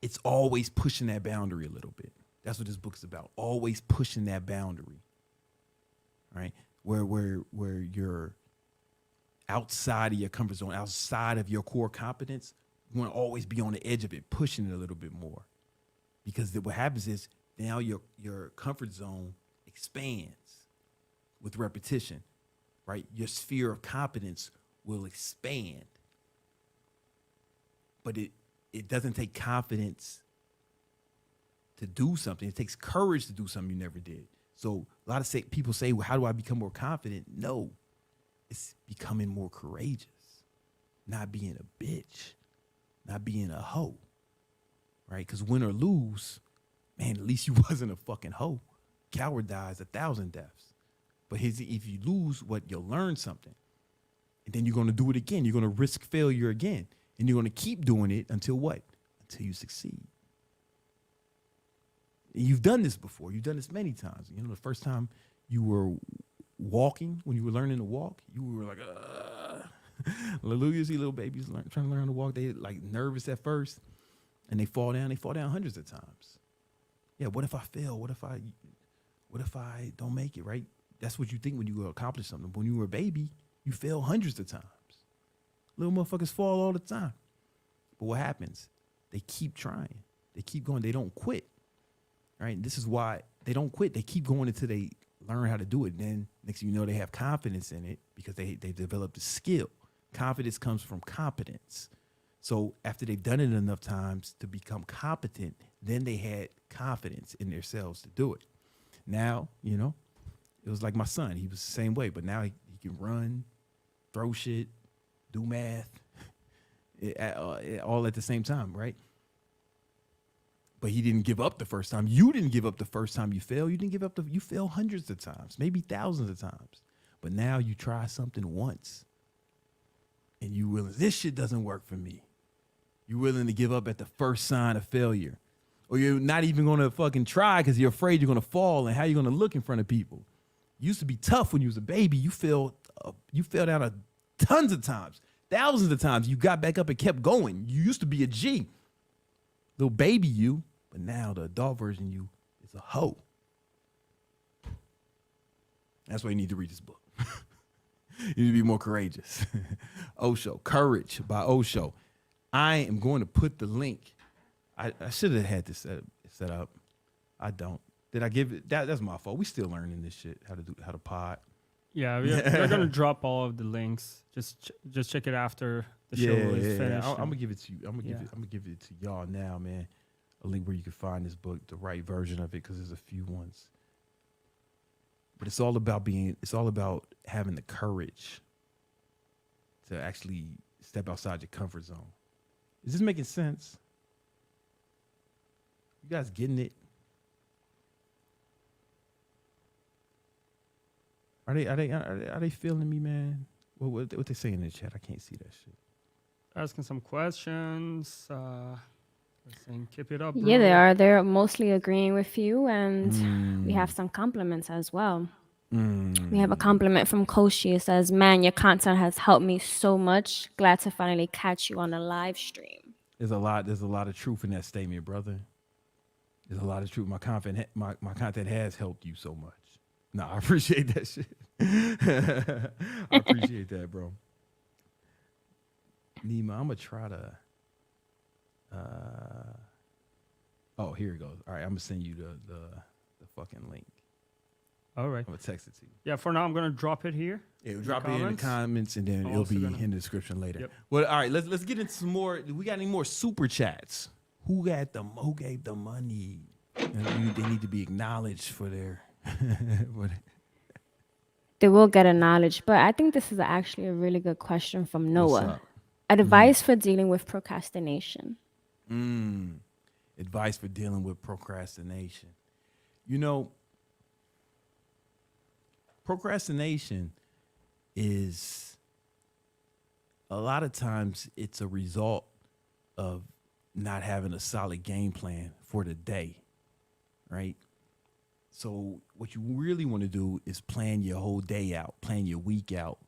It's always pushing that boundary a little bit. That's what this book's about. Always pushing that boundary, right? Where you're outside of your comfort zone, outside of your core competence, you want to always be on the edge of it, pushing it a little bit more. Because what happens is now your comfort zone expands with repetition, right? Your sphere of competence will expand. But it doesn't take confidence to do something. It takes courage to do something you never did. So a lot of people say, well, how do I become more confident? No, it's becoming more courageous, not being a bitch, not being a hoe, right? Because win or lose, man, at least you wasn't a fucking hoe. Coward dies 1,000 deaths. But if you lose, you'll learn something. And then you're going to do it again. You're going to risk failure again. And you're going to keep doing it until what? Until you succeed. And you've done this before. You've done this many times. The first time you were walking, when you were learning to walk, you were like, hallelujah. You see little babies trying to learn to walk. They like nervous at first and they fall down. They fall down hundreds of times. Yeah, what if I fail? What if I don't make it, right? That's what you think when you accomplish something. When you were a baby, you fail hundreds of times. Little motherfuckers fall all the time. But what happens? They keep trying. They keep going. They don't quit. Right? And this is why they don't quit. They keep going until they learn how to do it. And then next thing you know, they have confidence in it because they've developed a skill. Confidence comes from competence. So after they've done it enough times to become competent, then they had confidence in themselves to do it. Now, it was like my son. He was the same way, but now he can run, throw shit, do math, all at the same time, right? But he didn't give up the first time. You didn't give up the first time you failed. You didn't give up. You failed hundreds of times, maybe thousands of times. But now you try something once, and you willing, this shit doesn't work for me. You're willing to give up at the first sign of failure. Or you're not even going to fucking try because you're afraid you're going to fall and how you're going to look in front of people. You used to be tough when you was a baby. You fell down tons of times, thousands of times. You got back up and kept going. You used to be a G. Little baby you, but now the adult version you is a hoe. That's why you need to read this book. You need to be more courageous. Osho, Courage by Osho. I am going to put the link. I should have had this set up. I don't. Did I give it? That's my fault. We still learning this shit. How to pod. Yeah, we're gonna drop all of the links. Just check it after the show is finished. I'm gonna give it to you. I'm gonna give it to y'all now, man. A link where you can find this book, the right version of it, because there's a few ones. But it's all about having the courage to actually step outside your comfort zone. Is this making sense? You guys getting it? Are they feeling me, man? What they saying in the chat? I can't see that shit. Asking some questions. Saying keep it up, bro. Yeah, they are. They're mostly agreeing with you, and we have some compliments as well. We have a compliment from Koshi. It says, "Man, your content has helped me so much. Glad to finally catch you on a live stream." There's a lot of truth in that statement, brother. There's a lot of truth. My content has helped you so much. No, I appreciate that shit. I appreciate that, bro. Nima, I'm gonna try to. Oh, here it goes. All right, I'm gonna send you the fucking link. All right. I'm gonna text it to you. Yeah, for now I'm gonna drop it here. Yeah, we'll drop it in the comments, and then it'll be in the description later. Yep. Well, all right, let's get into some more. Do we got any more super chats? Who gave the money? And they need to be acknowledged for their. They will get acknowledged, but I think this is actually a really good question from What's Noah. up? Advice for dealing with procrastination. Advice for dealing with procrastination. You know, procrastination is a lot of times it's a result of not having a solid game plan for the day, right? So what you really want to do is plan your whole day out, plan your week out,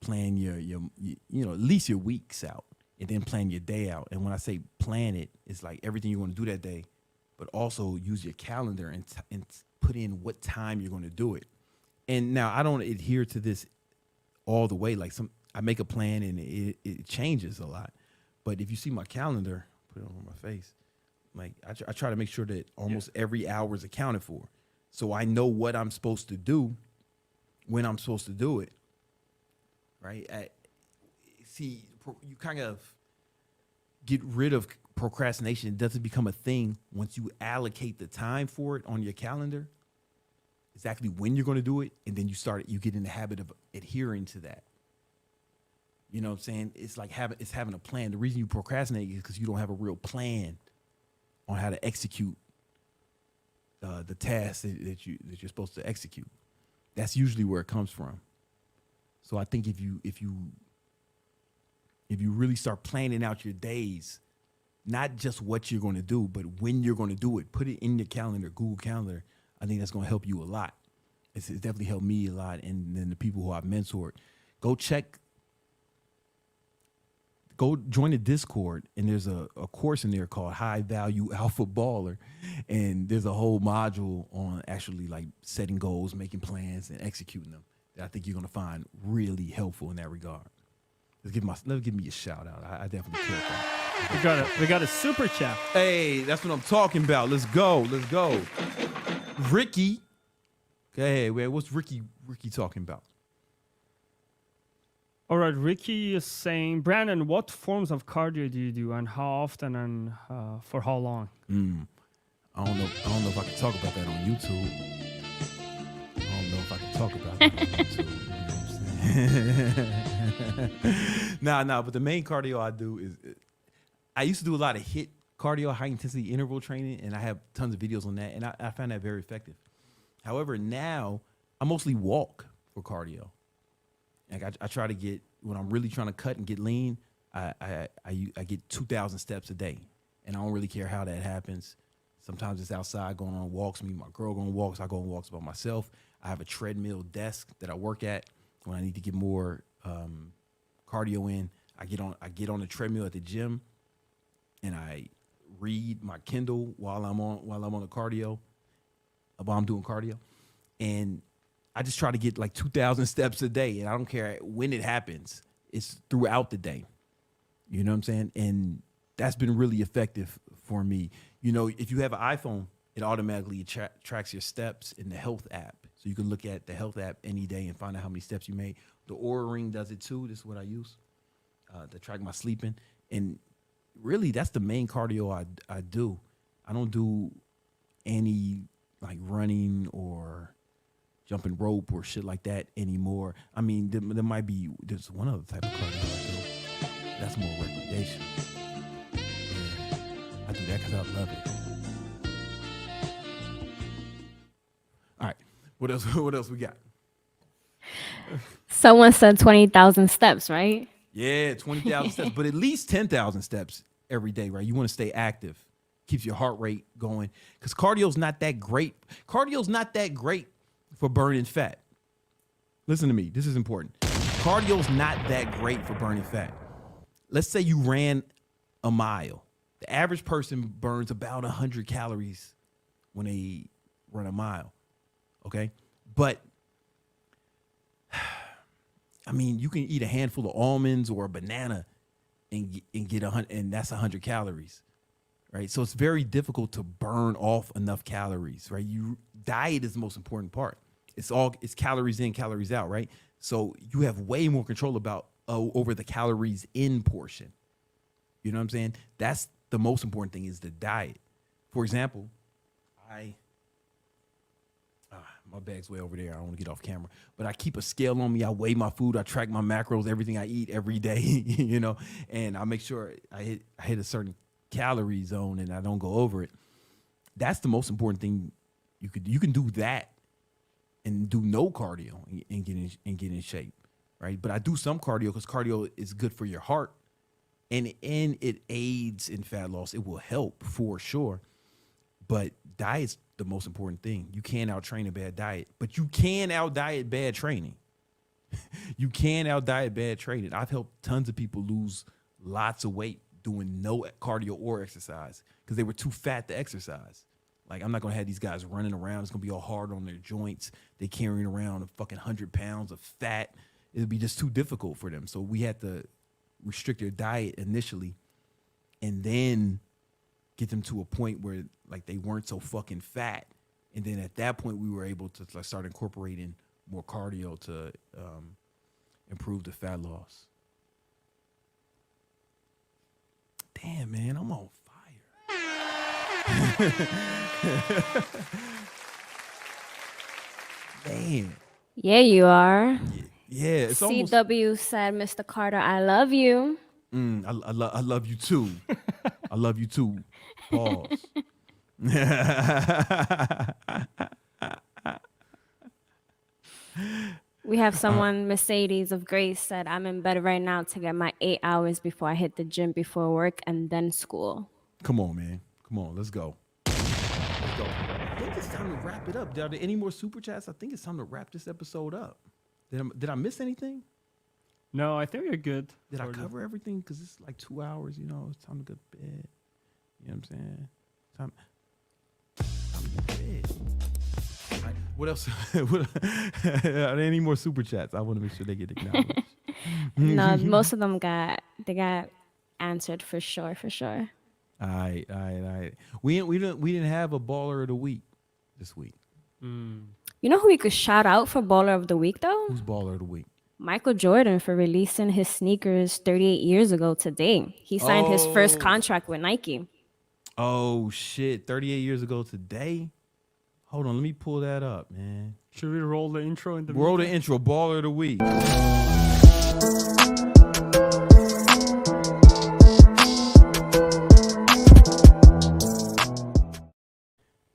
plan your at least your weeks out, and then plan your day out. And when I say plan it, it's like everything you want to do that day, but also use your calendar and put in what time you're going to do it. And now I don't adhere to this all the way. Like I make a plan and it changes a lot. But if you see my calendar, put it on my face, like I try to make sure that almost every hour is accounted for. So I know what I'm supposed to do when I'm supposed to do it. Right? You kind of get rid of procrastination. It doesn't become a thing once you allocate the time for it on your calendar, exactly when you're going to do it, and then you get in the habit of adhering to that. You know what I'm saying? It's like having a plan. The reason you procrastinate is because you don't have a real plan on how to execute the task that you're supposed to execute. That's usually where it comes from. So I think if you really start planning out your days, not just what you're going to do, but when you're going to do it, put it in your calendar, Google Calendar. I think that's going to help you a lot. It's definitely helped me a lot, and then the people who I've mentored. Go join the Discord, and there's a course in there called High Value Alpha Baller, and there's a whole module on actually like setting goals, making plans, and executing them that I think you're gonna find really helpful in that regard. Let's give me a shout out. I definitely care for that. We got a super chat. Hey, that's what I'm talking about. Let's go. Ricky. Okay, what's Ricky talking about? All right, Ricky is saying, Brandon, what forms of cardio do you do, and how often, and for how long? I don't know if I can talk about that on YouTube. Nah, but the main cardio I do is, I used to do a lot of HIIT cardio, high intensity interval training, and I have tons of videos on that, and I find that very effective. However, now I mostly walk for cardio. Like I try to get, when I'm really trying to cut and get lean, I get 2,000 steps a day, and I don't really care how that happens. Sometimes it's outside going on walks. Me and my girl go on walks. I go on walks by myself. I have a treadmill desk that I work at when I need to get more cardio in. I get on the treadmill at the gym, and I read my Kindle while I'm on the cardio, while I'm doing cardio, and I just try to get like 2,000 steps a day, and I don't care when it happens. It's throughout the day. You know what I'm saying? And that's been really effective for me. You know, if you have an iPhone, it automatically tracks your steps in the health app. So you can look at the health app any day and find out how many steps you made. The Oura Ring does it too. This is what I use to track my sleeping. And really, that's the main cardio I do. I don't do any like running or jumping rope or shit like that anymore. I mean, there's one other type of cardio I do. That's more recreation. Yeah, I do that because I love it. All right, what else? What else we got? Someone said 20,000 steps, right? Yeah, 20,000 steps, but at least 10,000 steps every day, right? You want to stay active, keeps your heart rate going, because cardio's not that great. Cardio's not that great for burning fat. Listen to me, this is important. Cardio's not that great for burning fat. Let's say you ran a mile. The average person burns about 100 calories when they run a mile, okay? But I mean, you can eat a handful of almonds or a banana and get 100, and that's 100 calories, right? So it's very difficult to burn off enough calories, right? Diet is the most important part. It's calories in, calories out, right? So you have way more control over the calories in portion. You know what I'm saying? That's the most important thing, is the diet. For example, my bag's way over there. I don't want to get off camera, but I keep a scale on me. I weigh my food. I track my macros, everything I eat every day, you know, and I make sure I hit a certain calorie zone and I don't go over it. That's the most important thing. You can do that and do no cardio and get in shape, right? But I do some cardio because cardio is good for your heart, and it aids in fat loss. It will help for sure, but diet's the most important thing. You can't out-train a bad diet, but you can out-diet bad training. You can out-diet bad training. I've helped tons of people lose lots of weight doing no cardio or exercise because they were too fat to exercise. Like, I'm not going to have these guys running around. It's going to be all hard on their joints. They're carrying around a fucking 100 pounds of fat. It'll be just too difficult for them. So we had to restrict their diet initially and then get them to a point where like they weren't so fucking fat. And then at that point, we were able to like start incorporating more cardio to improve the fat loss. Damn, man, I'm on fire. Damn. Yeah, you are. Yeah, it's almost. CW said, Mr. Carter, I love you. I love you too. I love you too. Pause. We have someone, Mercedes of Grace, said, I'm in bed right now to get my 8 hours before I hit the gym, before work, and then school. Come on, man. Come on, let's go. Let's go. I think it's time to wrap it up. Are there any more super chats? I think it's time to wrap this episode up. Did I miss anything? No, I think we're good. Did I cover everything? Because it's like 2 hours, you know. It's time to go to bed. You know what I'm saying? Time to go to bed. All right, what else? Are there any more super chats? I want to make sure they get acknowledged. No, most of them got answered for sure. All right. We didn't have a baller of the week this week. You know who we could shout out for baller of the week, though? Who's baller of the week? Michael Jordan, for releasing his sneakers 38 years ago today. He signed his first contract with Nike. Oh, shit. 38 years ago today? Hold on. Let me pull that up, man. Should we roll the intro in the Roll the intro. Baller of the week.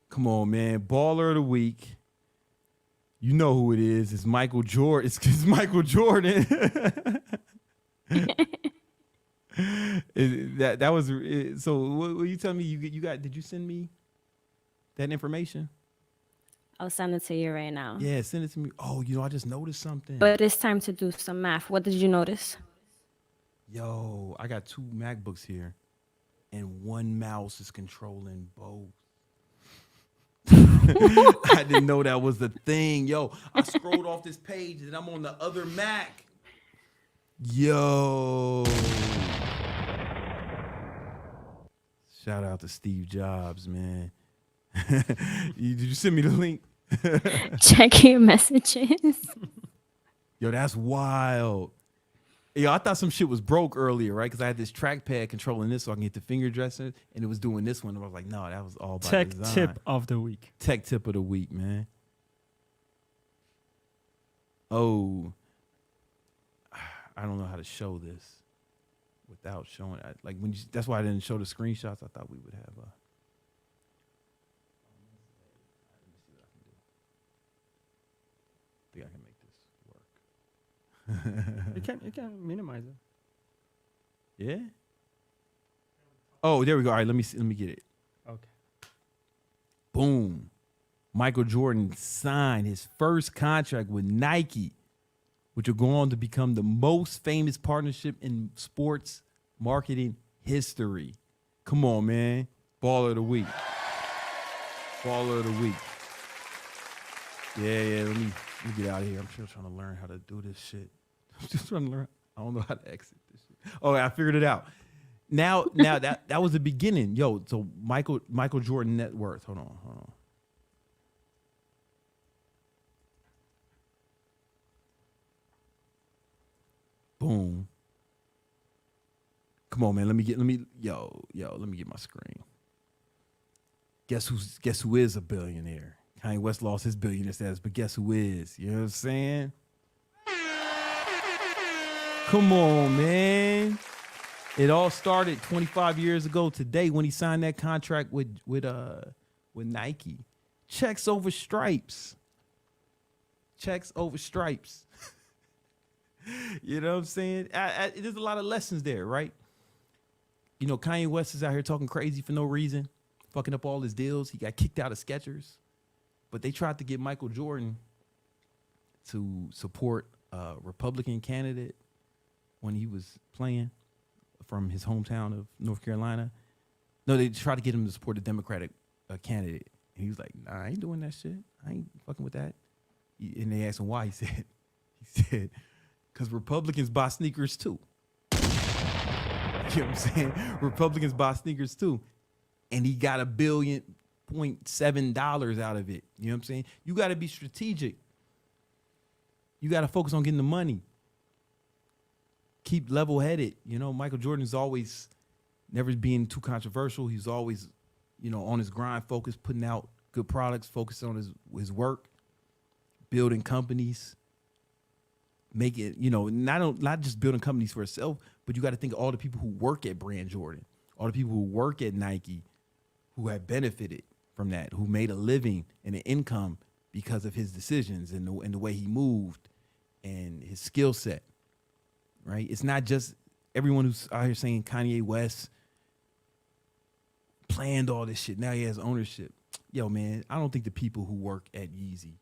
Come on, man. Baller of the week. You know who it is. It's Michael Jordan. It's Michael Jordan. That was so. What you tell me? You got? Did you send me that information? I'll send it to you right now. Yeah, send it to me. Oh, I just noticed something. But it's time to do some math. What did you notice? Yo, I got 2 MacBooks here, and one mouse is controlling both. I didn't know that was the thing. Yo, I scrolled off this page and I'm on the other Mac. Yo. Shout out to Steve Jobs, man. Did you send me the link? Check your messages. Yo, that's wild. Yo, I thought some shit was broke earlier, right? Because I had this trackpad controlling this so I can get the finger dresser, and it was doing this one. And I was like, no, that was all by Tech design. tip of the week. Tech tip of the week, man. Oh, I don't know how to show this without showing. Like when that's why I didn't show the screenshots. I thought we would have a. I think I can make this work. You can minimize it. Yeah. Oh, there we go. All right, let me get it. Okay. Boom. Michael Jordan signed his first contract with Nike, which will go on to become the most famous partnership in sports marketing history. Come on, man. Baller of the week. Baller of the week. Yeah. Let me get out of here. I'm still trying to learn how to do this shit. I'm just trying to learn. I don't know how to exit this shit. Oh, I figured it out. Now that was the beginning. Yo, so Michael Jordan net worth. Hold on. Boom. Come on, man. Let me get my screen. Guess who is a billionaire? Kanye West lost his billionaire status, but guess who is? You know what I'm saying? Come on, man. It all started 25 years ago today when he signed that contract with Nike. Checks over stripes. Checks over stripes. You know what I'm saying? There's a lot of lessons there, right? You know, Kanye West is out here talking crazy for no reason, fucking up all his deals. He got kicked out of Skechers. But they tried to get Michael Jordan to support a Republican candidate when he was playing from his hometown of North Carolina. No, they tried to get him to support a Democratic candidate. And he was like, nah, I ain't doing that shit. I ain't fucking with that. And they asked him why. He said, because Republicans buy sneakers too. You know what I'm saying? Republicans buy sneakers too. And he got $1.7 billion out of it. You know what I'm saying? You got to be strategic. You got to focus on getting the money. Keep level-headed. You know, Michael Jordan's always never being too controversial. He's always, on his grind, focused, putting out good products, focused on his work, building companies. Make it, not just building companies for itself, but you got to think of all the people who work at Brand Jordan, all the people who work at Nike, who have benefited from that, who made a living and an income because of his decisions and the way he moved and his skill set, right? It's not just everyone who's out here saying Kanye West planned all this shit. Now he has ownership. Yo, man, I don't think the people who work at Yeezy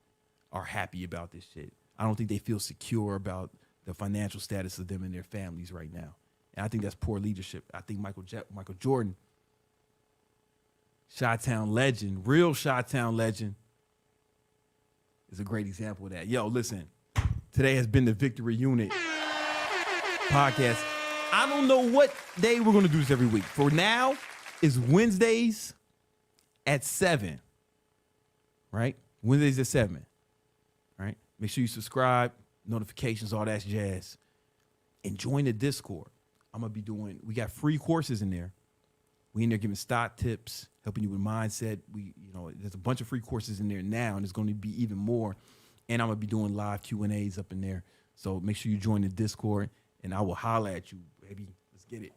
are happy about this shit. I don't think they feel secure about the financial status of them and their families right now. And I think that's poor leadership. I think Michael Jordan, Chi-Town legend, real Chi-Town legend, is a great example of that. Yo, listen, today has been the Victory Unit podcast. I don't know what day we're going to do this every week. For now, it's Wednesdays at 7, right? Wednesdays at 7, right? Make sure you subscribe, notifications, all that jazz. And join the Discord. We got free courses in there. We in there giving stock tips, helping you with mindset. There's a bunch of free courses in there now, and there's going to be even more. And I'm going to be doing live Q&As up in there. So make sure you join the Discord, and I will holler at you, baby. Let's get it.